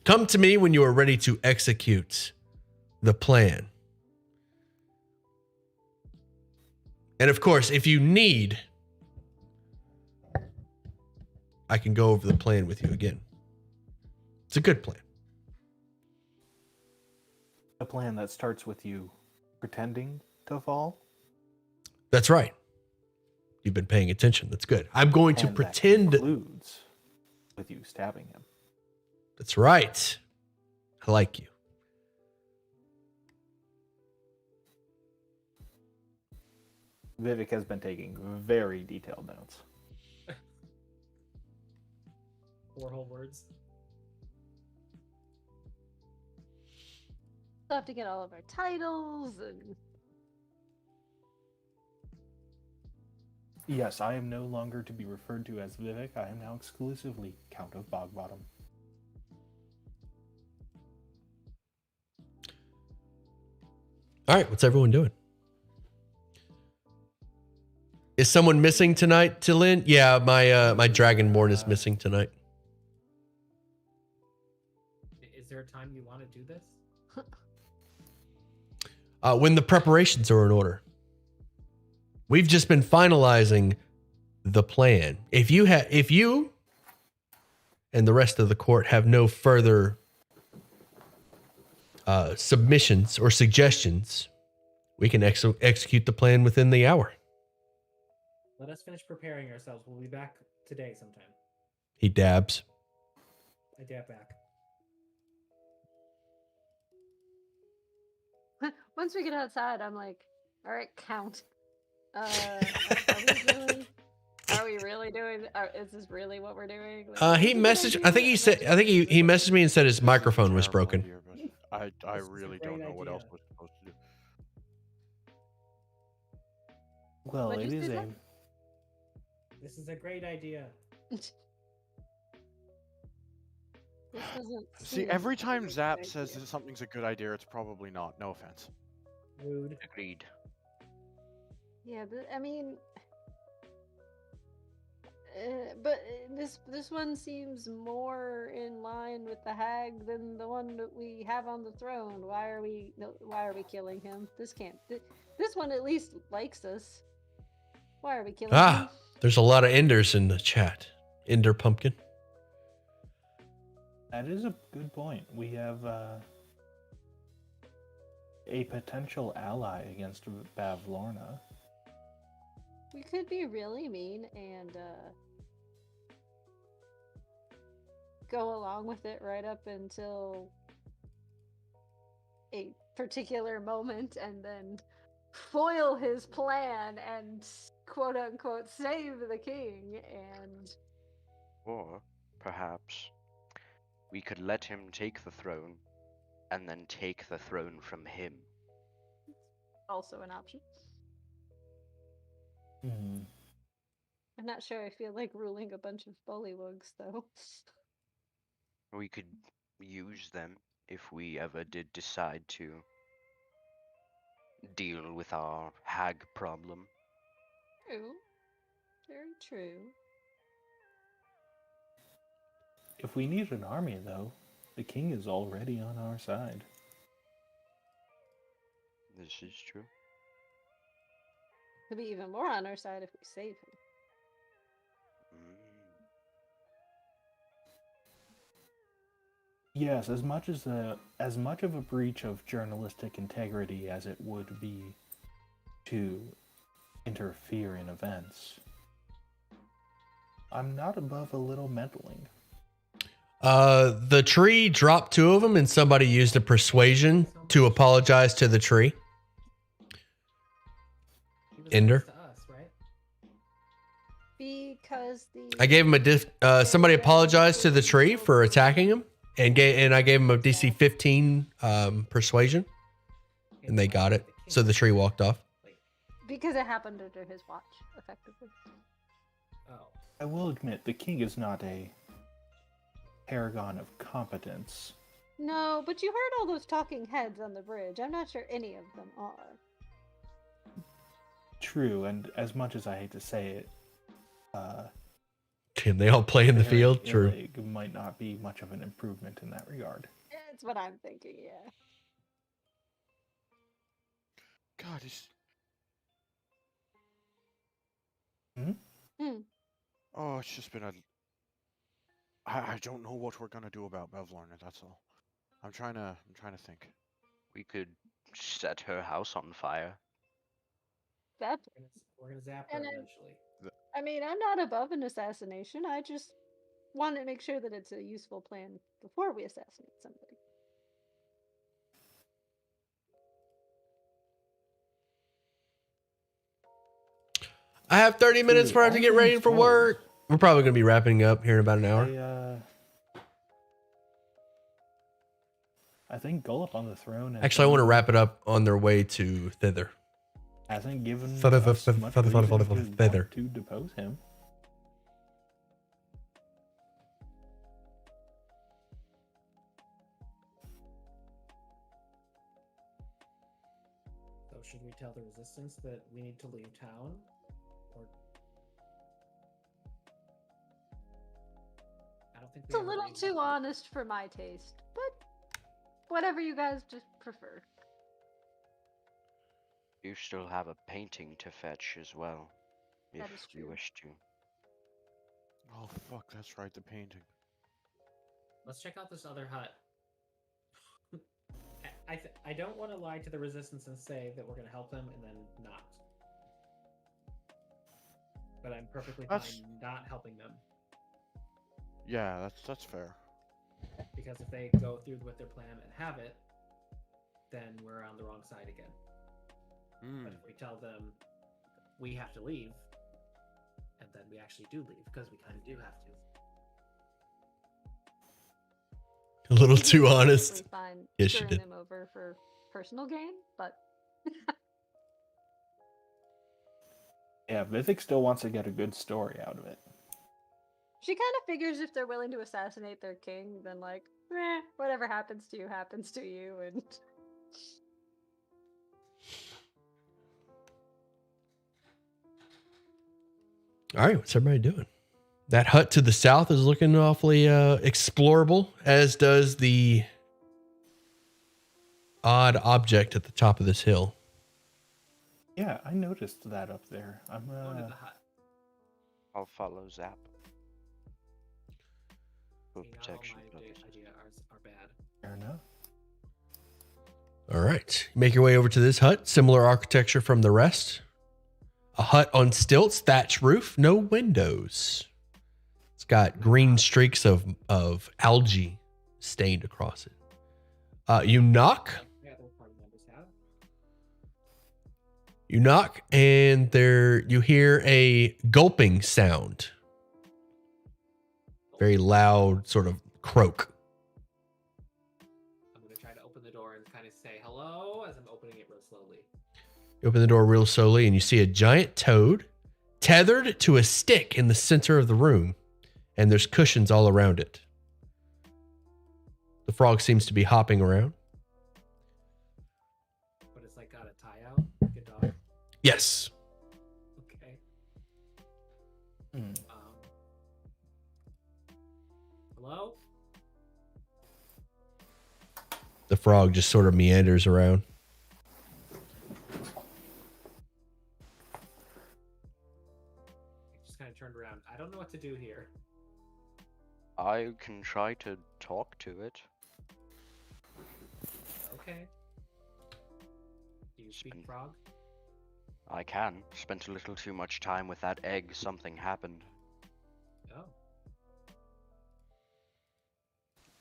Come to me when you are ready to execute the plan. And of course, if you need, I can go over the plan with you again. It's a good plan. A plan that starts with you pretending to fall. That's right. You've been paying attention. That's good. I'm going to and pretend. that concludes with you stabbing him. That's right. I like you. Vivek has been taking very detailed notes. 4 whole words. Still have to get all of our titles and Yes, I am no longer to be referred to as Vivek. I am now exclusively Count of Bogbottom. All right. What's everyone doing? Is someone missing tonight, Tillin? Yeah, my Dragonborn is missing tonight. Is there a time you want to do this? When the preparations are in order. We've just been finalizing the plan. If you and the rest of the court have no further submissions or suggestions, we can execute the plan within the hour. Let us finish preparing ourselves. We'll be back today sometime. He dabs. I dab back. once we get outside, I'm like, all right, count. Are we really doing? Is this really what we're doing? Like, He messaged. I think he said. I think he messaged me and said his microphone was broken. Idea, but I This is a really great don't know what else idea. we're supposed to do. Well, What'd it you is say, a Zach? This is a great idea. This doesn't See, seem every like a time good Zap says idea. that something's a good idea, it's probably not. No offense. Rude. Agreed. Yeah, I mean, but this one seems more in line with the hag than the one that we have on the throne. Why are we killing him? This can't. This one at least likes us. Why are we killing him? There's a lot of Enders in the chat. Ender Pumpkin. That is a good point. We have a potential ally against Bavlorna. We could be really mean and go along with it right up until a particular moment and then foil his plan and quote unquote save the king. And Or perhaps we could let him take the throne and then take the throne from him. also an option. Hmm. I'm not sure I feel like ruling a bunch of bullywugs though. We could use them if we ever did decide to deal with our hag problem. True. Very true. If we need an army, though, the king is already on our side. This is true. He'll be even more on our side if we save him. Mm. Yes, as much of a breach of journalistic integrity as it would be to interfere in events, I'm not above a little meddling. The tree dropped 2 of them, and somebody used a persuasion to apologize to the tree. He was Ender? nice to us, right? Because the I gave him somebody apologized to the tree for attacking him, and I gave him a DC 15 persuasion, and they got it. So the tree walked off. Wait. because it happened under his watch, effectively. Oh. I will admit, the king is not a paragon of competence. No, but you heard all those talking heads on the bridge. I'm not sure any of them are. True, and as much as I hate to say it, Tim, they all play in the Baron field. True. Illig might not be much of an improvement in that regard. It's what I'm thinking, yeah. God, it's... Oh, it's just been a... I don't know what we're gonna do about Bevlarn, that's all. I'm trying to think. We could set her house on fire. That, We're gonna zap her And then- eventually. I mean, I'm not above an assassination. I just want to make sure that it's a useful plan before we assassinate somebody. I have 30 minutes before I have to get ready for work. We're probably going to be wrapping up here in about an hour. I think Gullop on the throne. Actually, I want to wrap it up on their way to thither. Hasn't given Feather, us feather, much feather, reason feather, to want feather. to depose him. So should we tell the resistance that we need to leave town? Or I don't think It's a little too honest for my taste, but whatever you guys just prefer. You still have a painting to fetch as well, That if is you true. wish to. Oh fuck, that's right, the painting. Let's check out this other hut. I don't want to lie to the resistance and say that we're going to help them and then not. But I'm perfectly That's- fine not helping them, Yeah, that's fair. because if they go through with their plan and have it, then we're on the wrong side again. Hmm. But if we tell them we have to leave, and then we actually do leave, because we kind of do have to. A little You too can honest. perfectly Fine Yes, you screwing did. them over for personal gain, but Yeah, Vivek still wants to get a good story out of it. she kind of figures if they're willing to assassinate their king, then like, whatever happens to you, and All right, what's everybody doing? That hut to the south is looking awfully explorable, as does the odd object at the top of this hill. Yeah, I noticed that up there. I'm Go to the hut. I'll follow Zap. For See, not all protection my purposes. ideas are bad. fair enough. All right, you make your way over to this hut. Similar architecture from the rest. A hut on stilts, thatch roof, no windows. It's got green streaks of algae stained across it. You knock. Yeah, those party members have. You knock, and there you hear a gulping sound. Very loud, sort of croak. I'm gonna try to open the door and kind of say hello as I'm opening it real slowly. You open the door real slowly, and you see a giant toad tethered to a stick in the center of the room, and there's cushions all around it. The frog seems to be hopping around. But it's like got a tie out, like a dog. Yes. Okay. Hmm. Hello? The frog just sort of meanders around. It just kind of turned around. I don't know what to do here. I can try to talk to it. Okay. Do you speak Spin- frog? I can. Spent a little too much time with that egg. Something happened. Oh.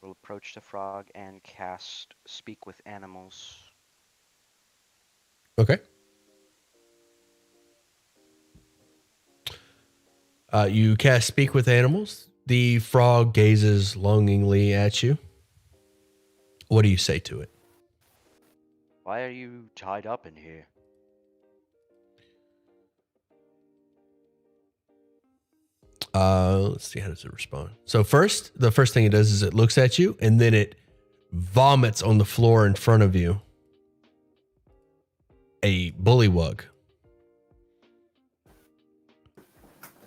We'll approach the frog and cast Speak with Animals. Okay. You cast Speak with Animals. The frog gazes longingly at you. What do you say to it? Why are you tied up in here? Let's see, how does it respond? So the first thing it does is it looks at you, and then it vomits on the floor in front of you a bullywug.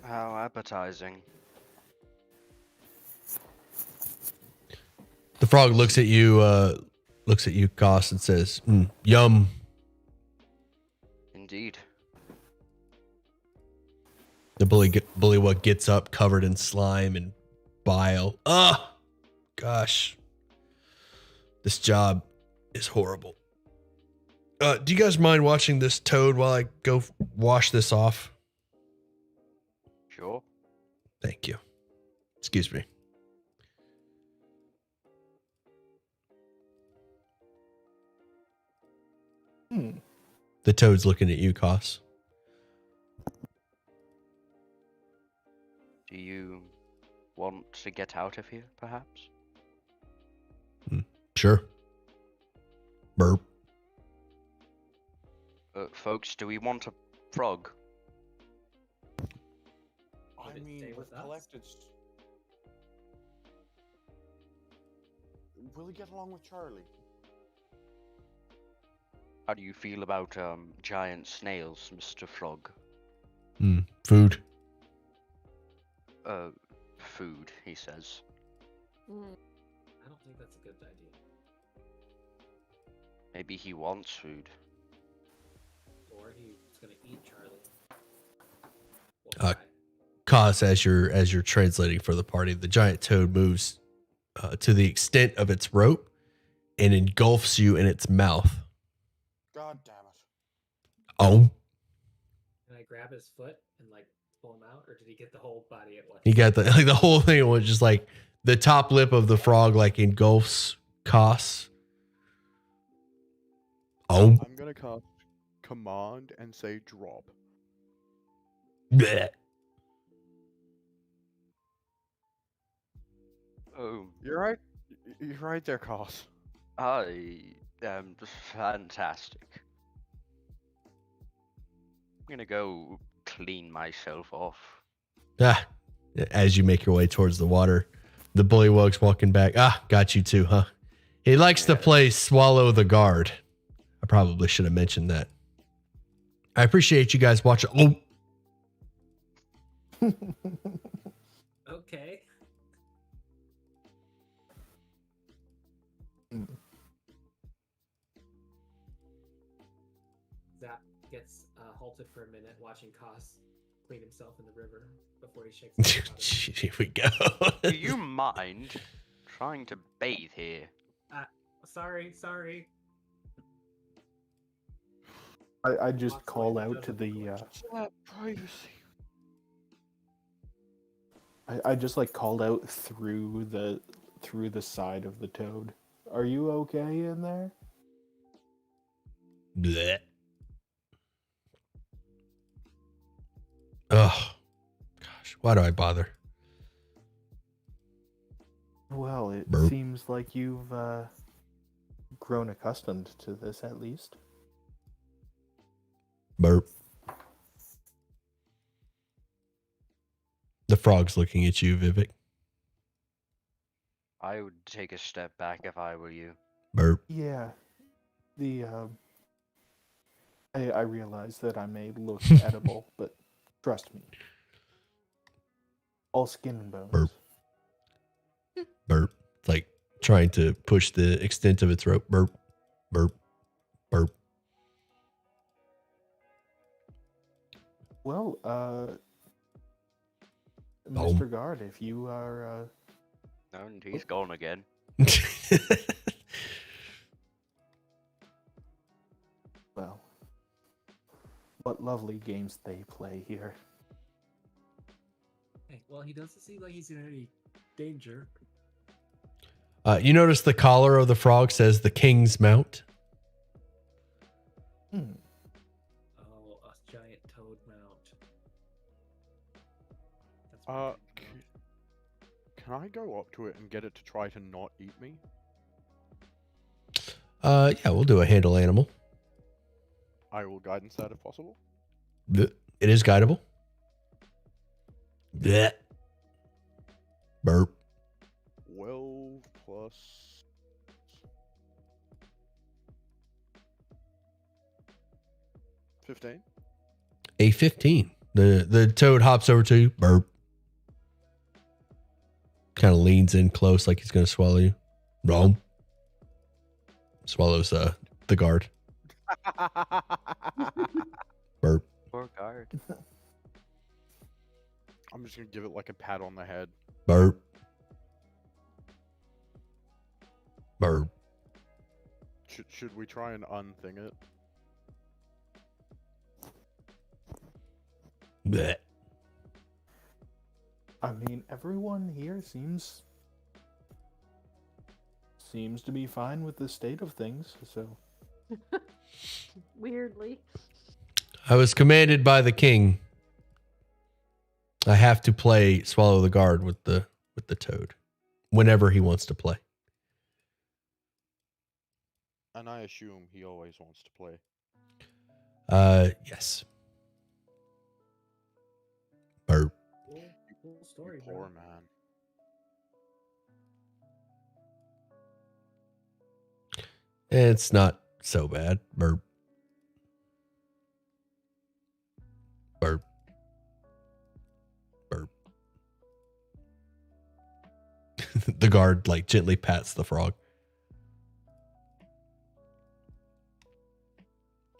How appetizing. The frog looks at you, Goss, and says, "Yum." Indeed. The bullywug gets up, covered in slime and bile. Ah, gosh, this job is horrible. Do you guys mind watching this toad while I go wash this off? Sure. Thank you. Excuse me. The toad's looking at you, Koss. Do you want to get out of here, perhaps? Sure. Burp. Folks, do we want a frog? I Would it mean, stay we've with us? collected. Will he get along with Charlie? How do you feel about giant snails, Mr. Frog? Food. Food, he says. I don't think that's a good idea. Maybe he wants food. Or he's gonna eat Charlie. Uh, We'll try. Koss, as you're translating for the party, the giant toad moves to the extent of its rope and engulfs you in its mouth. God damn it. Oh, Can I grab his foot and like pull him out, or did he get the whole body at once? he got the whole thing was just like the top lip of the frog like engulfs Koss. Oh, I'm gonna cast command and say drop. bleh. Oh, You're right. You're right there, Cos. I am fantastic. I'm gonna go clean myself off. As you make your way towards the water, the bullywug's walking back. Got you too, huh? He likes to play Swallow the Guard. I probably should have mentioned that. I appreciate you guys watching. Oh, Okay. Zap gets halted for a minute, watching Koss clean himself in the river before he shakes himself out of it. here we go. Do you mind trying to bathe here? Sorry. I just Lots call like out to the Privacy. I just like called out through the side of the toad. Are you okay in there? Blech. Oh, gosh. Why do I bother? Well, it Burp. seems like you've grown accustomed to this at least. Burp. The frog's looking at you, Vivek. I would take a step back if I were you. Burp. Yeah. The I realize that I may look edible, but trust me. All skin and bones. Burp. Burp. It's like trying to push the extent of its rope. Burp. Burp. Burp. Well, Boom. Mr. Guard, if you are And he's gone again. well, what lovely games they play here. Hey, well, he doesn't seem like he's in any danger. You notice the collar of the frog says the King's Mount. Hmm. Oh, a giant toad mount. That's Uh, pretty c- Can I go up to it and get it to try to not eat me? Yeah, we'll do a handle animal. I will guidance that if possible. Blech. It is guidable. Blech. Burp. 12 plus 15. A 15. The toad hops over to you. Burp. Kind of leans in close like he's going to swallow you. Wrong. Swallows the guard. Burp. Poor guard. I'm just gonna give it like a pat on the head. Burp. Burp. Should we try and unthing it? Blech. I mean, everyone here seems to be fine with the state of things, so Weirdly. I was commanded by the king. I have to play Swallow the Guard with the toad whenever he wants to play. And I assume he always wants to play. Yes. Burp. cool story, You bro. poor man. It's not so bad. Burp. Burp. Burp. The guard like gently pats the frog.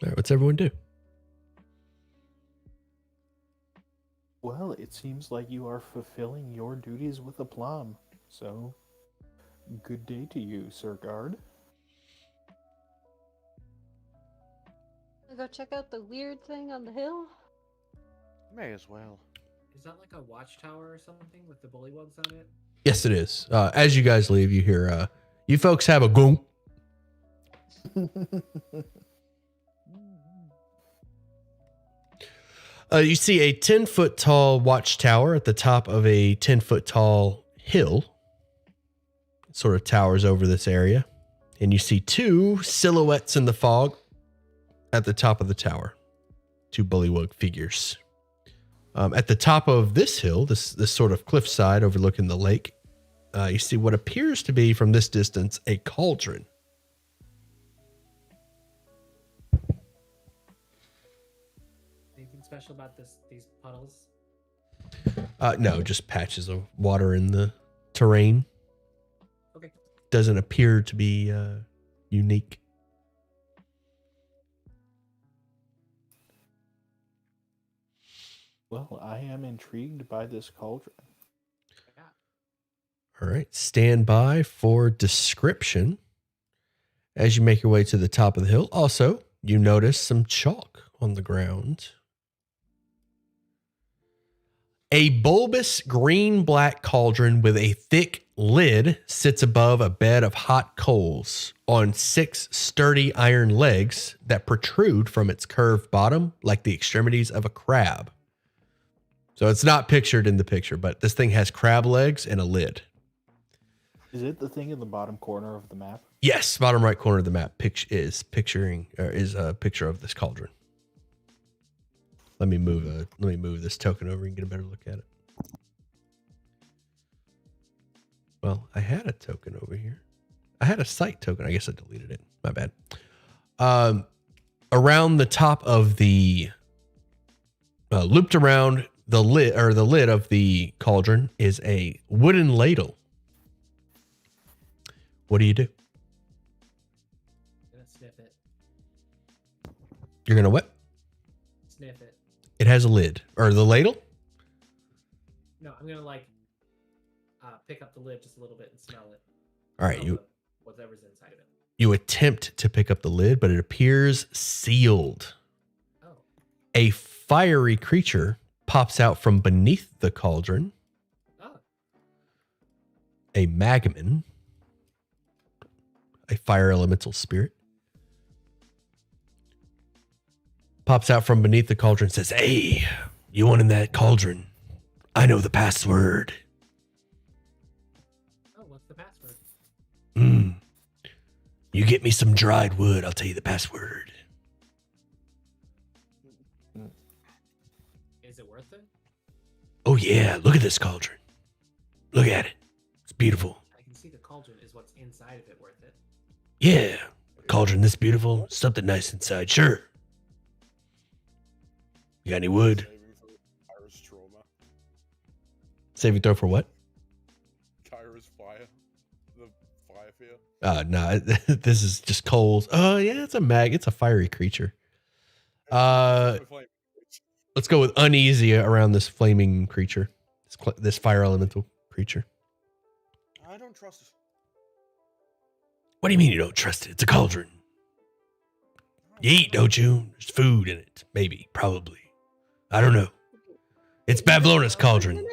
All right, what's everyone do? well, it seems like you are fulfilling your duties with aplomb. So, good day to you, Sir Guard. Wanna go check out the weird thing on the hill? May as well. Is that like a watchtower or something with the bullywugs on it? Yes, it is. As you guys leave, you hear you folks have a goom. You see a 10-foot tall watchtower at the top of a 10-foot tall hill. It sort of towers over this area. And you see two silhouettes in the fog at the top of the tower. Two bullywug figures. At the top of this hill, this sort of cliffside overlooking the lake, you see what appears to be from this distance a cauldron. Anything special about these puddles? No, just patches of water in the terrain. Okay. Doesn't appear to be unique. Well, I am intrigued by this cauldron. Yeah. All right, stand by for description as you make your way to the top of the hill. Also, you notice some chalk on the ground. A bulbous green-black cauldron with a thick lid sits above a bed of hot coals on 6 sturdy iron legs that protrude from its curved bottom like the extremities of a crab. So it's not pictured in the picture, but this thing has crab legs and a lid. Is it the thing in the bottom corner of the map? Yes, bottom right corner of the map is a picture of this cauldron. Let me move this token over and get a better look at it. Well, I had a token over here. I had a site token. I guess I deleted it. My bad. Around the top of the looped around the lid of the cauldron is a wooden ladle. What do you do? I'm gonna sniff it. You're gonna what? Sniff it. It has a lid. Or the ladle? No, I'm gonna pick up the lid just a little bit and smell it. All right, Smell whatever's inside of it. you attempt to pick up the lid, but it appears sealed. Oh. A fiery creature pops out from beneath the cauldron. Oh. A magman, a fire elemental spirit, pops out from beneath the cauldron and says, "Hey, you want in that cauldron? I know the password." Oh, what's the password? You get me some dried wood, I'll tell you the password. Is it worth it? Oh yeah, look at this cauldron. Look at it. It's beautiful. I can see the cauldron is what's inside of it worth it. Yeah, cauldron this beautiful, something nice inside. Sure. You got any wood? Saving for Kyra's trauma. Saving throw for what? Kyra's fire. The fire fear. No, this is just coals. Oh yeah, it's a fiery creature. Let's go with uneasy around this flaming creature, this fire elemental creature. I don't trust it. What do you mean you don't trust it? It's a cauldron. You eat, don't you? There's food in it. Maybe, probably. I don't know. It's Bavlona's cauldron.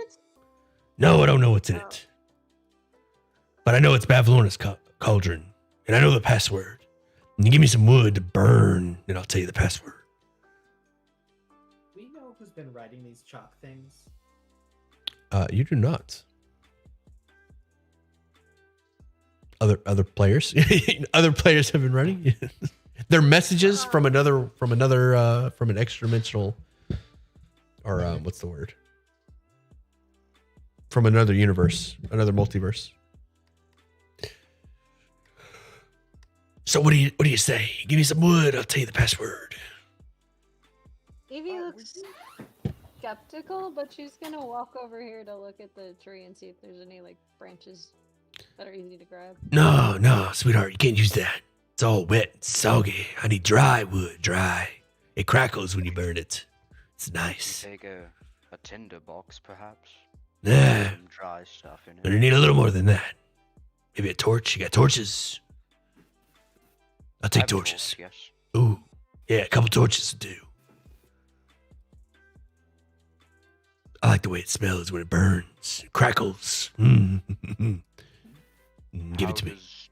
No, I don't know what's in it. But I know it's Bavlona's cauldron. And I know the password. And you give me some wood to burn, and I'll tell you the password. We know who's been writing these chalk things. You do not. Other players, other players have been running. They're messages from an extra dimensional, or what's the word? From another universe, another multiverse. So what do you say? Give me some wood. I'll tell you the password. Evie looks skeptical, but she's gonna walk over here to look at the tree and see if there's any like branches that are easy to grab. No, sweetheart, you can't use that. It's all wet and soggy. I need dry wood, dry. It crackles when you burn it. It's nice. Take a tinder box, perhaps. Nah, Some dry stuff in gonna it. need a little more than that. Maybe a torch. You got torches? I'll I take have a torch, torches. yes. Ooh, yeah, a couple torches will do. I like the way it smells when it burns. It crackles. Give it to me. How does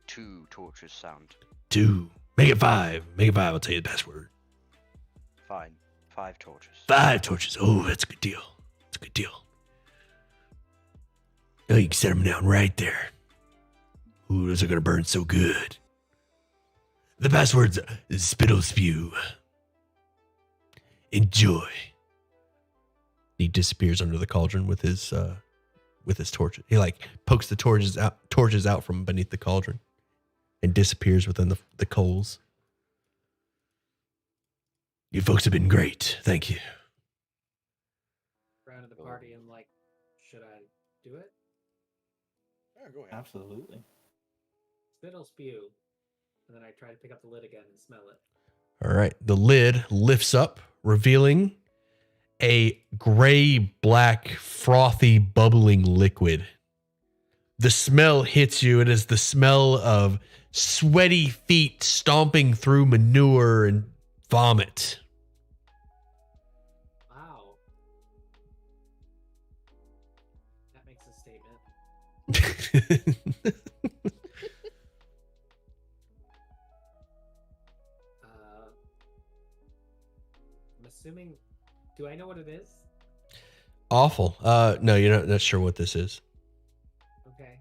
2 torches sound? 2. Make it 5. Make it 5. I'll tell you the password. Fine. 5 torches. 5 torches. Oh, that's a good deal. That's a good deal. Oh, you can set them down right there. Ooh, those are going to burn so good. The password's spittle spew. Enjoy. He disappears under the cauldron with his torch. He like pokes the torches out from beneath the cauldron and disappears within the coals. You folks have been great. Thank you. Round of the party and like, should I do it? Yeah, go ahead. Absolutely. Spittle spew. And then I try to pick up the lid again and smell it. All right. The lid lifts up, revealing a gray, black, frothy, bubbling liquid. The smell hits you. It is the smell of sweaty feet stomping through manure and vomit. Wow. I'm assuming. Do I know what it is? Awful. No, you're not sure what this is. Okay.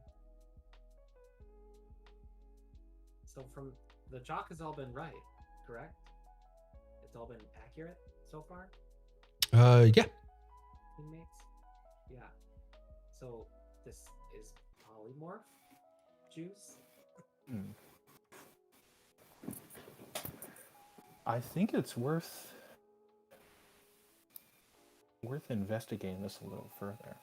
So from the chalk has all been right, correct? It's all been accurate so far, Yeah. teammates. Yeah. So this is polymorph juice. Hmm. I think it's worth investigating this a little further.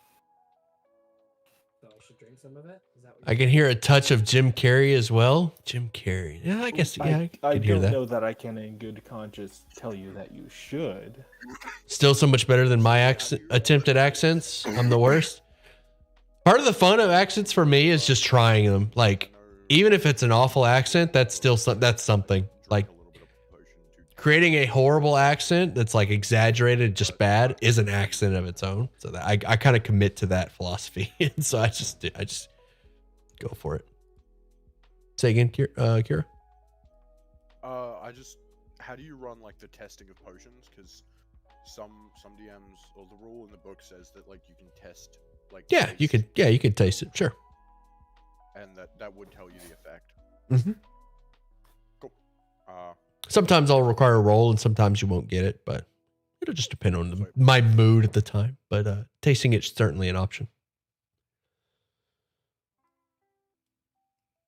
So I should drink some of it. Is that what I can hear a touch of Jim Carrey as well. Jim Carrey. Yeah, I guess. Yeah, I I can hear don't that. know that I can, in good conscience, tell you that you should. Still so much better than my attempted accents. I'm the worst. Part of the fun of accents for me is just trying them. Like, even if it's an awful accent, that's still that's something. Like, creating a horrible accent that's like exaggerated, just bad, is an accent of its own. So that I kind of commit to that philosophy, and so I just go for it. Say again, Kira. How do you run like the testing of potions? Because some DMs, or the rule in the book says that like you can test like. Yeah, you taste, could. Yeah, you could taste it. Sure. and that would tell you the effect. Mm-hmm. Cool. Sometimes I'll require a roll, and sometimes you won't get it, but it'll just depend on my mood at the time. But tasting it's certainly an option.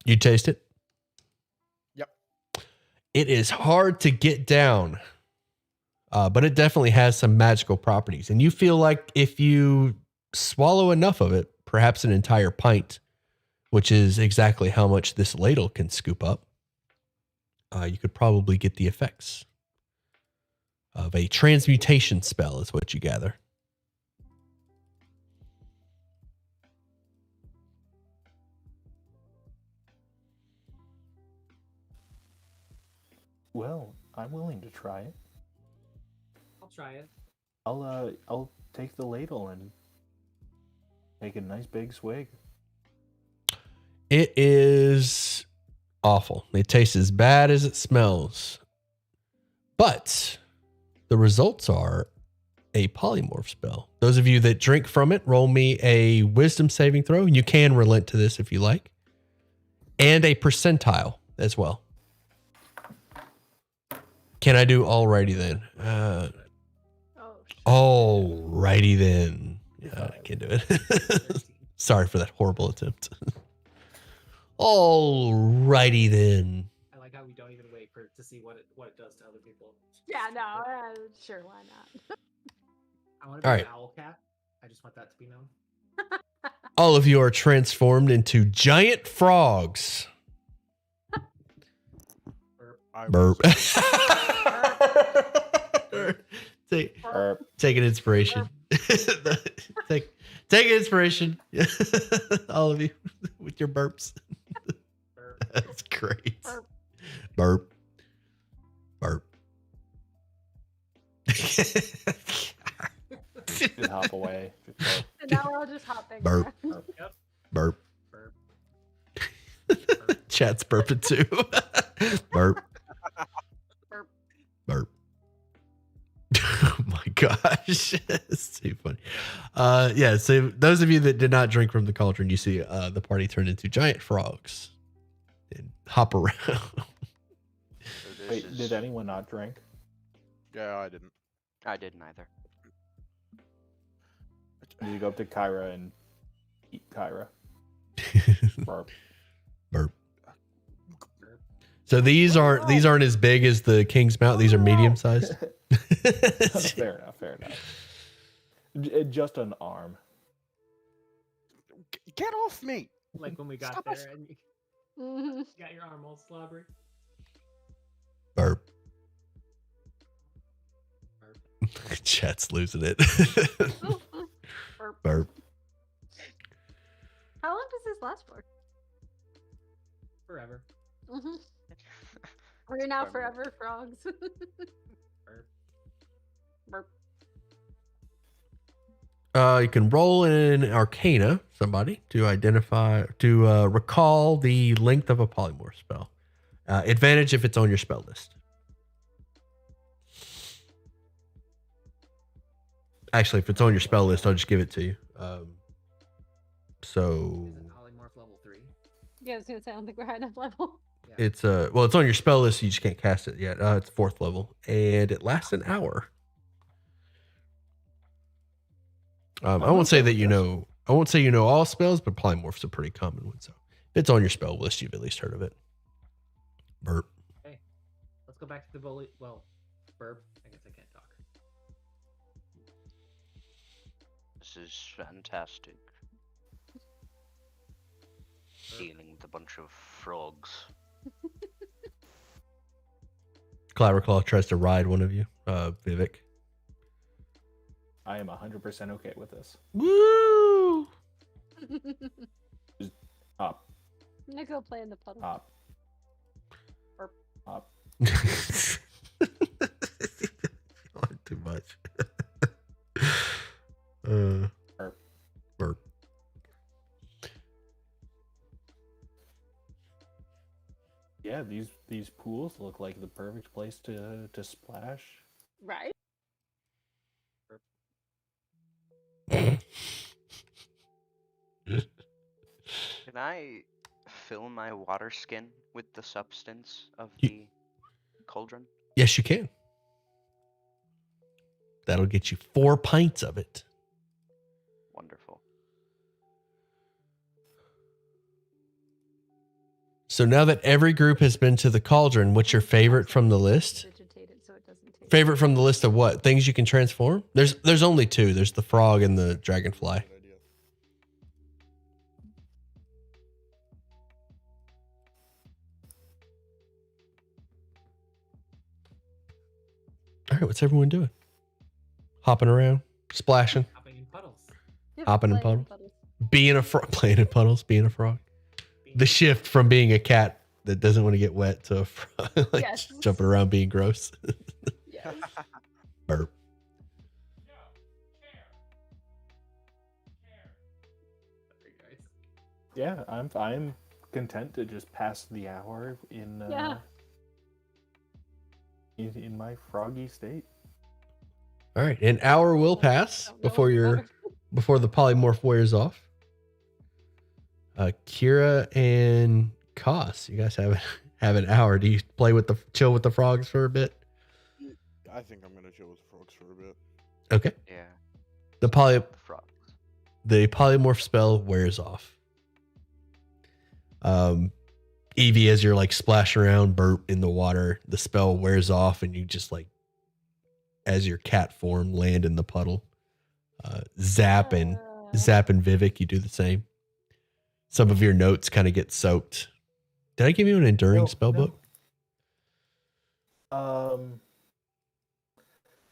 You taste it? Yep. It is hard to get down, but it definitely has some magical properties. And you feel like if you swallow enough of it, perhaps an entire pint, which is exactly how much this ladle can scoop up, you could probably get the effects of a transmutation spell, is what you gather. Well, I'm willing to try it. I'll try it. I'll take the ladle and take a nice big swig. It is awful. It tastes as bad as it smells. But the results are a polymorph spell. Those of you that drink from it, roll me a wisdom saving throw. And you can relent to this if you like. And a percentile as well. Can I do alrighty then? Alrighty then. Yeah, I can't do it. Sorry for that horrible attempt. Alrighty then. I like how we don't even wait to see what it does to other people. Yeah, no, sure, why not? I want to be All an right. owl cat. I just want that to be known. All of you are transformed into giant frogs. Burp. Take an inspiration. take an inspiration. All of you with your burps. That's great. Burp. Just hop away. And now we're all just hopping. Burp. around. Burp. Burp. Chat's burping too. Burp. Burp. Burp. Oh my gosh. It's too funny. Yeah, so those of you that did not drink from the cauldron, you see the party turned into giant frogs and hop around. Wait, did anyone not drink? Yeah, I didn't. I didn't either. Did you go up to Kyra and eat Kyra? Burp. Burp. So these aren't as big as the King's Mount. These are medium sized. Fair enough. Just an arm. Get off me! Like when we got Stop there us. and you Mhm. got your arm all slobbery. Burp. Burp. Chat's losing it. Burp. Burp. How long does this last for? Forever. Mm-hmm. We're now Primarily. forever frogs. Burp. Burp. You can roll in Arcana, somebody, to recall the length of a polymorph spell. Advantage if it's on your spell list. Actually, if it's on your spell list, I'll just give it to you. So Is it polymorph level 3? Yeah, I was gonna say I don't think we're high enough level. Yeah. it's it's on your spell list. You just can't cast it yet. It's 4th level, and it lasts an hour. I won't say that you know. I won't say you know all spells, but polymorph's a pretty common one. So if it's on your spell list, you've at least heard of it. Burp. Okay. Let's go back to the bully. Well, burp. I guess I can't talk. This is fantastic. Dealing with a bunch of frogs. Claw tries to ride one of you, Vivek. I am 100% okay with this. Woo! Up, I'm gonna go play in the puddle. up, Burp. up. Too much. Burp. Burp. Yeah, these pools look like the perfect place to splash. Right? Can I fill my water skin with the substance of You- the cauldron? Yes, you can. That'll get you 4 pints of it. Wonderful. So now that every group has been to the cauldron, what's your favorite from the list? Vegetate it so it doesn't taste. Favorite from the list of what? Things you can transform? There's only 2. There's the frog and the dragonfly. Good idea. All right, what's everyone doing? Hopping around, splashing, Hopping in puddles. Yep, hopping in playing puddles? Being a frog, playing in puddles, being a frog. The shift from being a cat that doesn't want to get wet to a frog, like Yes. jumping around being gross. Yes. Burp. Sorry, guys. Yeah, I'm content to just pass the hour in Yeah. in my froggy state. All right, an hour will pass Don't know before water. before the polymorph wears off. Kira and Koss, you guys have an hour. Do you chill with the frogs for a bit? I think I'm gonna chill with the frogs for a bit. Okay. Yeah. The The frogs. polymorph spell wears off. Evie, as you're like splashing around, burp in the water, the spell wears off, and you just like, as your cat form, land in the puddle. Zap and Vivek, you do the same. Some of your notes kind of get soaked. Did I give you an enduring spell book?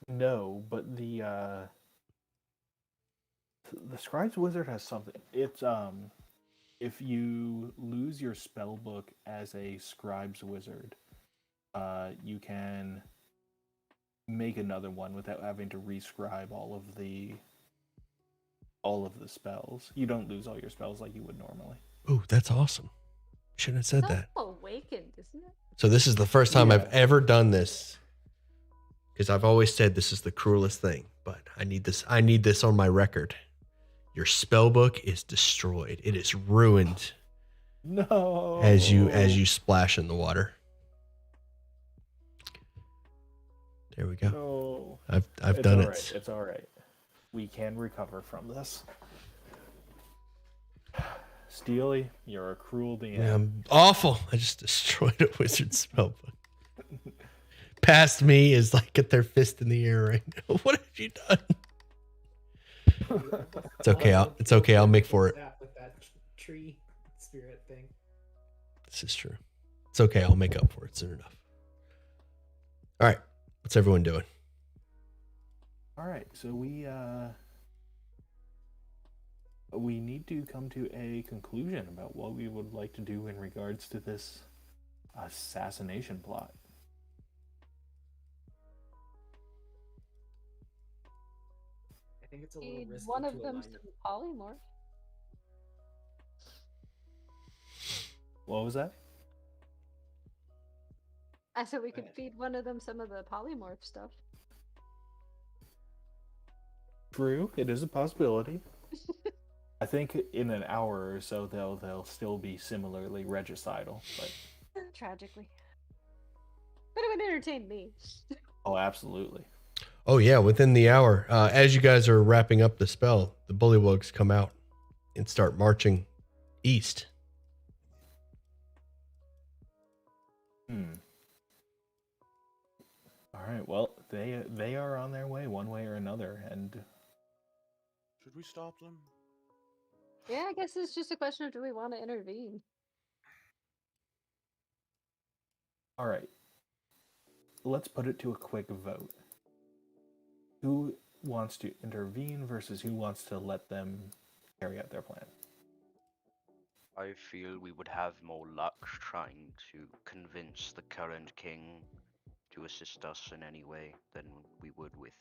No, but the Scribe's Wizard has something. It's if you lose your spell book as a Scribe's Wizard, you can make another one without having to rescribe all of the spells. You don't lose all your spells like you would normally. Oh, that's awesome. Shouldn't have said That's that. awakened, isn't it? So this is the first time Yeah. I've ever done this, because I've always said this is the cruelest thing, but I need this on my record. Your spell book is destroyed. It is ruined No. as you splash in the water. There we go. No. I've It's done all it. right. It's all right. We can recover from this. Steely, you're a cruel DM. Yeah, I'm awful. I just destroyed a wizard spell book. Past me is like get their fist in the air right now. What have you done? It's okay. It's okay. I'll make for it. With that tree spirit thing. This is true. It's okay. I'll make up for it soon enough. All right. What's everyone doing? All right, so we need to come to a conclusion about what we would like to do in regards to this assassination plot. think it's a little Feed risky one to of them align some it. polymorph. What was that? I said we Go could ahead. feed one of them some of the polymorph stuff. True, it is a possibility. I think in an hour or so they'll still be similarly regicidal, but Tragically. But it would entertain me. oh, absolutely. Oh yeah, within the hour. As you guys are wrapping up the spell, the bullywugs come out and start marching east. All right. Well, they are on their way one way or another, and Should we stop them? Yeah, I guess it's just a question of do we want to intervene? all right. Let's put it to a quick vote. Who wants to intervene versus who wants to let them carry out their plan? I feel we would have more luck trying to convince the current king to assist us in any way than we would with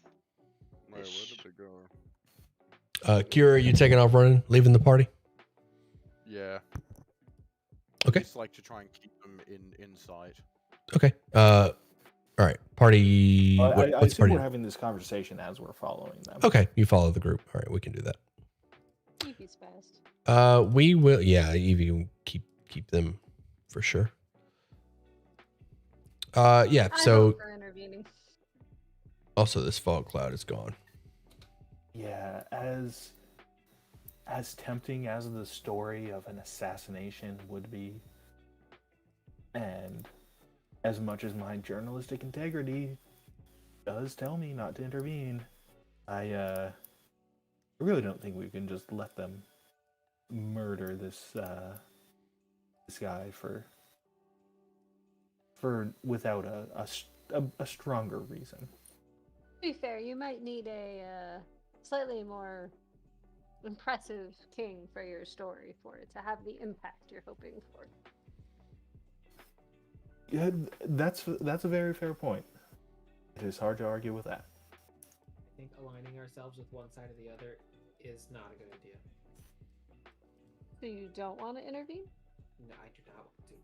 Wait, where this. did they go? Kira, you taking off running, leaving the party? Yeah. Okay. Just like to try and keep them inside. Okay. All right. Party. I What's the assume party? we're having this conversation as we're following them. Okay, you follow the group. All right, we can do that. Evie's fast. We will. Yeah, Evie will keep them for sure. Yeah. I So vote for intervening. also this fog cloud is gone. Yeah, as tempting as the story of an assassination would be, and as much as my journalistic integrity does tell me not to intervene, I really don't think we can just let them murder this guy for without a stronger reason. To be fair, you might need a slightly more impressive king for your story for it to have the impact you're hoping for. Yeah, that's a very fair point. It is hard to argue with that. I think aligning ourselves with one side or the other is not a good idea. So you don't want to intervene? No, I do not want to.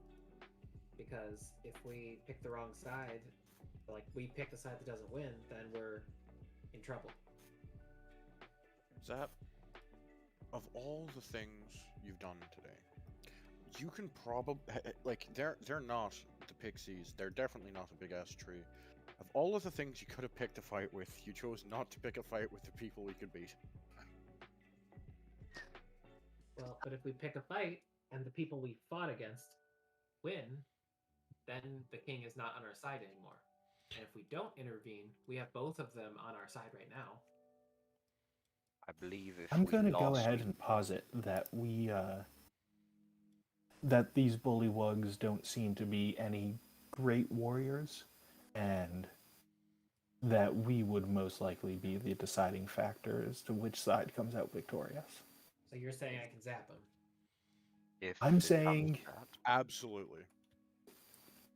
Because if we pick the wrong side, like we pick the side that doesn't win, then we're in trouble. Zap, of all the things you've done today, you can probably like they're not the pixies. They're definitely not a big ass tree. Of all of the things you could have picked a fight with, you chose not to pick a fight with the people we could beat. Well, but if we pick a fight and the people we fought against win, then the king is not on our side anymore. And if we don't intervene, we have both of them on our side right now. I believe if I'm we going to go lost, ahead and posit that that these bullywugs don't seem to be any great warriors, and that we would most likely be the deciding factor as to which side comes out victorious. So you're saying I can zap him? if I'm it comes saying to that, Absolutely.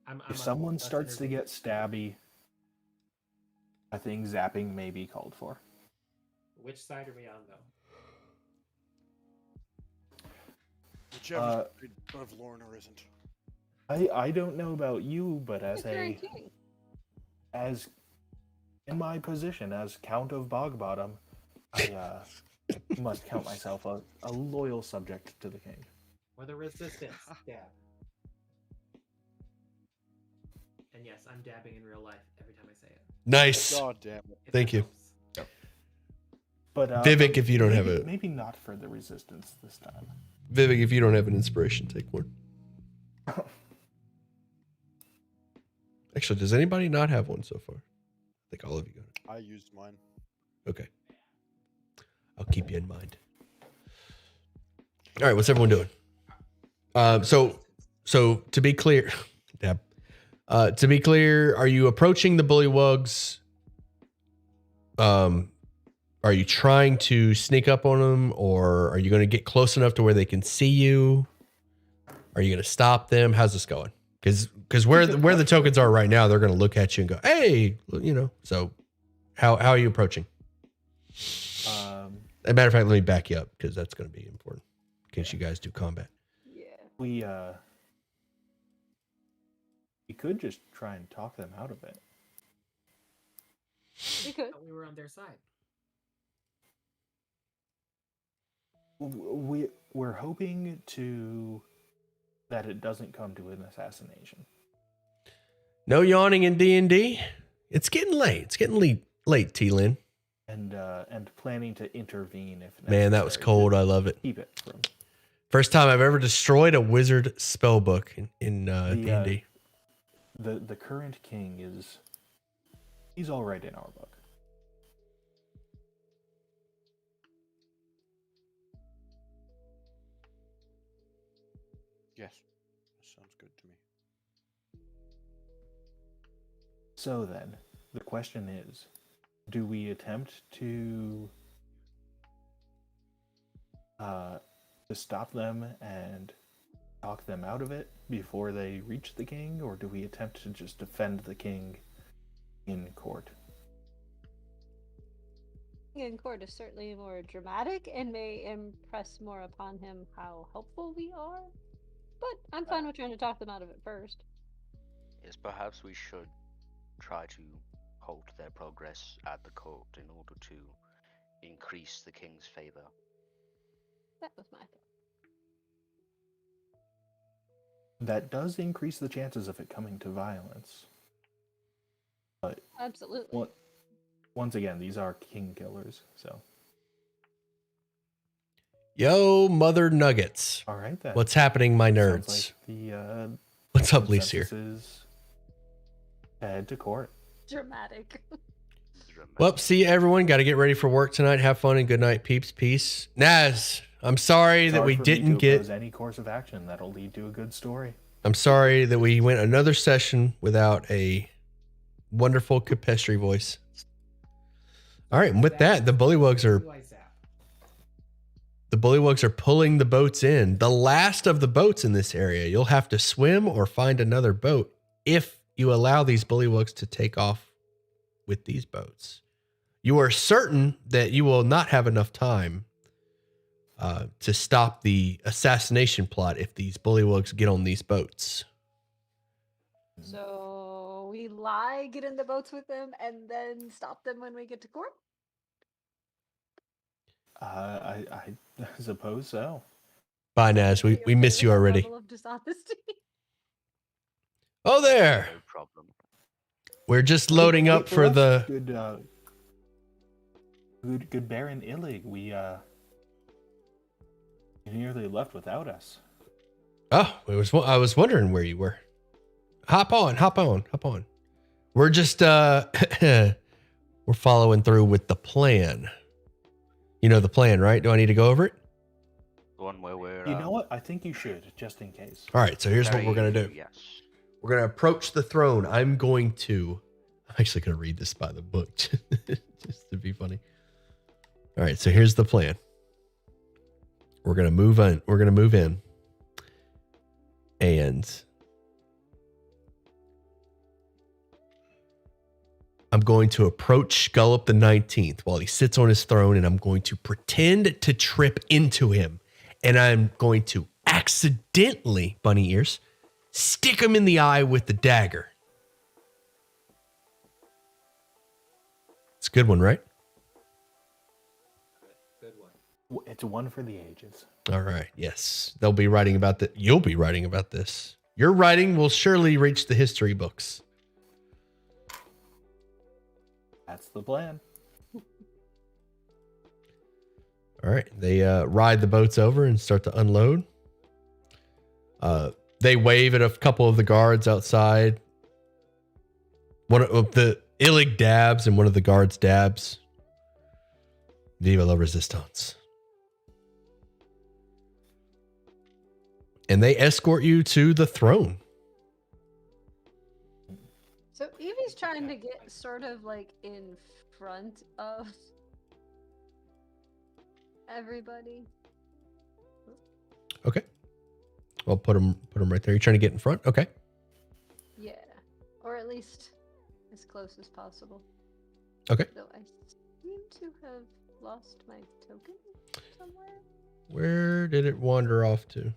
I'm if on someone board. Let's starts to intervene. get stabby, I think zapping may be called for. Which side are we on, though? Whichever side of Lorna isn't. I don't know about you, but as You're king. as in my position as Count of Bogbottom, I must count myself a loyal subject to the king. Or the resistance dab. And yes, I'm dabbing in real life every time I say it. Nice. God damn it. If Thank that you. helps. But Vivek, if you don't have a maybe not for the resistance this time. Vivek, if you don't have an inspiration, take one. Actually, does anybody not have one so far? I think all of you got it. I used mine. Okay. I'll keep you in mind. All right, what's everyone doing? So to be clear, Deb, to be clear, are you approaching the bullywugs? Are you trying to sneak up on them, or are you going to get close enough to where they can see you? Are you going to stop them? How's this going? Because where the tokens are right now, they're going to look at you and go, "Hey," you know. So how are you approaching? Um, As a matter of fact, let me back you up because that's going to be important in case you guys do combat. Yeah. we could just try and talk them out of it. We could. Thought we were on their side. We're hoping that it doesn't come to an assassination. No yawning in D&D. It's getting late. It's getting late, T-Lin. And planning to intervene if necessary. Man, that was cold. to I love it. Keep it from First time I've ever destroyed a wizard spell book in D&D. the current king he's all right in our book. Yes, sounds good to me. So then, the question is, do we attempt to stop them and talk them out of it before they reach the king, or do we attempt to just defend the king in court? In court is certainly more dramatic and may impress more upon him how helpful we are. But I'm fine with trying to talk them out of it first. Yes, perhaps we should try to halt their progress at the court in order to increase the king's favor. That was my thought. That does increase the chances of it coming to violence. But Absolutely. once again, these are king killers, so. Yo, mother nuggets. All right then. What's happening, my nerds? Sounds like the What's up, Lisa? consensus is head to court. Dramatic. Well, see everyone. Got to get ready for work tonight. Have fun and good night, peeps. Peace. Naz, I'm sorry that we for me didn't to get. oppose any course of action that'll lead to a good story. I'm sorry that we went another session without a wonderful Capestri voice. All right, and with that, the bullywugs are Who I zap? pulling the boats in. The last of the boats in this area. You'll have to swim or find another boat if you allow these bullywugs to take off with these boats. You are certain that you will not have enough time to stop the assassination plot if these bullywugs get on these boats. So we lie, get in the boats with them, and then stop them when we get to court? I suppose so. Bye, Naz. We Okay miss with you that already. level of dishonesty? Oh, there. No problem. We're just loading up for the. Good Baron Illig. We you nearly left without us. Oh, I was wondering where you were. Hop on. We're just we're following through with the plan. You know the plan, right? Do I need to go over it? The one where we're. You know what? I think you should, just in case. All right, so here's what we're gonna do. Yes. We're gonna approach the throne. I'm actually gonna read this by the book just to be funny. All right, so here's the plan. We're gonna move on. We're gonna move in, and I'm going to approach Gullop the 19th while he sits on his throne, and I'm going to pretend to trip into him, and I'm going to accidentally, bunny ears, stick him in the eye with the dagger. It's a good one, right? Good one. It's one for the ages. All right. Yes. They'll be writing about that. You'll be writing about this. Your writing will surely reach the history books. That's the plan. All right. They ride the boats over and start to unload. They wave at a couple of the guards outside. One of the Illig dabs and one of the guards dabs. Viva la resistance. And they escort you to the throne. So Evie's trying to get sort of like in front of everybody. Okay. I'll put them right there. You're trying to get in front? Okay. Yeah. Or at least as close as possible. Okay. Though I seem to have lost my token somewhere. Where did it wander off to?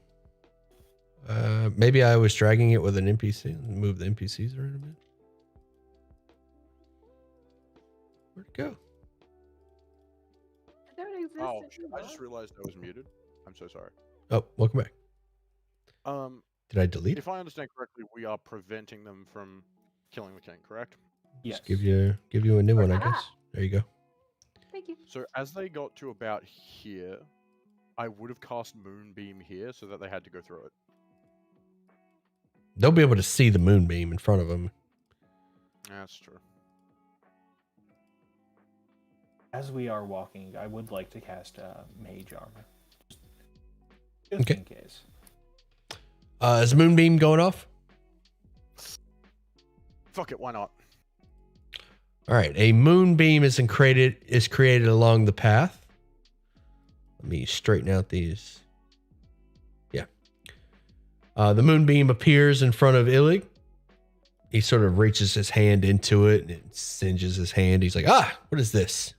Maybe I was dragging it with an NPC. Move the NPCs around a bit. Where'd it go? I don't exist Oh, shit, I anymore. just realized I was muted. I'm so sorry. Oh, welcome back. Did I delete it? If I understand correctly, we are preventing them from killing the king, correct? Yes. Just give you a new one, I Ah. guess. There you go. Thank you. So as they got to about here, I would have cast Moonbeam here so that they had to go through it. They'll be able to see the moonbeam in front of them. That's true. As we are walking, I would like to cast Mage Armor. Just Okay. in case. Is the moonbeam going off? Fuck it, why not? All right. A moonbeam is created along the path. Let me straighten out these. Yeah. The moonbeam appears in front of Illig. He sort of reaches his hand into it and it singes his hand. He's like, what is this?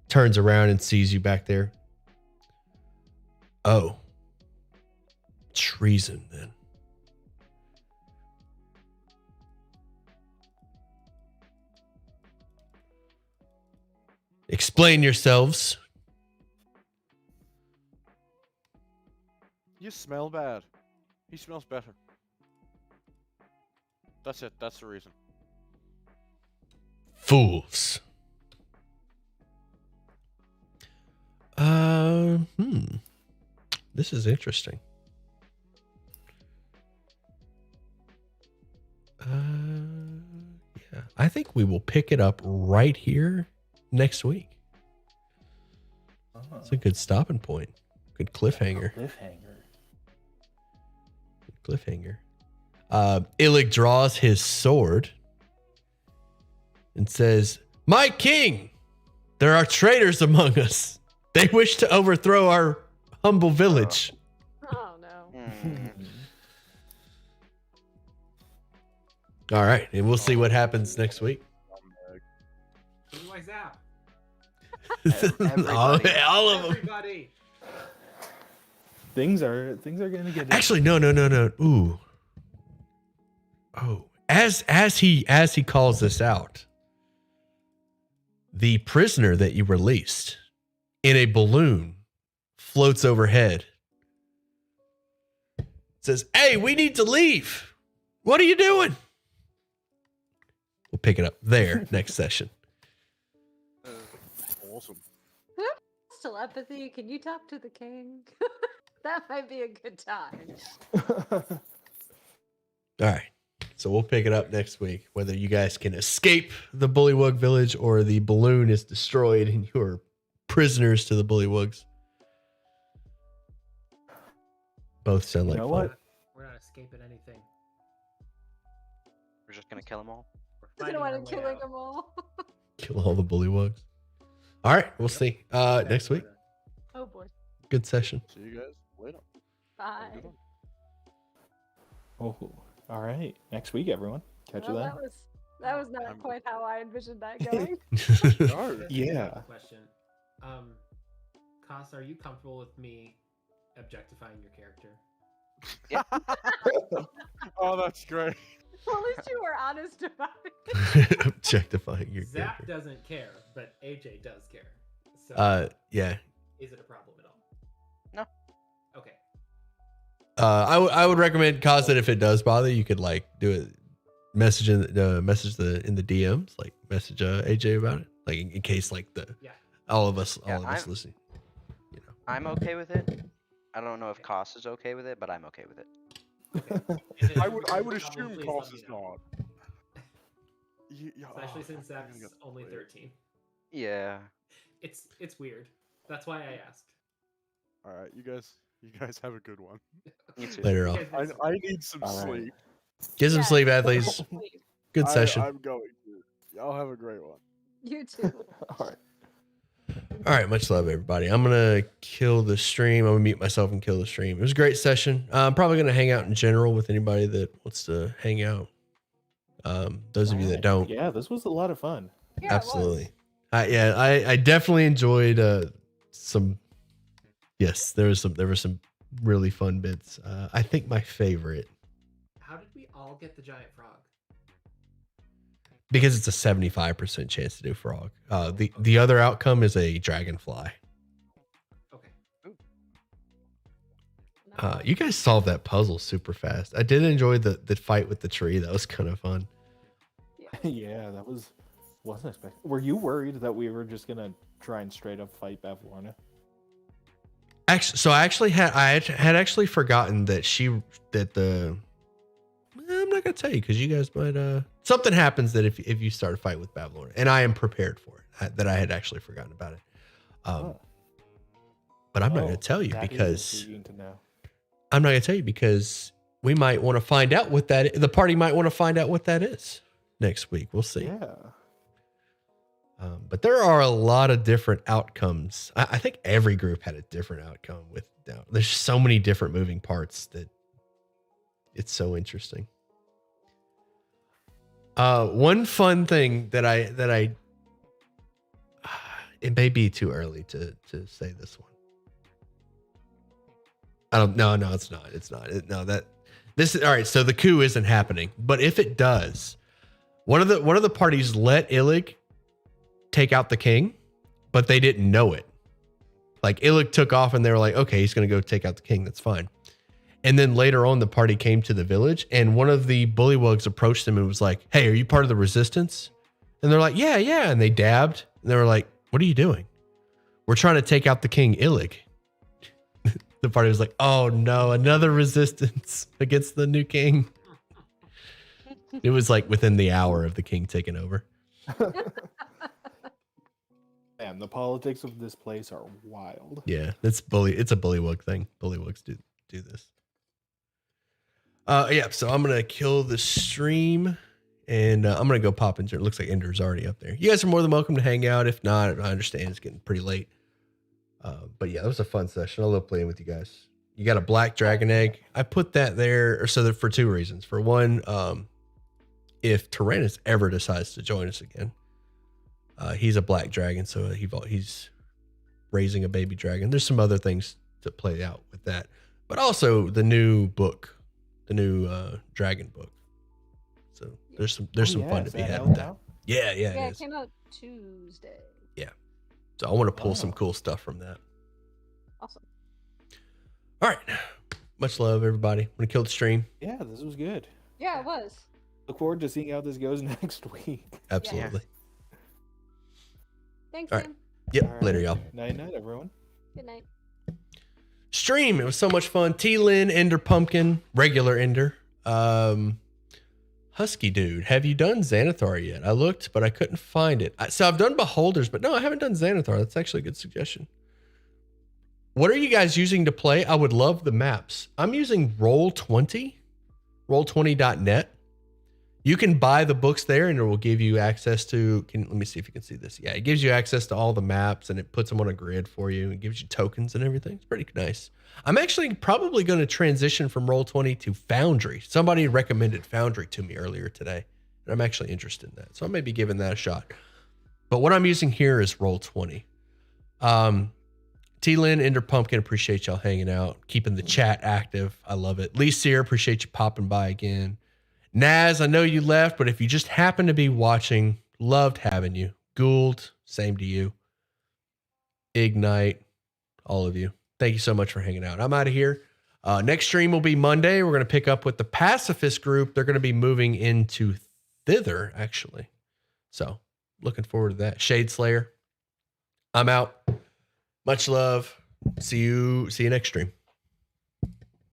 Turns around and sees you back there. Oh. Treason, then. Explain yourselves. You smell bad. He smells better. That's it. That's the reason. Fools. This is interesting. Yeah, I think we will pick it up right here next week. It's a good stopping point. Good cliffhanger. Cliffhanger. Illig draws his sword and says, "My king, there are traitors among us. They wish to overthrow our humble village." Oh no. All right, and we'll see what happens next week. Who do I zap? all of them. Everybody. Things are gonna get Actually, no. Ooh. Oh, as he calls this out, the prisoner that you released in a balloon floats overhead. Says, "Hey, we need to leave. What are you doing?" We'll pick it up there next session. Awesome. Telepathy. Can you talk to the king? That might be a good time. All right. So we'll pick it up next week, whether you guys can escape the Bullywug village or the balloon is destroyed and you are prisoners to the Bullywugs. Both sound like know fun. what? We're not escaping anything. We're just gonna kill them all. We're I don't fighting our want to way killing out. them all. Kill all the Bullywugs. All right. We'll see. Next week. Oh boy. Good session. See you guys later. Have a Bye. good one. Oh, all right. Next week, everyone. Catch you Well, then. that was not I'm- quite how I envisioned that going. No. Yeah. Question. Koss, are you comfortable with me objectifying your character? Oh, that's great. Well, at least you were honest about it. Objectifying your Zap character. doesn't care, but AJ does care. So, Yeah. is it a problem at all? No. Okay. I would recommend cause that if it does bother, you could like do it, message in the DMs, like message AJ about it, like in case like Yeah. all of us Yeah, listening. You know, I'm okay with it. I don't know if Koss is okay with it, but I'm okay with it. If it I is would a assume problem, please Koss let me is know. not. Especially since I'm gonna Zap's get only weird. 13. Yeah. It's weird. That's why I asked. All right, you guys have a good one. You too. later You on. guys been some- I need some All right. sleep. Get some Yeah, sleep, you athletes. should sleep. Good session. I'm going to. Y'all have a great one. You too. All right. All right, much love, everybody. I'm gonna kill the stream. I'm gonna mute myself and kill the stream. It was a great session. I'm probably gonna hang out in general with anybody that wants to hang out. Those of you that don't, Yeah, this was a lot of fun. Yeah, it was. absolutely. I definitely enjoyed some. Yes, there were some really fun bits. I think my favorite, How did we all get the giant frog? because it's a 75% chance to do frog. The other outcome is a dragonfly. Okay. You guys solved that puzzle super fast. I did enjoy the fight with the tree. That was kind of fun. Yeah, that wasn't expected. Were you worried that we were just gonna try and straight up fight Bavlorna? Actually, so I had actually forgotten that I'm not gonna tell you because you guys might something happens that if you start a fight with Babylon, and I am prepared for it. That I had actually forgotten about it. But I'm not gonna tell you that is because intriguing to know. I'm not gonna tell you because we might want to find out what the party might want to find out what that is next week. We'll see. Yeah. But there are a lot of different outcomes. I think every group had a different outcome with down. There's so many different moving parts that it's so interesting. One fun thing that I it may be too early to say this one. No, it's not. It's not. This is all right. So the coup isn't happening, but if it does, one of the parties let Illig take out the king, but they didn't know it. Like Illig took off and they were like, okay, he's going to go take out the king. That's fine. And then later on, the party came to the village and one of the bullywugs approached them and was like, hey, are you part of the resistance? And they're like, yeah. And they dabbed and they were like, what are you doing? We're trying to take out the king Illig. The party was like, oh no, another resistance against the new king. It was like within the hour of the king taking over. Man, the politics of this place are wild. Yeah, it's a bullywug thing. Bullywugs do this. Yeah, so I'm gonna kill the stream and I'm gonna go pop into it. Looks like Ender's already up there. You guys are more than welcome to hang out. If not, I understand it's getting pretty late. But yeah, that was a fun session. I love playing with you guys. You got a black dragon egg. I put that there for two reasons. For one, if Tyrannus ever decides to join us again, he's a black dragon, so he's raising a baby dragon. There's some other things to play out with that, but also the new book, the new dragon book. So there's some fun to be had with that. Yeah, it came out Tuesday. Yeah, so I want to pull some cool stuff from that. Awesome. All right, much love, everybody. I'm gonna kill the stream. Yeah, this was good. Yeah, it was. Look forward to seeing how this goes next week. Absolutely. Thanks, All right. Sam. Yep. All right. Later, y'all. Night, everyone. Good night. Stream. It was so much fun. T-Lin, Ender Pumpkin, regular Ender. Husky Dude, have you done Xanathar yet? I looked, but I couldn't find it. So I've done Beholders, but no, I haven't done Xanathar. That's actually a good suggestion. What are you guys using to play? I would love the maps. I'm using Roll20, roll20.net. You can buy the books there and it will give you access to, let me see if you can see this. Yeah, it gives you access to all the maps and it puts them on a grid for you and gives you tokens and everything. It's pretty nice. I'm actually probably going to transition from Roll20 to Foundry. Somebody recommended Foundry to me earlier today, and I'm actually interested in that. So I may be giving that a shot. But what I'm using here is Roll20. T-Lin, Ender Pumpkin, appreciate y'all hanging out, keeping the chat active. I love it. Lee Sear, appreciate you popping by again. Naz, I know you left, but if you just happen to be watching, loved having you. Gould, same to you. Ignite, all of you. Thank you so much for hanging out. I'm out of here. Next stream will be Monday. We're going to pick up with the Pacifist group. They're going to be moving into Thither, actually. So, looking forward to that. Shade Slayer, I'm out. Much love. See you next stream.